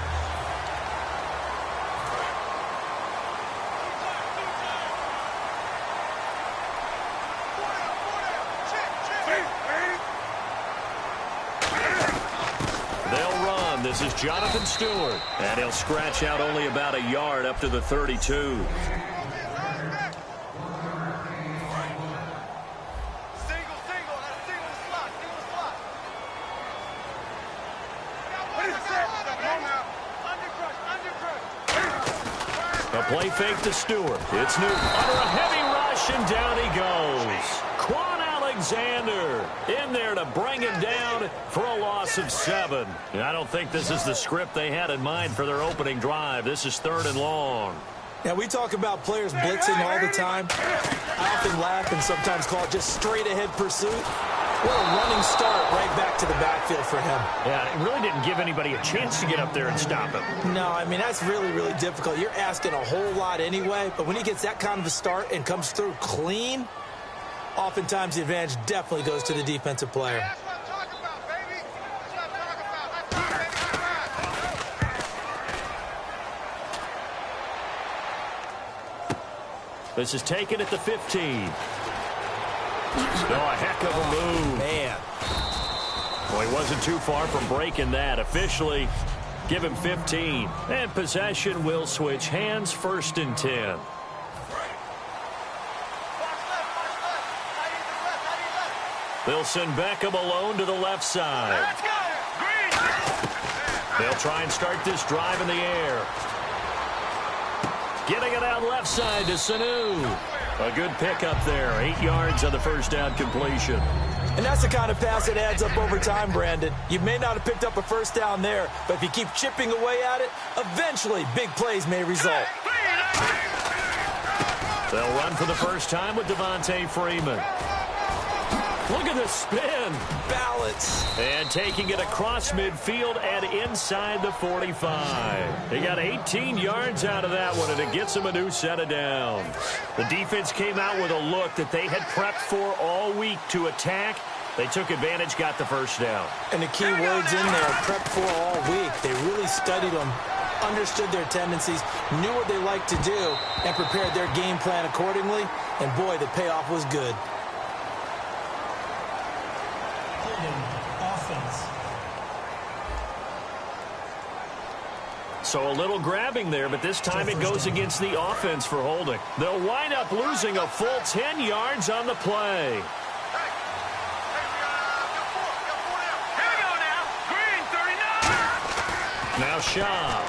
This is Jonathan Stewart, and he'll scratch out only about a yard up to the 32. Single slot. A play fake to Stewart. It's Newton under a heavy rush, and down he goes. Quan Alexander in there to bring him down for a loss of 7. And I don't think this is the script they had in mind for their opening drive. This is 3rd and long. Yeah, we talk about players blitzing all the time. I often laugh and sometimes call it just straight-ahead pursuit. What a running start right back to the backfield for him. Yeah, it really didn't give anybody a chance to get up there and stop him. No, I mean, that's really, really difficult. You're asking a whole lot anyway, but when he gets that kind of a start and comes through clean, oftentimes the advantage definitely goes to the defensive player. This is taken at the 15. Oh, a heck of a move. Man. Well, he wasn't too far from breaking that. Officially, give him 15. And possession will switch hands, 1st and 10. They'll send Beckham alone to the left side. They'll try and start this drive in the air. Getting it out left side to Sanu. A good pickup there. 8 yards on the first down completion. And that's the kind of pass that adds up over time, Brandon. You may not have picked up a first down there, but if you keep chipping away at it, eventually big plays may result. They'll run for the first time with Devontae Freeman. Look at the spin. Balance. And taking it across midfield and inside the 45. He got 18 yards out of that one, and it gets him a new set of downs. The defense came out with a look that they had prepped for all week to attack, They took advantage, got the first down. And the key words in there, prepped for all week. They really studied them, understood their tendencies, knew what they liked to do, and prepared their game plan accordingly. And, boy, the payoff was good. Offense. So a little grabbing there, but this time it goes against the offense for holding. They'll wind up losing a full 10 yards on the play. Now Shaw.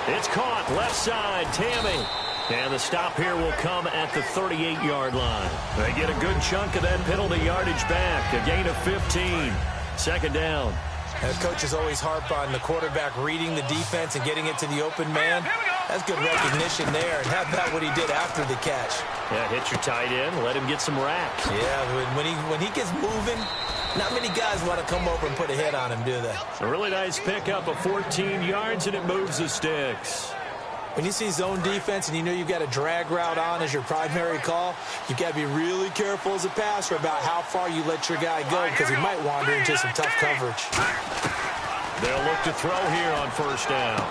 It's caught left side, Tammy. And the stop here will come at the 38-yard line. They get a good chunk of that penalty yardage back. A gain of 15. Second down. As coaches always harp on the quarterback reading the defense and getting it to the open man. That's good recognition there. And how about what he did after the catch? Yeah, hit your tight end, let him get some raps. Yeah, when he gets moving, not many guys want to come over and put a hit on him, do they? A really nice pickup of 14 yards, and it moves the sticks. When you see zone defense and you know you've got a drag route on as your primary call, you've got to be really careful as a passer about how far you let your guy go because he might wander into some tough coverage. They'll look to throw here on first down.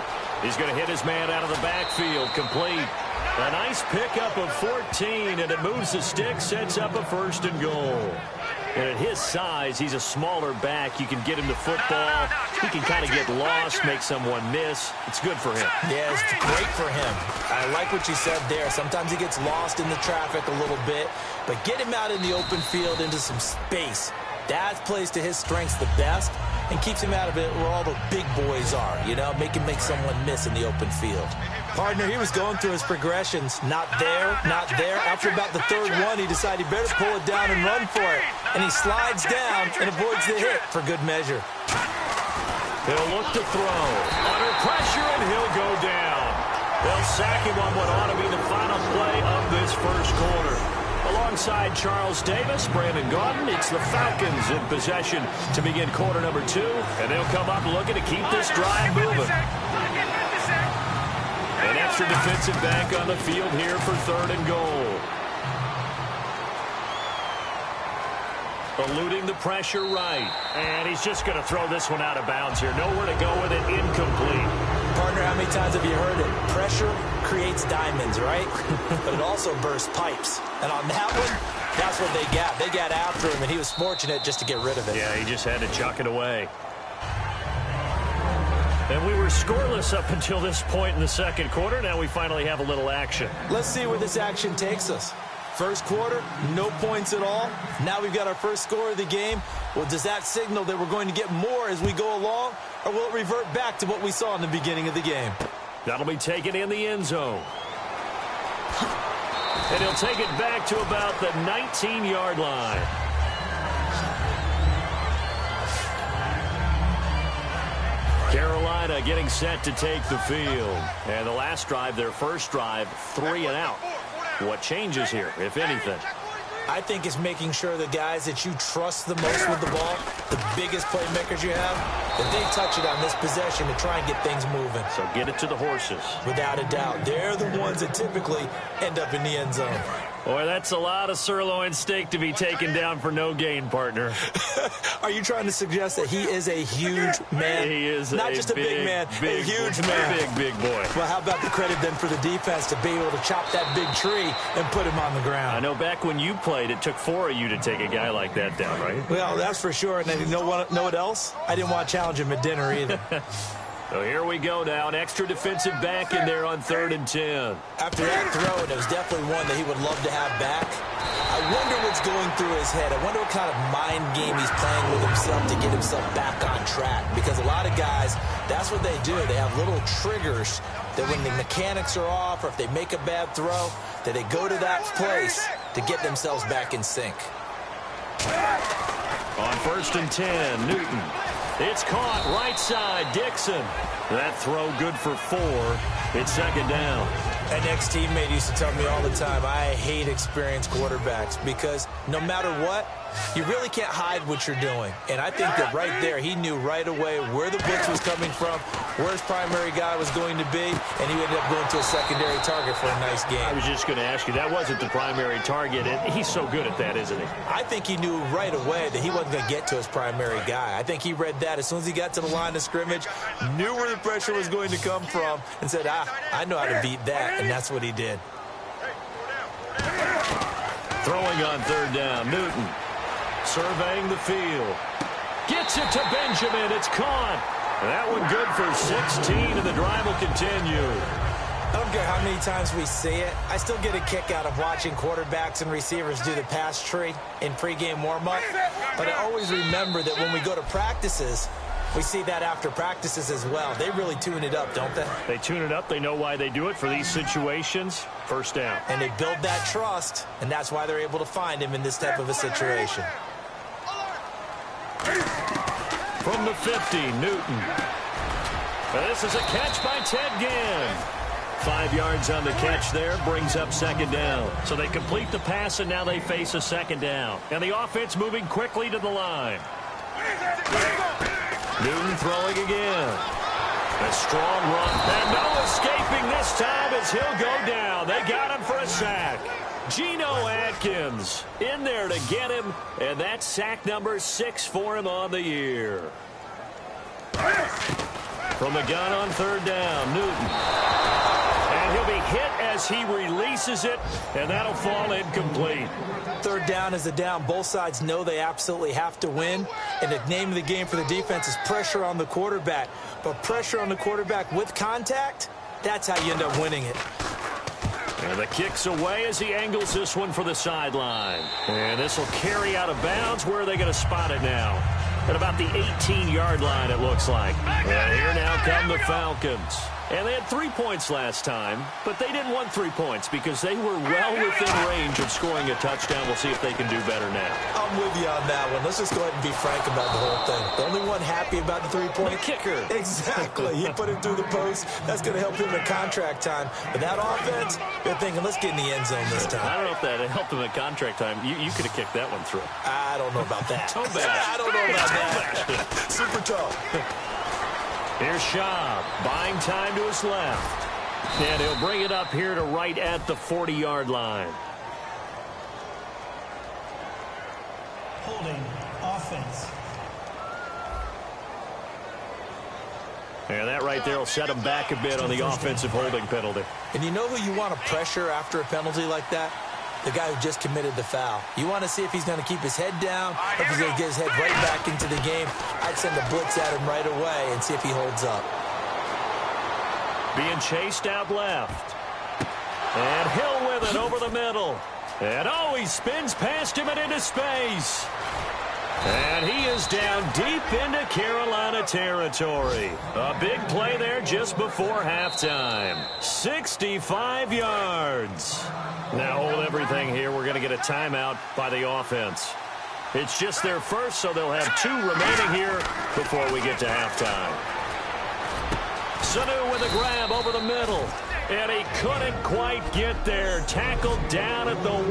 He's going to hit his man out of the backfield, complete. A nice pickup of 14, and it moves the stick, sets up a first and goal. And at his size, he's a smaller back. You can get him to football. He can kind of get lost, make someone miss. It's good for him. Yeah, it's great for him. I like what you said there. Sometimes he gets lost in the traffic a little bit, but get him out in the open field into some space. That plays to his strengths the best and keeps him out of it where all the big boys are, you know, make someone miss in the open field. Partner, he was going through his progressions. Not there, not there. After about the third one, he decided he better pull it down and run for it. And he slides down and avoids the hit for good measure. He'll look to throw. Under pressure, and he'll go down. They'll sack him on what ought to be the final play of this first quarter. Alongside Charles Davis, Brandon Gaudin, it's the Falcons in possession to begin quarter number 2. And they'll come up looking to keep this drive moving. An extra defensive back on the field here for third and goal. Eluding the pressure right. And he's just going to throw this one out of bounds here. Nowhere to go with it. Incomplete. Partner, how many times have you heard it? Pressure creates diamonds, right? But it also bursts pipes. And on that one, that's what they got. They got after him, and he was fortunate just to get rid of it. Yeah, he just had to chuck it away. And we were scoreless up until this point in the second quarter. Now we finally have a little action. Let's see where this action takes us. First quarter, no points at all. Now we've got our first score of the game. Well, does that signal that we're going to get more as we go along, or will it revert back to what we saw in the beginning of the game? That'll be taken in the end zone. And he'll take it back to about the 19-yard line. Carolina getting set to take the field. And the last drive, their first drive, 3 and out. What changes here, if anything? I think it's making sure the guys that you trust the most with the ball, the biggest playmakers you have, that they touch it on this possession to try and get things moving. So get it to the horses. Without a doubt. They're the ones that typically end up in the end zone. Boy, that's a lot of sirloin steak to be taken down for no gain, partner. Are you trying to suggest that he is a huge man? He is not just a big man, a huge man. Big boy. Well, how about the credit then for the defense to be able to chop that big tree and put him on the ground? I know back when you played, it took 4 of you to take a guy like that down, right? Well, that's for sure. And then you know what else? I didn't want to challenge him at dinner either. So here we go now. An extra defensive back in there on 3rd and 10. After that throw, and it was definitely one that he would love to have back. I wonder what's going through his head. I wonder what kind of mind game he's playing with himself to get himself back on track. Because a lot of guys, that's what they do. They have little triggers that when the mechanics are off or if they make a bad throw, that they go to that place to get themselves back in sync. On 1st and 10, Newton. It's caught right side, Dixon. That throw good for 4. It's second down. An ex-teammate used to tell me all the time, I hate experienced quarterbacks because no matter what, You really can't hide what you're doing. And I think that right there, he knew right away where the blitz was coming from, where his primary guy was going to be, and he ended up going to a secondary target for a nice game. I was just going to ask you, that wasn't the primary target, and he's so good at that, isn't he? I think he knew right away that he wasn't going to get to his primary guy. I think he read that as soon as he got to the line of scrimmage, knew where the pressure was going to come from, and said, I know how to beat that, and that's what he did. Throwing on third down, Newton. Surveying the field. Gets it to Benjamin. It's caught. That one good for 16, and the drive will continue. I don't care how many times we see it. I still get a kick out of watching quarterbacks and receivers do the pass tree in pregame warm-up. But I always remember that when we go to practices, we see that after practices as well. They really tune it up, don't they? They tune it up. They know why they do it for these situations. First down. And they build that trust, and that's why they're able to find him in this type of a situation. From the 50, Newton. This is a catch by Ted Ginn. 5 yards on the catch there, brings up second down. So they complete the pass, and now they face a second down. And the offense moving quickly to the line. Newton throwing again. A strong run, and no escaping this time as he'll go down. They got him for a sack. Geno Atkins in there to get him, and that's sack number 6 for him on the year. From the gun on third down, Newton. And he'll be hit as he releases it, and that'll fall incomplete. Third down is a down. Both sides know they absolutely have to win, and the name of the game for the defense is pressure on the quarterback. But pressure on the quarterback with contact, that's how you end up winning it. And the kick's away as he angles this one for the sideline. And this will carry out of bounds. Where are they going to spot it now? At about the 18-yard line, it looks like. And here now come the Falcons. And they had 3 points last time, but they didn't want 3 points because they were well within range of scoring a touchdown. We'll see if they can do better now. I'm with you on that one. Let's just go ahead and be frank about the whole thing. The only one happy about the 3-point kicker. Exactly. He put it through the post. That's going to help him in contract time. But that offense, they're thinking, let's get in the end zone this time. I don't know if that helped him at contract time. You could have kicked that one through. I don't know about that. Toe bash. I don't know about that. Super toe. Here's Schaub, buying time to his left. And he'll bring it up here to right at the 40-yard line. Holding offense. And that right there will set him back a bit on the offensive holding penalty. And you know who you want to pressure after a penalty like that? The guy who just committed the foul. You want to see if he's going to keep his head down or if he's going to get his head right back into the game. I'd send a blitz at him right away and see if he holds up. Being chased out left. And Hill with it over the middle. And he spins past him and into space. And he is down deep into Carolina territory. A big play there just before halftime. 65 yards. Now hold everything here. We're going to get a timeout by the offense. It's just their first, so they'll have 2 remaining here before we get to halftime. Sanu with a grab over the middle. And he couldn't quite get there. Tackled down at the 1.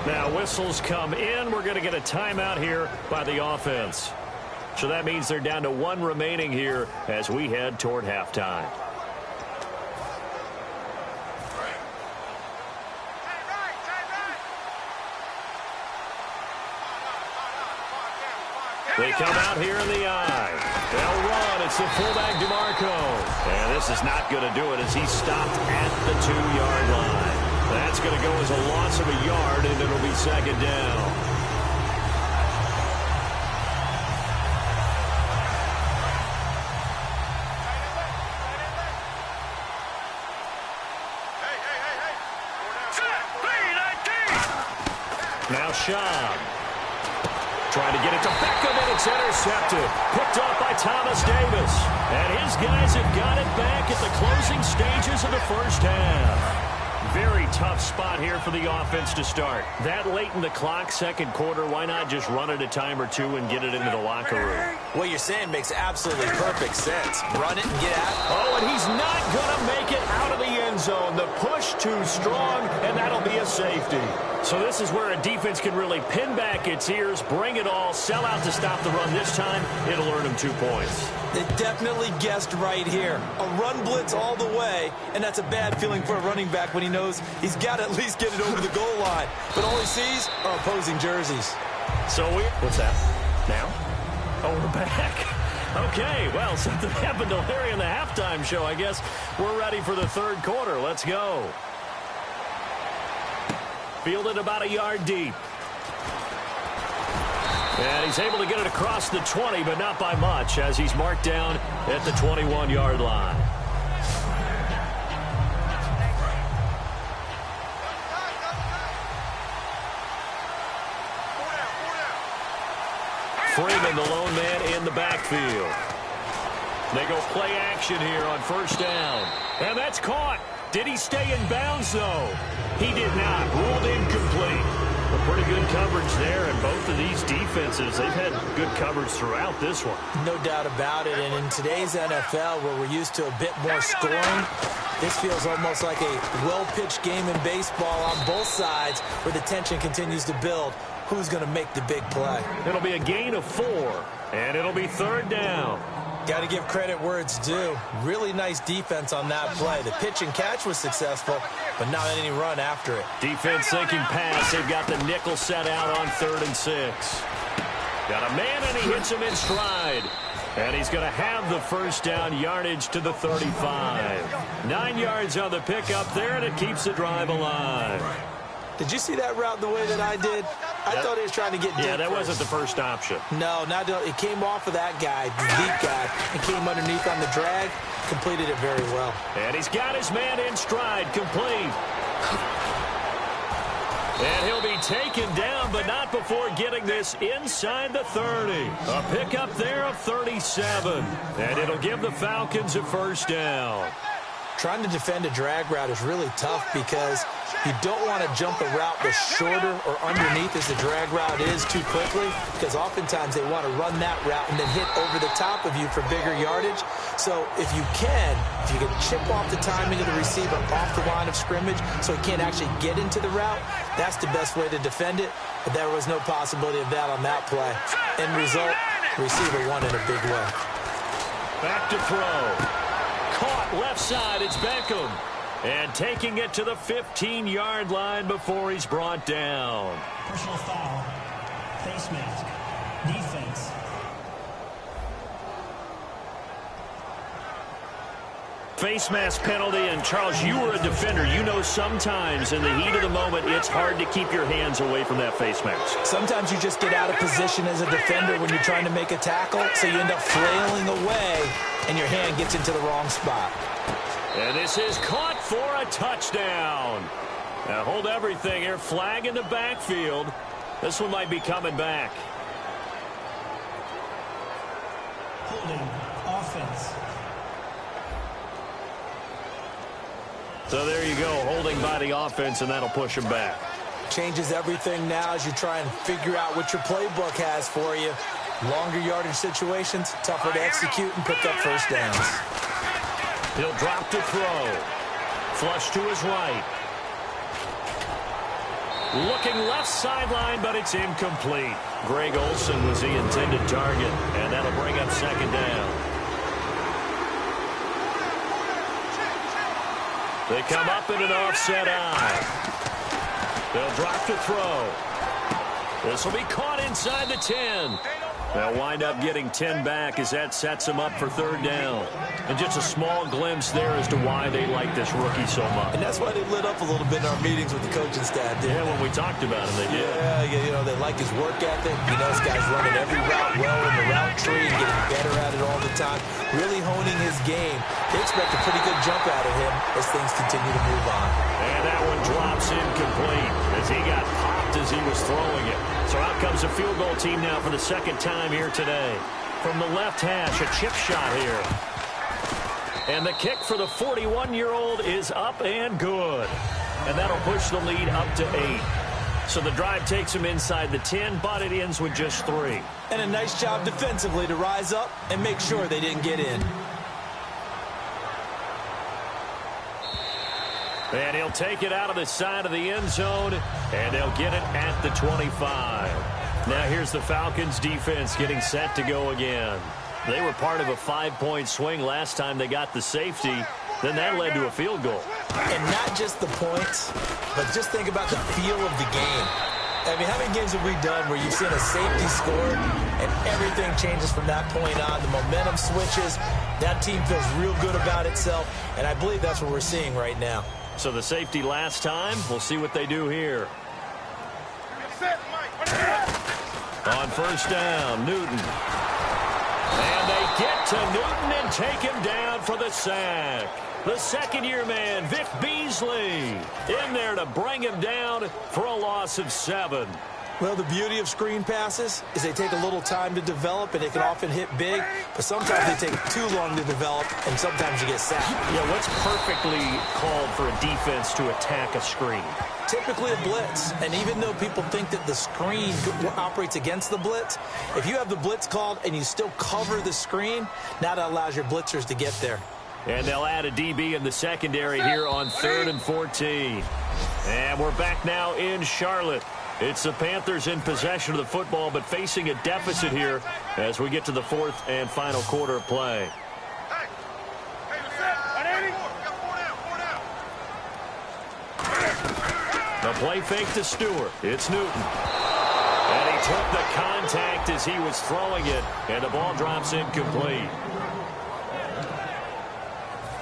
Now whistles come in. We're going to get a timeout here by the offense. So that means they're down to 1 remaining here as we head toward halftime. They come out here in the eye. They'll run. It's the fullback, DeMarco. And this is not going to do it as he's stopped at the 2-yard line. That's going to go as a loss of a yard, and it'll be second down. Now Schaub. Trying to get it to Beckham, and it's intercepted. Picked off by Thomas Davis. And his guys have got it back at the closing stages of the first half. Very tough spot here for the offense to start. That late in the clock, second quarter, why not just run it a time or 2 and get it into the locker room? What you're saying makes absolutely perfect sense. Run it and get out. Oh, and he's not going to make it out of the end end zone. The push too strong, and that'll be a safety. So this is where a defense can really pin back its ears, bring it all, sell out to stop the run this time. It'll earn them 2 points. They definitely guessed right here. A run blitz all the way, and that's a bad feeling for a running back when he knows he's got to at least get it over the goal line. But all he sees are opposing jerseys. So what's that? Now? Oh, we're back. Okay, well, something happened to Larry in the halftime show, I guess. We're ready for the third quarter. Let's go. Fielded about a yard deep. And he's able to get it across the 20, but not by much, as he's marked down at the 21-yard line. Freeman, the lone man in the backfield. They go play action here on first down. And that's caught. Did he stay in bounds, though? He did not. Ruled incomplete. A pretty good coverage there, and both of these defenses, they've had good coverage throughout this one. No doubt about it, and in today's NFL, where we're used to a bit more scoring, this feels almost like a well-pitched game in baseball on both sides, where the tension continues to build. Who's going to make the big play? It'll be a gain of 4, and it'll be third down. Got to give credit where it's due. Really nice defense on that play. The pitch and catch was successful, but not any run after it. Defense thinking pass. They've got the nickel set out on 3rd and 6. Got a man, and he hits him in stride. And he's going to have the first down, yardage to the 35. 9 yards on the pickup there, and it keeps the drive alive. Did you see that route the way that I did? I thought he was trying to get deep. Yeah, that first. wasn't the first option. No, it came off of that guy, the deep guy, and came underneath on the drag. Completed it very well. And he's got his man in stride, complete. And he'll be taken down, but not before getting this inside the 30. A pickup there of 37. And it'll give the Falcons a first down. Trying to defend a drag route is really tough because you don't want to jump a route that's shorter or underneath as the drag route is too quickly, because oftentimes they want to run that route and then hit over the top of you for bigger yardage. So if you can chip off the timing of the receiver off the line of scrimmage so he can't actually get into the route, that's the best way to defend it. But there was no possibility of that on that play. End result, receiver won in a big way. Back to throw. Caught left side, it's Beckham. And taking it to the 15-yard line before he's brought down. Personal foul. Face mask. Defense. Face mask penalty, and Charles, you were a defender. You know sometimes in the heat of the moment, it's hard to keep your hands away from that face mask. Sometimes you just get out of position as a defender when you're trying to make a tackle, so you end up flailing away, and your hand gets into the wrong spot. And this is caught for a touchdown. Now hold everything here. Flag in the backfield. This one might be coming back. Holding. Offense. So there you go, holding by the offense, and that'll push him back. Changes everything now as you try and figure out what your playbook has for you. Longer yardage situations, tougher to execute and pick up first downs. He'll drop to throw. Flush to his right. Looking left sideline, but it's incomplete. Greg Olsen was the intended target, and that'll bring up second down. They come up in an offset eye. They'll drop to throw. This will be caught inside the 10. They'll wind up getting 10 back as that sets them up for third down. And just a small glimpse there as to why they like this rookie so much. And that's why they lit up a little bit in our meetings with the coaching staff. Yeah, when we talked about him, they did. Yeah, you know, they like his work ethic. You know, this guy's running every route well in the route tree and getting better at it all the time. Really honing his game. They expect a pretty good jump out of him as things continue to move on. And that one drops incomplete as he got popped as he was throwing it. So out comes a field goal team now for the second time here today. From the left hash, a chip shot here. And the kick for the 41-year-old is up and good. And that'll push the lead up to 8. So the drive takes him inside the 10, but it ends with just 3. And a nice job defensively to rise up and make sure they didn't get in. And he'll take it out of the side of the end zone, and they'll get it at the 25. Now here's the Falcons defense getting set to go again. They were part of a 5-point swing last time they got the safety. Then that led to a field goal. And not just the points, but just think about the feel of the game. I mean, how many games have we done where you've seen a safety score and everything changes from that point on? The momentum switches. That team feels real good about itself, and I believe that's what we're seeing right now. So the safety last time, we'll see what they do here. On first down, Newton. And they get to Newton and take him down for the sack. The second-year man, Vic Beasley, in there to bring him down for a loss of 7. Well, the beauty of screen passes is they take a little time to develop, and they can often hit big, but sometimes they take too long to develop, and sometimes you get sacked. Yeah, what's perfectly called for a defense to attack a screen? Typically a blitz, and even though people think that the screen operates against the blitz, if you have the blitz called and you still cover the screen, now that allows your blitzers to get there. And they'll add a DB in the secondary here on 3rd and 14. And we're back now in Charlotte. It's the Panthers in possession of the football, but facing a deficit here as we get to the 4th and final quarter of play. The play fake to Stewart. It's Newton. And he took the contact as he was throwing it, and the ball drops incomplete.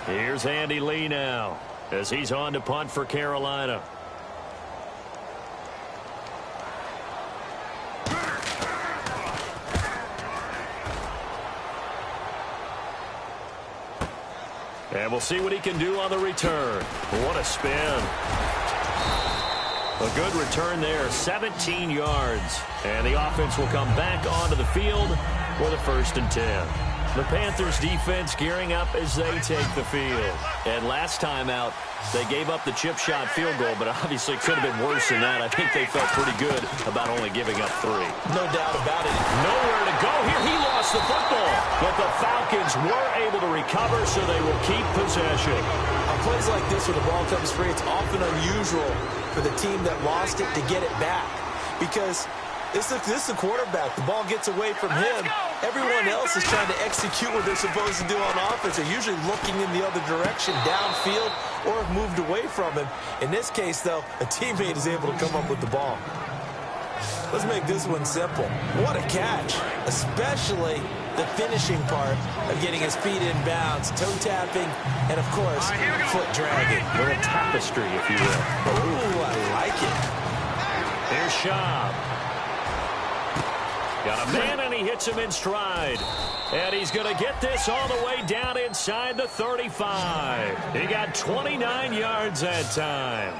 Here's Andy Lee now as he's on to punt for Carolina. And we'll see what he can do on the return. What a spin. A good return there, 17 yards. And the offense will come back onto the field for the 1st and 10. The Panthers defense gearing up as they take the field. And last time out, they gave up the chip shot field goal, but obviously it could have been worse than that. I think they felt pretty good about only giving up 3. No doubt about it. Nowhere to go here. He lost the football, but the Falcons were able to recover, so they will keep possession. On plays like this where the ball comes free, it's often unusual for the team that lost it to get it back, because this is the quarterback. The ball gets away from him. Everyone else is trying to execute what they're supposed to do on offense. They're usually looking in the other direction, downfield, or have moved away from him. In this case, though, a teammate is able to come up with the ball. Let's make this one simple. What a catch, especially the finishing part of getting his feet in bounds, toe tapping, and, of course, foot dragging. A little tapestry, if you will. Ooh, I like it. Here's Schaub. Got a man, and he hits him in stride. And he's going to get this all the way down inside the 35. He got 29 yards that time.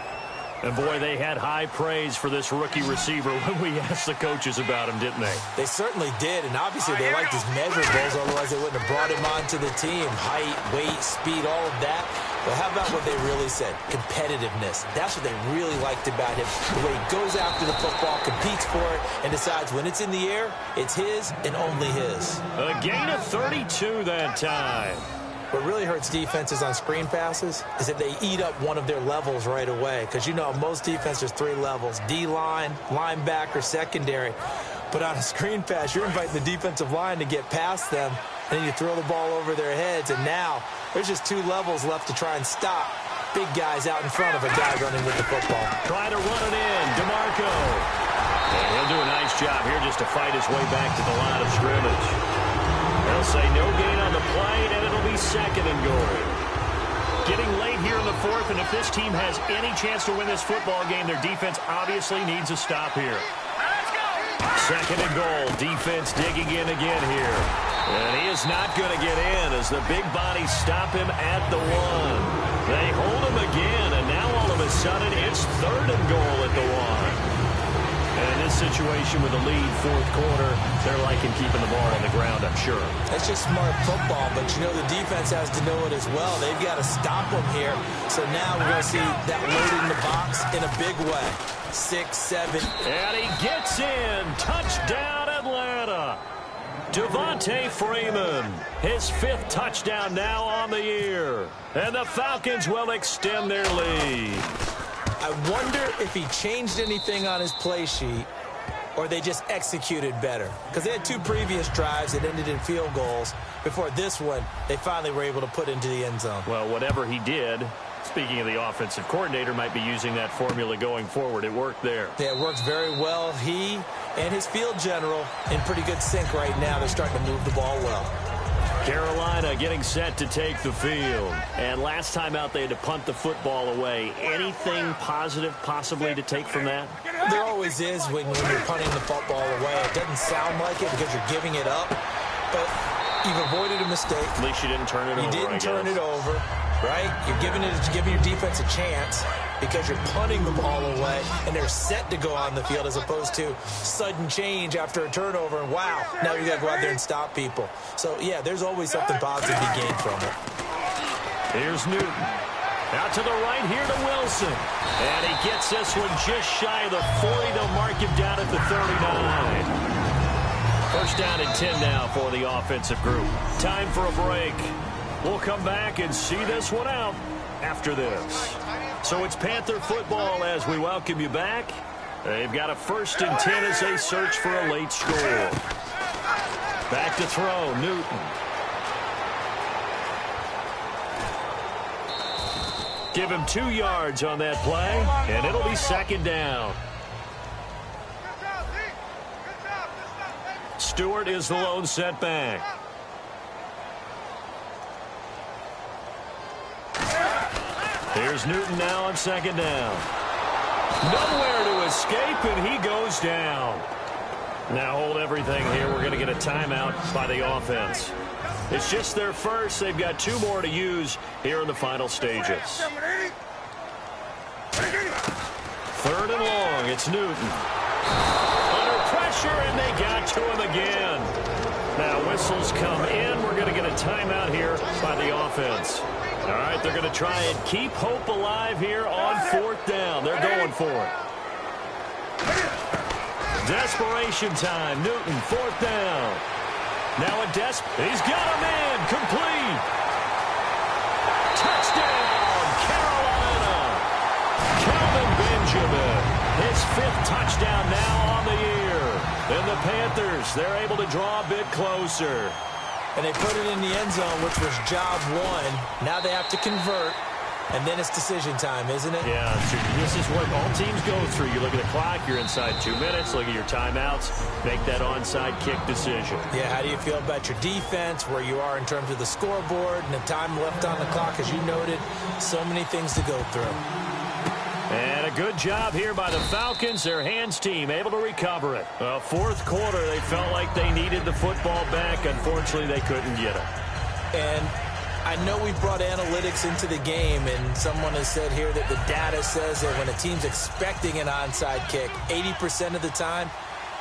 And, boy, they had high praise for this rookie receiver when we asked the coaches about him, didn't they? They certainly did, and obviously they liked his measurables, otherwise they wouldn't have brought him onto the team. Height, weight, speed, all of that. But how about what they really said? Competitiveness. That's what they really liked about him. The way he goes after the football, competes for it, and decides when it's in the air, it's his and only his. A gain of 32 that time. What really hurts defenses on screen passes is that they eat up one of their levels right away. Because, you know, most defenses, 3 levels. D-line, linebacker, secondary. But on a screen pass, you're inviting the defensive line to get past them, and then you throw the ball over their heads, and now there's just 2 levels left to try and stop big guys out in front of a guy running with the football. Try to run it in, DeMarco. And he'll do a nice job here just to fight his way back to the line of scrimmage. They'll say no gain on the play, and it'll be 2nd and goal. Getting late here in the 4th, and if this team has any chance to win this football game, their defense obviously needs a stop here. 2nd and goal. Defense digging in again here. And he is not going to get in as the big bodies stop him at the 1. They hold him again, and now all of a sudden it's 3rd and goal at the 1. And in this situation with the lead 4th quarter, they're liking keeping the ball on the ground, I'm sure. That's just smart football, but you know the defense has to know it as well. They've got to stop them here. So now we're going to see that loading the box in a big way. 6, 7. And he gets in. Touchdown, Atlanta. Devontae Freeman, his 5th touchdown now on the year. And the Falcons will extend their lead. I wonder if he changed anything on his play sheet or they just executed better. Because they had 2 previous drives that ended in field goals. Before this one, they finally were able to put into the end zone. Well, whatever he did, speaking of the offensive coordinator, might be using that formula going forward. It worked there. Yeah, it works very well. He and his field general in pretty good sync right now. They're starting to move the ball well. Carolina getting set to take the field. And last time out, they had to punt the football away. Anything positive possibly to take from that? There always is when you're punting the football away. It doesn't sound like it because you're giving it up, but you've avoided a mistake. At least you didn't turn it over. You didn't turn it over, right? You're giving your defense a chance because you're punting the ball away, and they're set to go on the field as opposed to sudden change after a turnover, and wow, now you got to go out there and stop people. So, yeah, there's always something positive to be gained from it. Here's Newton. Out to the right here to Wilson. And he gets this one just shy of the 40. They'll mark him down at the 39. First down and 10 now for the offensive group. Time for a break. We'll come back and see this one out after this. So it's Panther football as we welcome you back. They've got a 1st and 10 as they search for a late score. Back to throw, Newton. Give him 2 yards on that play, and it'll be 2nd down. Stewart is the lone setback. Here's Newton now on 2nd down. Nowhere to escape, and he goes down. Now hold everything here. We're going to get a timeout by the offense. It's just their first. They've got 2 more to use here in the final stages. 3rd and long. It's Newton. Under pressure, and they got to him again. Now whistles come in. We're going to get a timeout here by the offense. All right, they're going to try and keep hope alive here on 4th down. They're going for it. Desperation time. Newton, 4th down. Now a he's got a man. Complete. Touchdown, Carolina. Calvin Benjamin. His 5th touchdown now on the year. And the Panthers, they're able to draw a bit closer. And they put it in the end zone, which was job 1. Now they have to convert. And then it's decision time, isn't it? Yeah, this is what all teams go through. You look at the clock, you're inside 2 minutes, look at your timeouts, make that onside kick decision. Yeah, how do you feel about your defense, where you are in terms of the scoreboard, and the time left on the clock, as you noted, so many things to go through. And a good job here by the Falcons, their hands team, able to recover it. 4th quarter, they felt like they needed the football back. Unfortunately, they couldn't get it. And I know we brought analytics into the game, and someone has said here that the data says that when a team's expecting an onside kick, 80% of the time,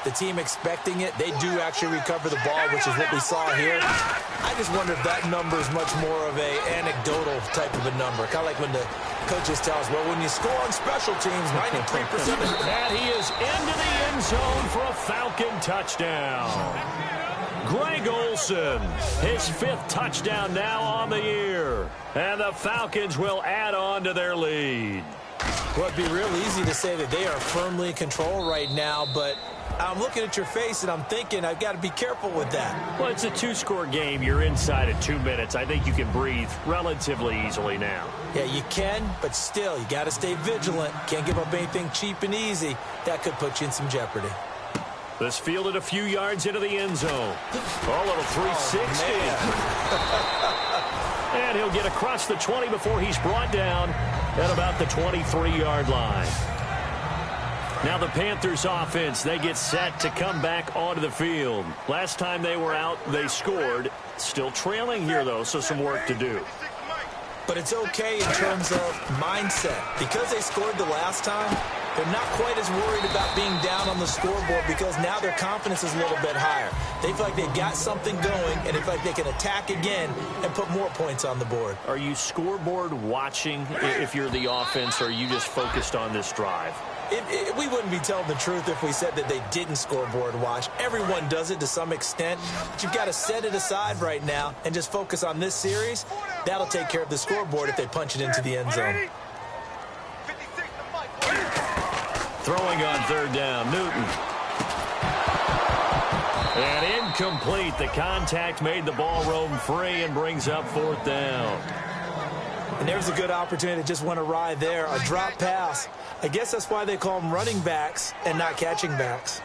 the team expecting it, they do actually recover the ball, which is what we saw here. I just wonder if that number is much more of a anecdotal type of a number. Kind of like when the coaches tell us, well, when you score on special teams, 93% of the time. And he is into the end zone for a Falcon touchdown. Greg Olsen, his 5th touchdown now on the year. And the Falcons will add on to their lead. Well, it'd be real easy to say that they are firmly in control right now, but I'm looking at your face and I'm thinking I've got to be careful with that. Well, it's a 2-score game. You're inside at 2 minutes. I think you can breathe relatively easily now. Yeah, you can, but still, you got to stay vigilant. Can't give up anything cheap and easy. That could put you in some jeopardy. This fielded a few yards into the end zone. A little 360. And he'll get across the 20 before he's brought down at about the 23-yard line. Now the Panthers offense, they get set to come back onto the field. Last time they were out, they scored. Still trailing here, though, so some work to do. But it's okay in terms of mindset. Because they scored the last time, they're not quite as worried about being down on the scoreboard because now their confidence is a little bit higher. They feel like they've got something going, and they feel like they can attack again and put more points on the board. Are you scoreboard watching if you're the offense, or are you just focused on this drive? We wouldn't be telling the truth if we said that they didn't scoreboard watch. Everyone does it to some extent. But you've got to set it aside right now and just focus on this series. That'll take care of the scoreboard if they punch it into the end zone. Throwing on third down, Newton. And incomplete. The contact made the ball roam free and brings up fourth down. And there's a good opportunity that just went awry there. A drop pass. I guess that's why they call them running backs and not catching backs.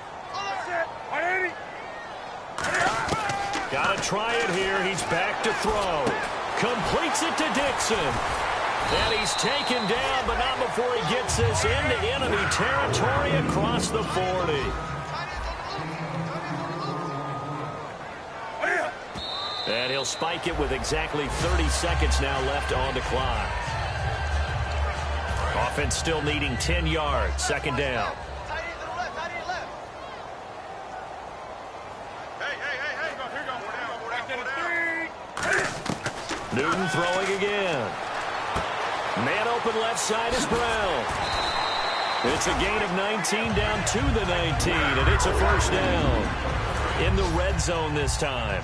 Got to try it here. He's back to throw. Completes it to Dixon. And he's taken down, but not before he gets this into enemy territory across the 40. And he'll spike it with exactly 30 seconds now left on the clock. Offense still needing 10 yards. Second down. Newton throwing again. Man open left side is Brown. It's a gain of 19 down to the 19, and it's a first down. In the red zone this time.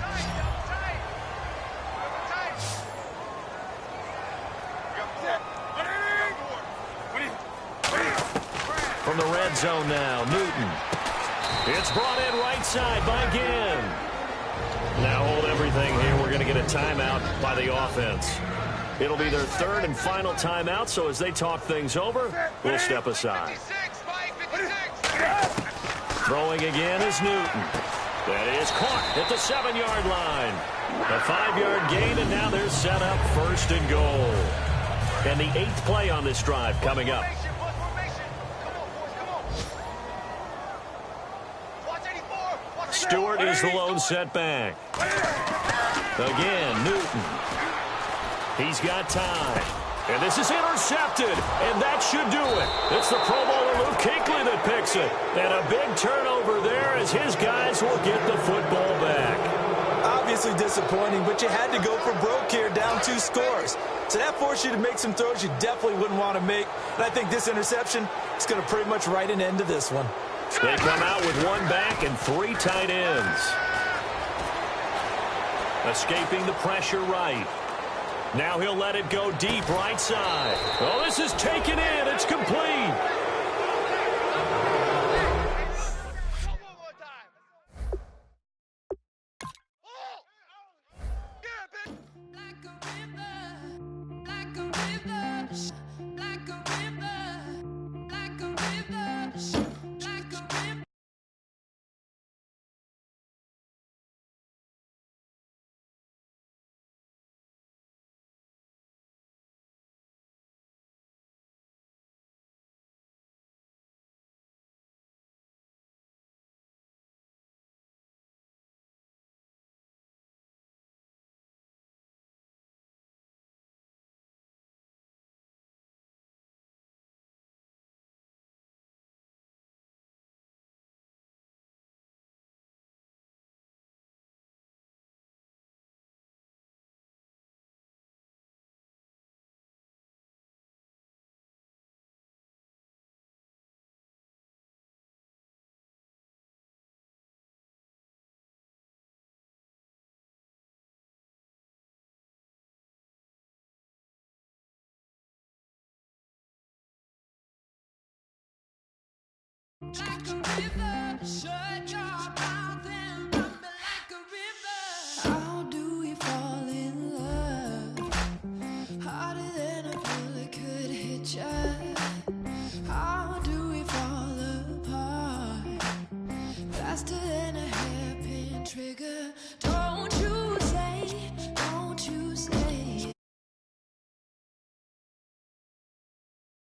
From the red zone now, Newton. It's brought in right side by Ginn. Now hold everything here. We're going to get a timeout by the offense. It'll be their third and final timeout, so as they talk things over, we'll step aside. Throwing again is Newton. That is caught at the 7-yard line. A 5-yard gain, and now they're set up first and goal. And the 8th play on this drive coming up. Stewart is the lone setback. Again, Newton. He's got time. And this is intercepted, and that should do it. It's the Pro Bowler Luke Kuechly that picks it. And a big turnover there as his guys will get the football back. Obviously disappointing, but you had to go for broke here, down 2 scores. So that forced you to make some throws you definitely wouldn't want to make. And I think this interception is going to pretty much write an end to this one. They come out with 1 back and 3 tight ends. Escaping the pressure right. Now he'll let it go deep right side. Oh, this is taken in. It's complete. Like a river, shut your mouth and run me like a river. How do we fall in love? Harder than a bullet could hit ya. How do we fall apart? Faster than a hairpin trigger.